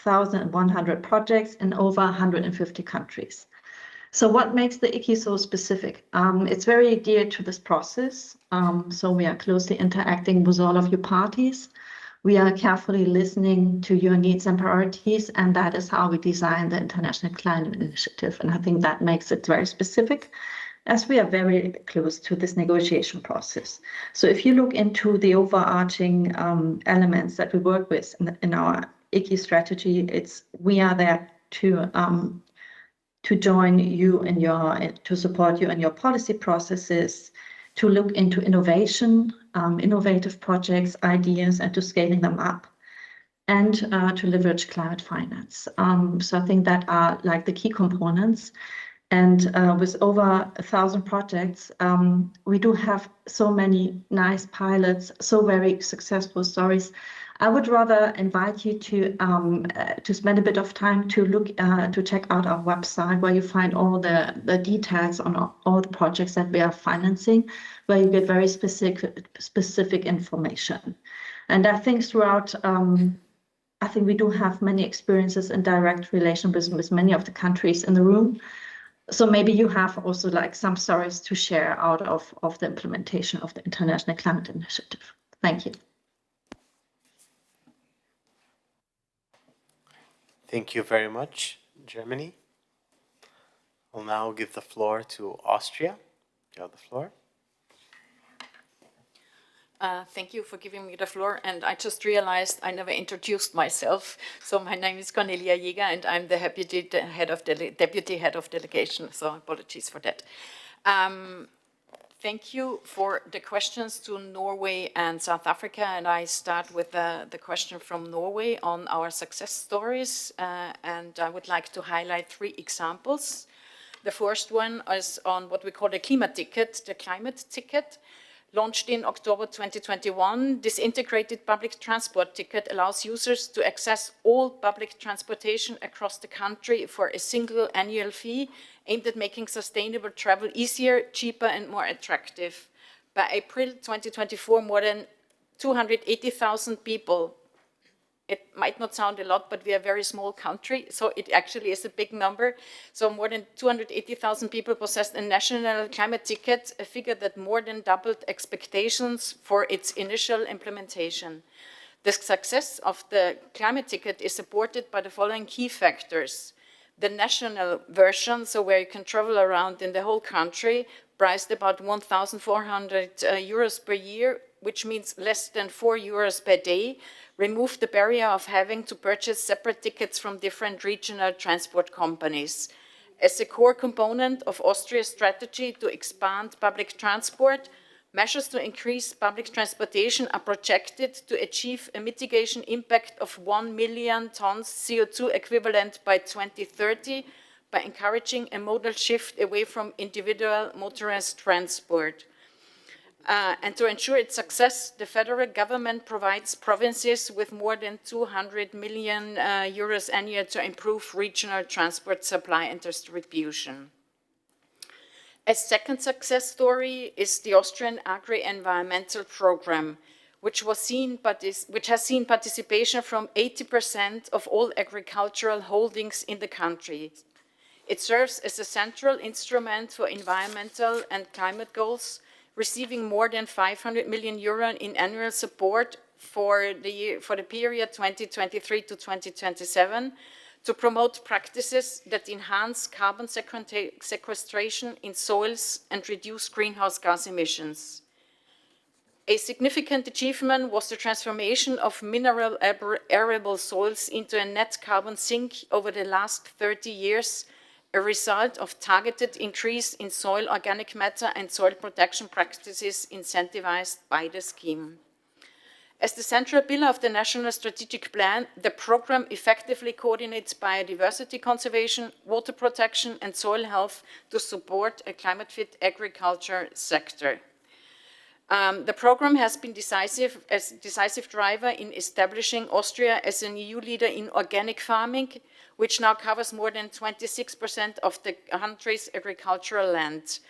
1,100 projects in over 150 countries. So what makes the ICI so specific? It's very geared to this process. So we are closely interacting with all of your parties. We are carefully listening to your needs and priorities, and that is how we design the International Climate Initiative. And I think that makes it very specific, as we are very close to this negotiation process. So if you look into the overarching elements that we work with in our ICI strategy, we are there to join you in to support you in your policy processes, to look into innovation, innovative projects, ideas, and to scaling them up, and to leverage climate finance. So I think that are like the key components. And with over 1,000 projects, we do have so many nice pilots, so very successful stories. I would rather invite you to spend a bit of time to look to check out our website, where you find all the details on all the projects that we are financing, where you get very specific information. And I think throughout, I think we do have many experiences in direct relation with many of the countries in the room. So maybe you have also like some stories to share out of the implementation of the International Climate Initiative. Thank you. Thank you very much, Germany. I'll now give the floor to Austria. You have the floor. Thank you for giving me the floor. And I just realized I never introduced myself. So my name is Cornelia Jäger, and I'm the deputy head of delegation. So apologies for that. Thank you for the questions to Norway and South Africa. And I start with the question from Norway on our success stories. And I would like to highlight 3 examples. The first one is on what we call the climate ticket. Launched in October 2021, this integrated public transport ticket allows users to access all public transportation across the country for a single annual fee, aimed at making sustainable travel easier, cheaper, and more attractive. By April 2024, more than 280,000 people. It might not sound a lot, but we are a very small country, so it actually is a big number. So more than 280,000 people possessed a national climate ticket, a figure that more than doubled expectations for its initial implementation. The success of the climate ticket is supported by the following key factors. The national version, so where you can travel around in the whole country, priced about 1,400 euros per year, which means less than 4 euros per day, removed the barrier of having to purchase separate tickets from different regional transport companies. As a core component of Austria's strategy to expand public transport, measures to increase public transportation are projected to achieve a mitigation impact of 1 million tons CO2 equivalent by 2030 by encouraging a modal shift away from individual motorized transport. And to ensure its success, the federal government provides provinces with more than 200 million euros annually to improve regional transport supply and distribution. A second success story is the Austrian Agri-Environmental Program, which has seen participation from 80% of all agricultural holdings in the country. It serves as a central instrument for environmental and climate goals, receiving more than 500 million euro in annual support for the period 2023 to 2027 to promote practices that enhance carbon sequestration in soils and reduce greenhouse gas emissions. A significant achievement was the transformation of mineral arable soils into a net carbon sink over the last 30 years, a result of targeted increase in soil organic matter and soil protection practices incentivized by the scheme. As the central pillar of the National Strategic Plan, the program effectively coordinates biodiversity conservation, water protection, and soil health to support a climate-fit agriculture sector. The program has been a decisive driver in establishing Austria as an EU leader in organic farming, which now covers more than 26% of the country's agricultural land.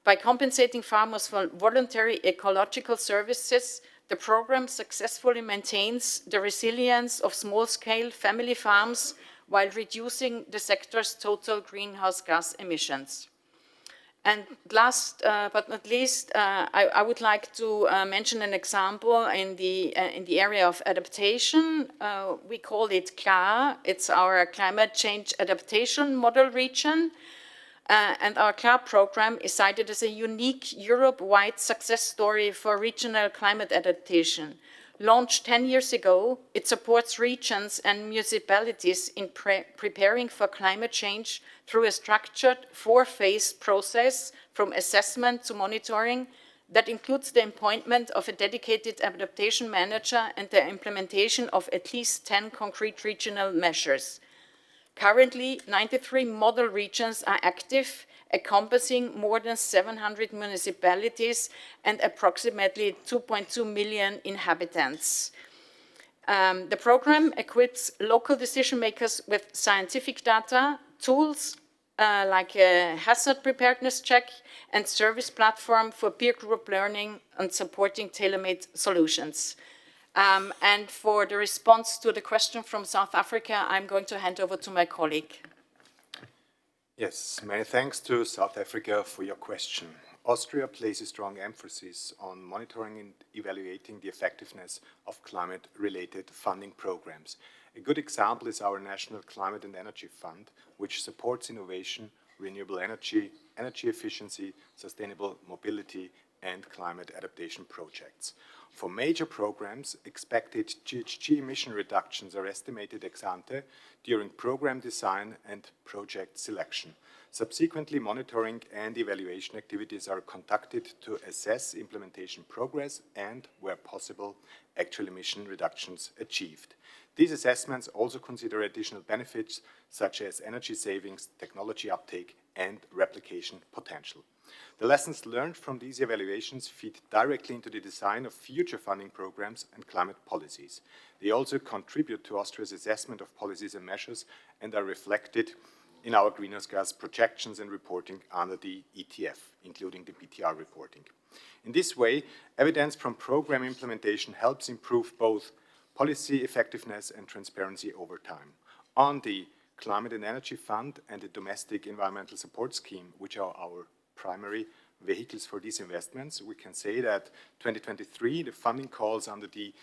By compensating farmers for voluntary ecological services, the program successfully maintains the resilience of small-scale family farms while reducing the sector's total greenhouse gas emissions. And last but not least, I would like to mention an example in the area of adaptation. We call it CLAR. It's our Climate Change Adaptation Model Region. And our CLAR program is cited as a unique Europe-wide success story for regional climate adaptation. Launched 10 years ago, it supports regions and municipalities in preparing for climate change through a structured 4-phase process from assessment to monitoring that includes the appointment of a dedicated adaptation manager and the implementation of at least 10 concrete regional measures. Currently, 93 model regions are active, encompassing more than 700 municipalities and approximately 2.2 million inhabitants. The program equips local decision makers with scientific data, tools like a hazard preparedness check and service platform for peer group learning and supporting tailor-made solutions. And for the response to the question from South Africa, I'm going to hand over to my colleague. Yes, many thanks to South Africa for your question. Austria places strong emphasis on monitoring and evaluating the effectiveness of climate-related funding programs. A good example is our National Climate and Energy Fund, which supports innovation, renewable energy, energy efficiency, sustainable mobility, and climate adaptation projects. For major programs, expected GHG emission reductions are estimated ex ante during program design and project selection. Subsequently, monitoring and evaluation activities are conducted to assess implementation progress and, where possible, actual emission reductions achieved. These assessments also consider additional benefits such as energy savings, technology uptake, and replication potential. The lessons learned from these evaluations feed directly into the design of future funding programs and climate policies. They also contribute to Austria's assessment of policies and measures and are reflected in our greenhouse gas projections and reporting under the ETF, including the BTR reporting. In this way, evidence from program implementation helps improve both policy effectiveness and transparency over time. On the Climate and Energy Fund and the Domestic Environmental Support Scheme, which are our primary vehicles for these investments, we can say that 2023, the funding calls under the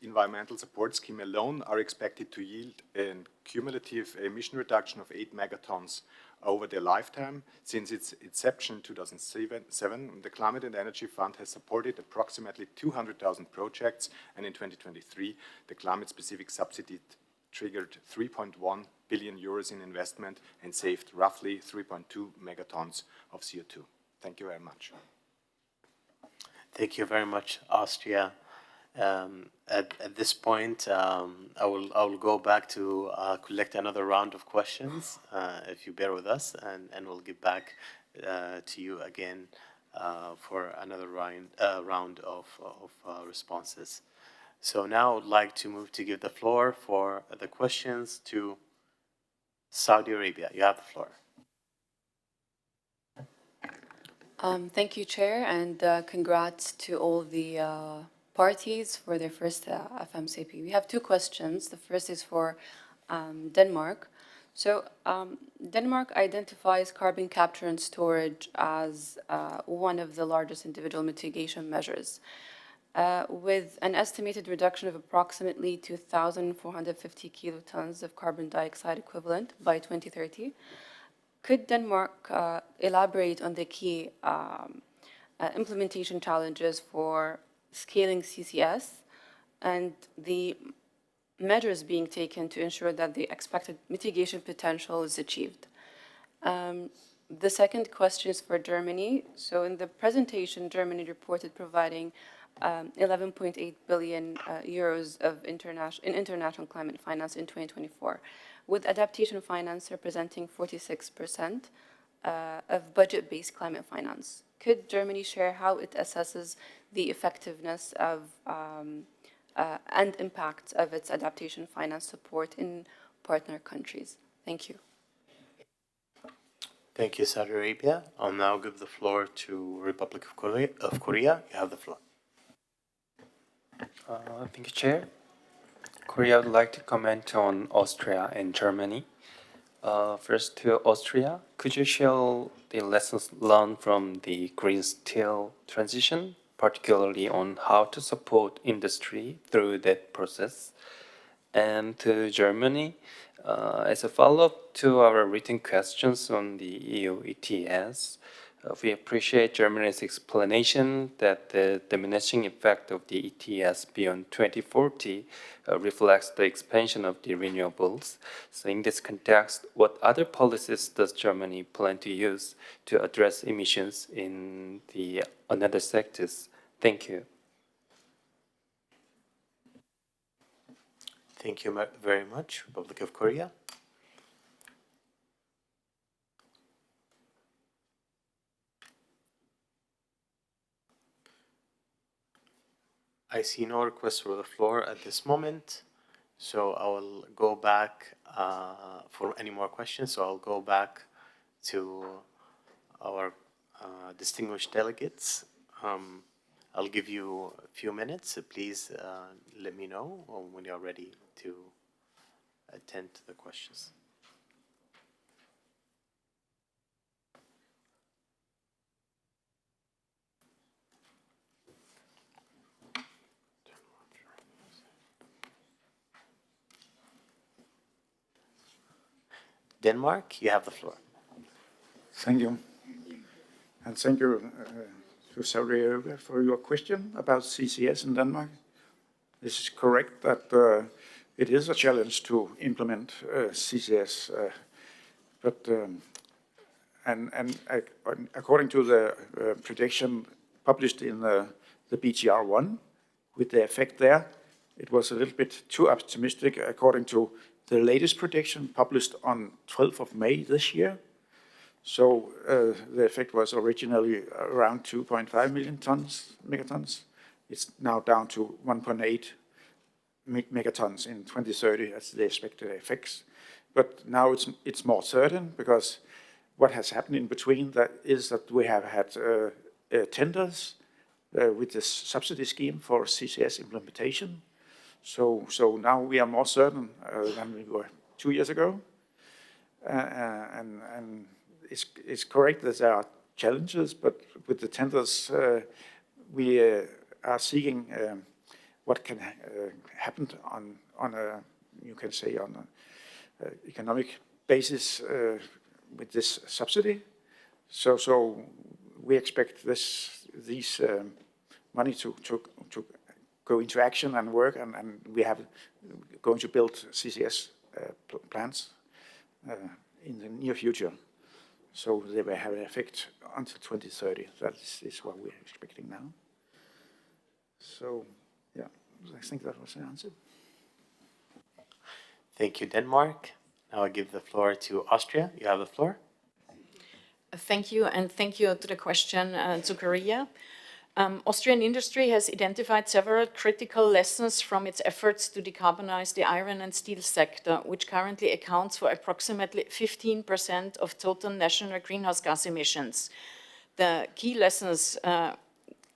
Environmental Support Scheme alone are expected to yield a cumulative emission reduction of 8 megatons over their lifetime. Since its inception in 2007, the Climate and Energy Fund has supported approximately 200,000 projects, and in 2023, the climate-specific subsidy triggered 3.1 billion euros in investment and saved roughly 3.2 megatons of CO2. Thank you very much. Thank you very much, Austria. At this point, I will go back to collect another round of questions, if you bear with us, and we'll get back to you again for another round of responses. So now I would like to move to give the floor for the questions to Saudi Arabia. You have the floor. Thank you, Chair, and congrats to all the parties for their first FMCP. We have two questions. The first is for Denmark. So Denmark identifies carbon capture and storage as one of the largest individual mitigation measures. With an estimated reduction of approximately 2,450 kilotons of carbon dioxide equivalent by 2030. Could Denmark elaborate on the key implementation challenges for scaling CCS and the measures being taken to ensure that the expected mitigation potential is achieved? The second question is for Germany. So in the presentation, Germany reported providing 11.8 billion euros of international climate finance in 2024, with adaptation finance representing 46% of budget-based climate finance. Could Germany share how it assesses the effectiveness of and impact of its adaptation finance support in partner countries? Thank you. Thank you, Saudi Arabia. I'll now give the floor to Republic of Korea. You have the floor. Thank you, Chair. Korea would like to comment on Austria and Germany. First to Austria, could you share the lessons learned from the green steel transition, particularly on how to support industry through that process? And to Germany, as a follow-up to our written questions on the EU ETS, we appreciate Germany's explanation that the diminishing effect of the ETS beyond 2040 reflects the expansion of the renewables. So in this context, what other policies does Germany plan to use to address emissions in the other sectors? Thank you. Thank you very much, Republic of Korea. I see no request for the floor at this moment, so I will go back for any more questions. So I'll go back to our distinguished delegates. I'll give you a few minutes. Please let me know when you're ready to attend to the questions. Denmark, you have the floor. Thank you. And thank you to Saudi Arabia for your question about CCS in Denmark. This is correct that it is a challenge to implement CCS, but according to the prediction published in the BTR1, with the effect there, it was a little bit too optimistic according to the latest prediction published on 12th of May this year. So the effect was originally around 2.5 million megatons. It's now down to 1.8 megatons in 2030 as the expected effects. But now it's more certain, because what has happened in between is that we have had tenders with this subsidy scheme for CCS implementation. So now we are more certain than we were 2 years ago. And it's correct that there are challenges, but with the tenders, we are seeing what can happen on a, you can say, on an economic basis with this subsidy. So we expect these money to go into action and work, and we have going to build CCS plants in the near future. So they will have an effect until 2030. That is what we're expecting now. So, yeah, I think that was the answer. Thank you, Denmark. Now I give the floor to Austria. You have the floor. Thank you, and thank you to the question to Korea. Austrian industry has identified several critical lessons from its efforts to decarbonize the iron and steel sector, which currently accounts for approximately 15% of total national greenhouse gas emissions. The key lessons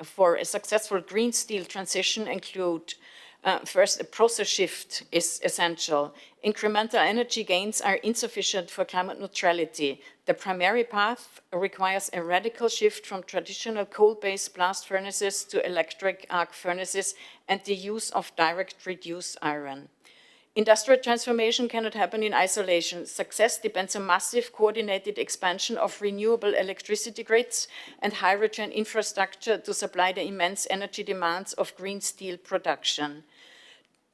for a successful green steel transition include first, a process shift is essential. Incremental energy gains are insufficient for climate neutrality. The primary path requires a radical shift from traditional coal-based blast furnaces to electric arc furnaces and the use of direct reduced iron. Industrial transformation cannot happen in isolation. Success depends on massive coordinated expansion of renewable electricity grids and hydrogen infrastructure to supply the immense energy demands of green steel production.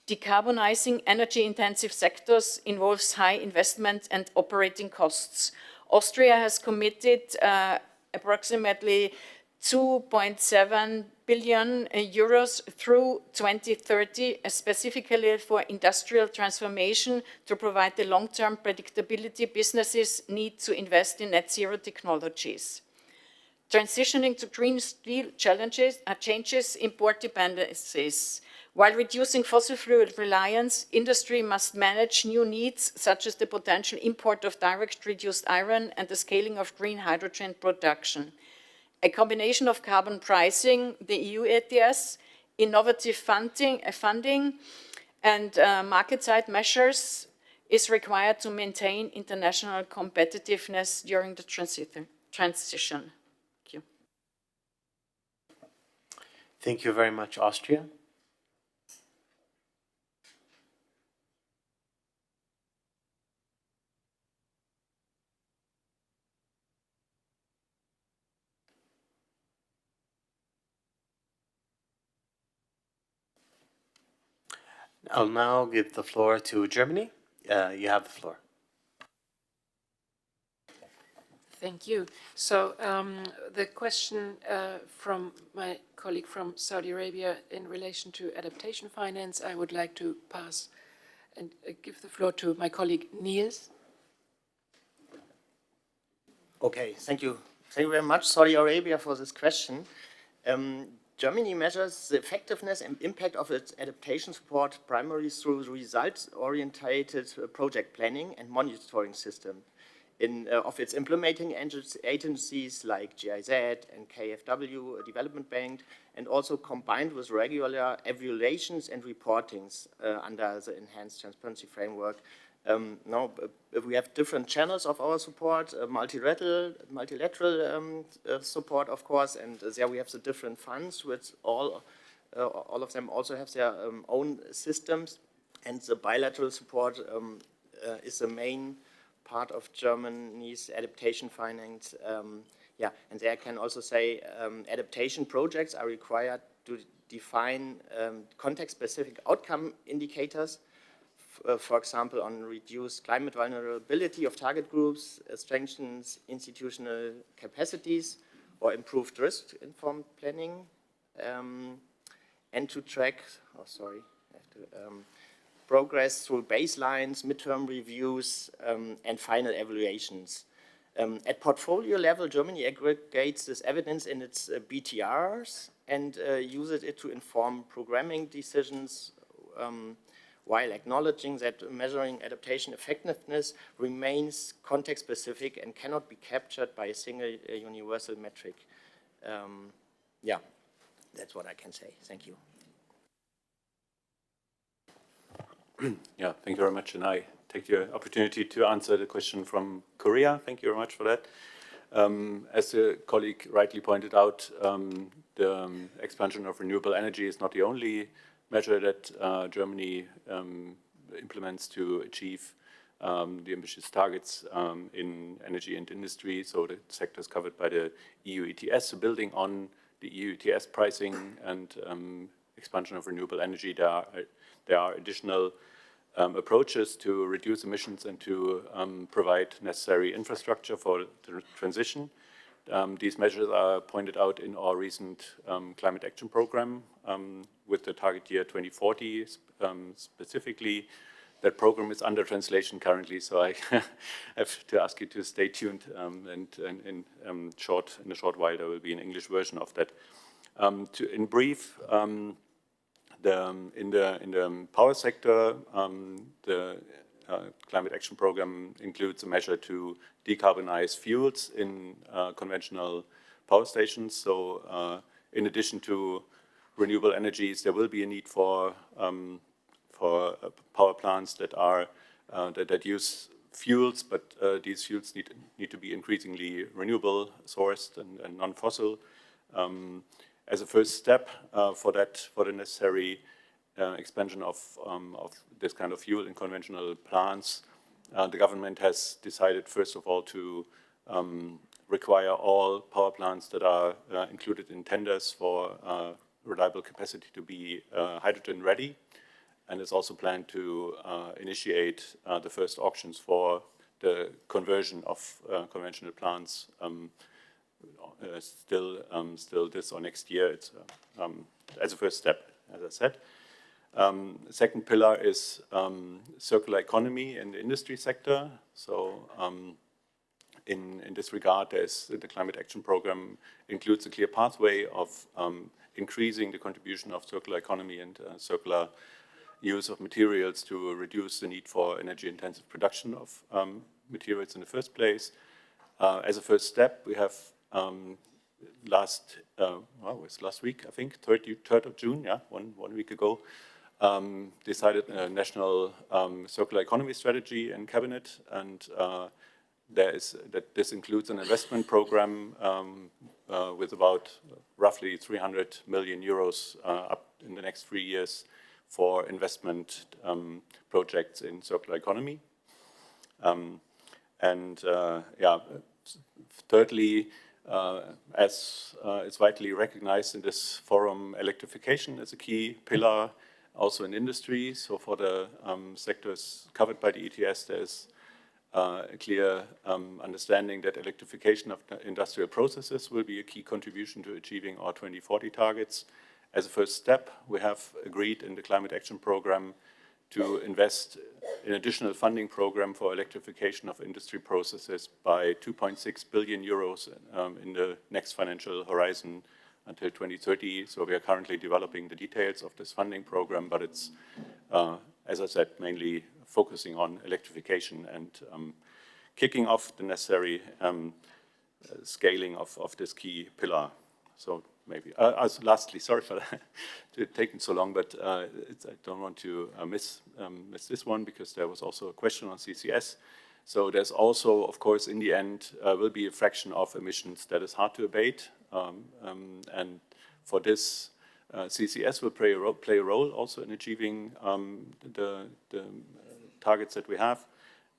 Decarbonizing energy-intensive sectors involves high investment and operating costs. Austria has committed approximately 2.7 billion euros through 2030, specifically for industrial transformation to provide the long-term predictability businesses need to invest in net zero technologies. Transitioning to green steel changes import dependencies. While reducing fossil fuel reliance, industry must manage new needs, such as the potential import of direct reduced iron and the scaling of green hydrogen production. A combination of carbon pricing, the EU ETS, innovative funding and market-side measures is required to maintain international competitiveness during the transition. Thank you. Thank you very much, Austria. I'll now give the floor to Germany. You have the floor. Thank you. So the question from my colleague from Saudi Arabia in relation to adaptation finance, I would like to pass and give the floor to my colleague Niels. Okay, thank you. Thank you very much, Saudi Arabia, for this question. Germany measures the effectiveness and impact of its adaptation support primarily through the results-oriented project planning and monitoring system of its implementing agencies like GIZ and KfW, Development Bank, and also combined with regular evaluations and reportings under the enhanced transparency framework. Now, we have different channels of our support, multilateral support, of course, and there we have the different funds, which all of them also have their own systems, and the bilateral support is the main part of Germany's adaptation finance. Yeah, and there I can also say adaptation projects are required to define context-specific outcome indicators, for example, on reduced climate vulnerability of target groups, strengthens institutional capacities, or improved risk-informed planning, and to track, progress through baselines, midterm reviews, and final evaluations. At portfolio level, Germany aggregates this evidence in its BTRs and uses it to inform programming decisions, while acknowledging that measuring adaptation effectiveness remains context-specific and cannot be captured by a single universal metric. Yeah, that's what I can say. Thank you. Yeah, thank you very much. And I take the opportunity to answer the question from Korea. Thank you very much for that. As the colleague rightly pointed out, the expansion of renewable energy is not the only measure that Germany implements to achieve the ambitious targets in energy and industry. So the sectors covered by the EU ETS, so building on the EU ETS pricing and expansion of renewable energy, there are additional approaches to reduce emissions and to provide necessary infrastructure for the transition. These measures are pointed out in our recent climate action program with the target year 2040 specifically. That program is under translation currently, so I have to ask you to stay tuned, and in a short while there will be an English version of that. In brief, in the power sector, the climate action program includes a measure to decarbonize fuels in conventional power stations. So in addition to renewable energies, there will be a need for power plants that are that use fuels, but these fuels need to be increasingly renewable sourced and non-fossil. As a first step for the necessary expansion of this kind of fuel in conventional plants, the government has decided, first of all, to require all power plants that are included in tenders for reliable capacity to be hydrogen ready, and it's also planned to initiate the first auctions for the conversion of conventional plants still this or next year. It's as a first step, as I said. Second pillar is circular economy in the industry sector. So in this regard, the climate action program includes a clear pathway of increasing the contribution of circular economy and circular use of materials to reduce the need for energy-intensive production of materials in the first place. As a first step, we have last week, I think, 3rd of June, yeah, one week ago, decided a national circular economy strategy in cabinet, and this includes an investment program with about roughly 300 million euros up in the next 3 years for investment projects in circular economy. Thirdly, as it's widely recognized in this forum, electrification is a key pillar also in industry. So for the sectors covered by the ETS, there's a clear understanding that electrification of industrial processes will be a key contribution to achieving our 2040 targets. As a first step, we have agreed in the climate action program to invest in additional funding program for electrification of industry processes by 2.6 billion euros in the next financial horizon until 2030. So we are currently developing the details of this funding program, but it's, as I said, mainly focusing on electrification and kicking off the necessary scaling of this key pillar. So maybe, lastly, sorry for taking so long, but I don't want to miss this one, because there was also a question on CCS. So there's also, of course, in the end, will be a fraction of emissions that is hard to abate. And for this, CCS will play a role also in achieving the targets that we have.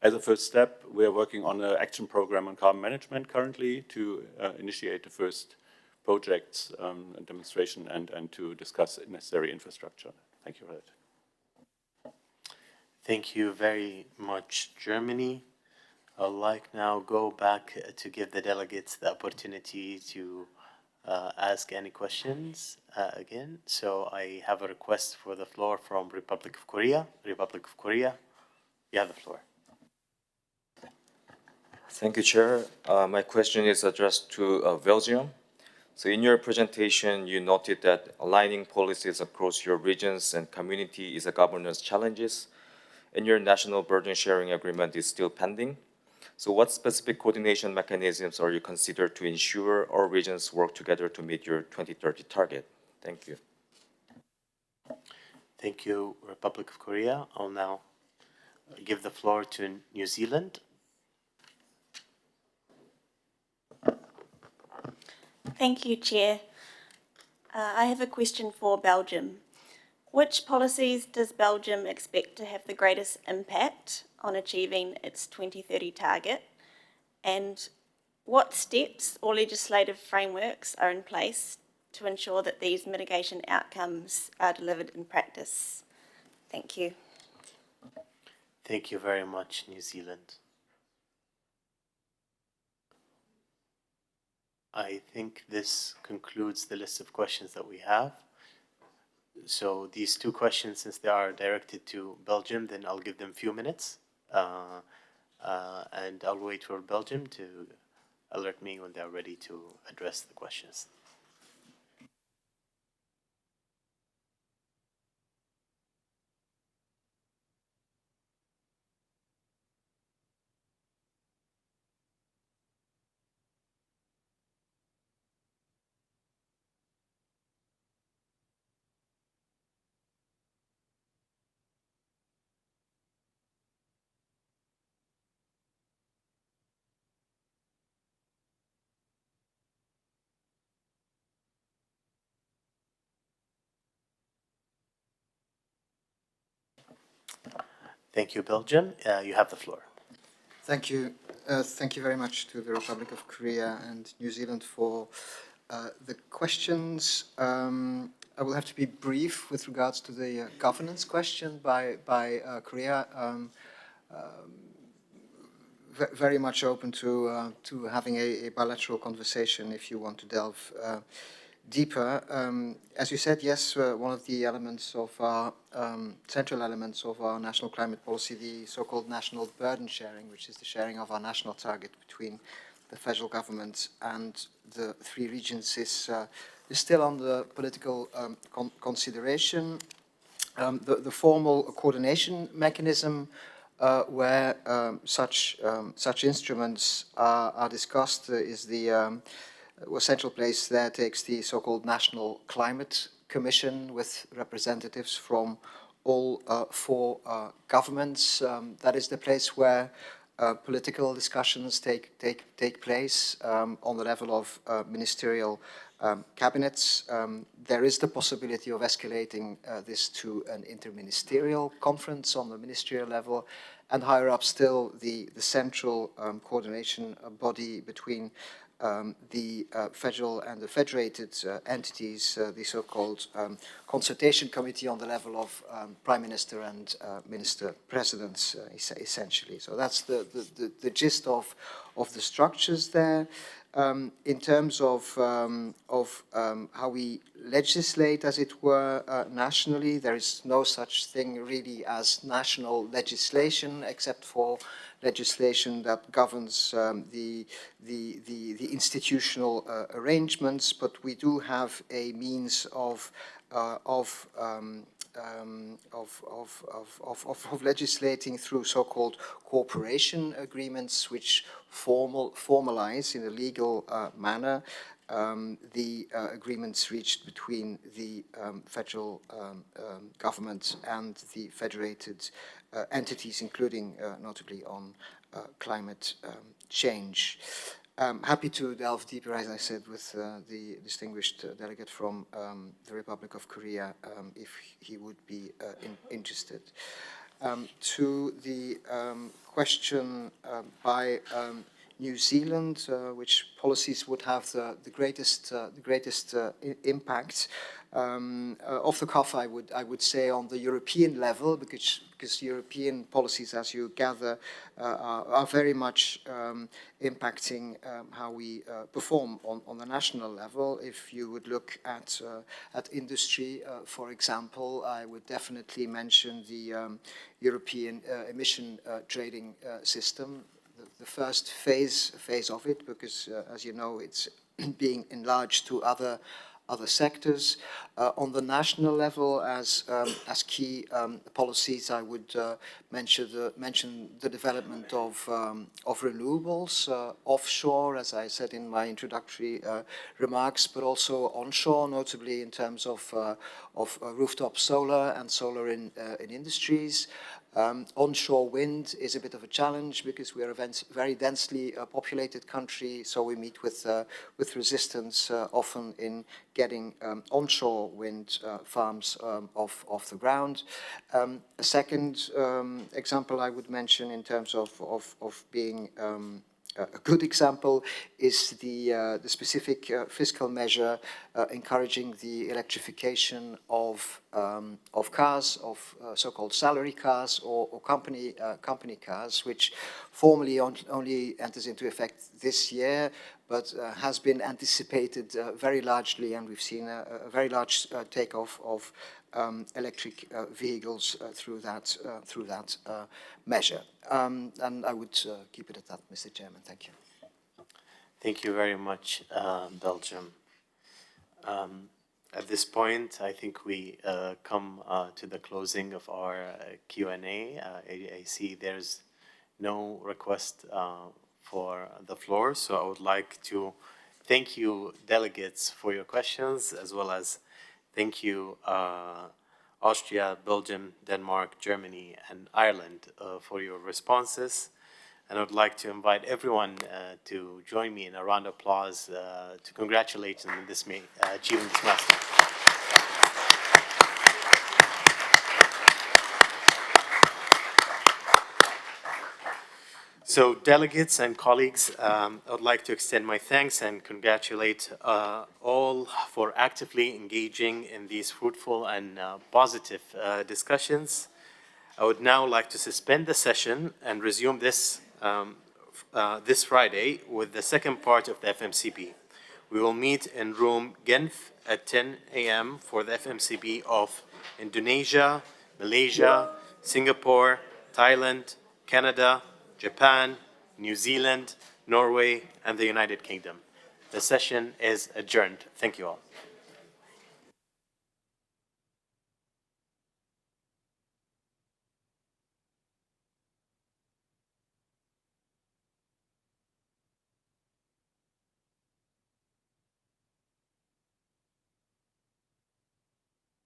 As a first step, we are working on an action program on carbon management currently to initiate the first projects and demonstration and to discuss necessary infrastructure. Thank you for that. Thank you very much, Germany. I'd like now go back to give the delegates the opportunity to ask any questions again. So I have a request for the floor from Republic of Korea. Republic of Korea, you have the floor. Thank you, Chair. My question is addressed to Belgium. So in your presentation, you noted that aligning policies across your regions and community is a governance challenges, and your national burden sharing agreement is still pending. So what specific coordination mechanisms are you considered to ensure all regions work together to meet your 2030 target? Thank you. Thank you, Republic of Korea. I'll now give the floor to New Zealand. Thank you, Chair. I have a question for Belgium. Which policies does Belgium expect to have the greatest impact on achieving its 2030 target? And what steps or legislative frameworks are in place to ensure that these mitigation outcomes are delivered in practice? Thank you. Thank you very much, New Zealand. I think this concludes the list of questions that we have. So these two questions, since they are directed to Belgium, then I'll give them a few minutes. And I'll wait for Belgium to alert me when they're ready to address the questions. Thank you, Belgium. You have the floor. Thank you. Thank you very much to the Republic of Korea and New Zealand for the questions. I will have to be brief with regards to the governance question by Korea. Very much open to having a bilateral conversation if you want to delve deeper. As you said, yes, one of the elements of our central elements of our national climate policy, the so-called national burden sharing, which is the sharing of our national target between the federal government and the three regions, is still under political consideration. The formal coordination mechanism where such instruments are discussed is the central place there takes the so-called National Climate Commission with representatives from all four governments. That is the place where political discussions take place on the level of ministerial cabinets. There is the possibility of escalating this to an interministerial conference on the ministerial level, and higher up still the central coordination body between the federal and the federated entities, the so-called consultation committee on the level of prime minister and minister presidents, essentially. So that's the gist of the structures there. In terms of how we legislate, as it were, nationally, there is no such thing really as national legislation, except for legislation that governs the institutional arrangements, but we do have a means of legislating through so-called cooperation agreements, which formalize in a legal manner the agreements reached between the federal government and the federated entities, including notably on climate change. Happy to delve deeper, as I said, with the distinguished delegate from the Republic of Korea, if he would be interested. To the question by New Zealand, which policies would have the greatest impact. Off the cuff, I would say on the European level, because European policies, as you gather, are very much impacting how we perform on the national level. If you would look at industry, for example, I would definitely mention the European emission trading system. The first phase of it, because as you know, it's being enlarged to other sectors. On the national level, as key policies, I would mention the development of renewables, offshore, as I said in my introductory remarks, but also onshore, notably in terms of rooftop solar and solar in industries. Onshore wind is a bit of a challenge because we are a very densely populated country, so we meet with resistance often in getting onshore wind farms off the ground. A second example I would mention in terms of being a good example is the specific fiscal measure encouraging the electrification of cars, of so-called salary cars or company cars, which formally only enters into effect this year, but has been anticipated very largely, and we've seen a very large takeoff of electric vehicles through that measure. And I would keep it at that, Mr. Chairman. Thank you. Thank you very much, Belgium. At this point, I think we come to the closing of our Q&A. I see there's no request for the floor, so I would like to thank you, delegates, for your questions, as well as thank you, Austria, Belgium, Denmark, Germany, and Ireland for your responses. And I would like to invite everyone to join me in a round of applause to congratulate them in this achieving this milestone. So, delegates and colleagues, I would like to extend my thanks and congratulate all for actively engaging in these fruitful and positive discussions. I would now like to suspend the session and resume this this Friday with the second part of the FMCP. We will meet in room Genf at 10 a.m. for the FMCP of Indonesia, Malaysia, Singapore, Thailand, Canada, Japan, New Zealand, Norway, and the United Kingdom. The session is adjourned. Thank you all.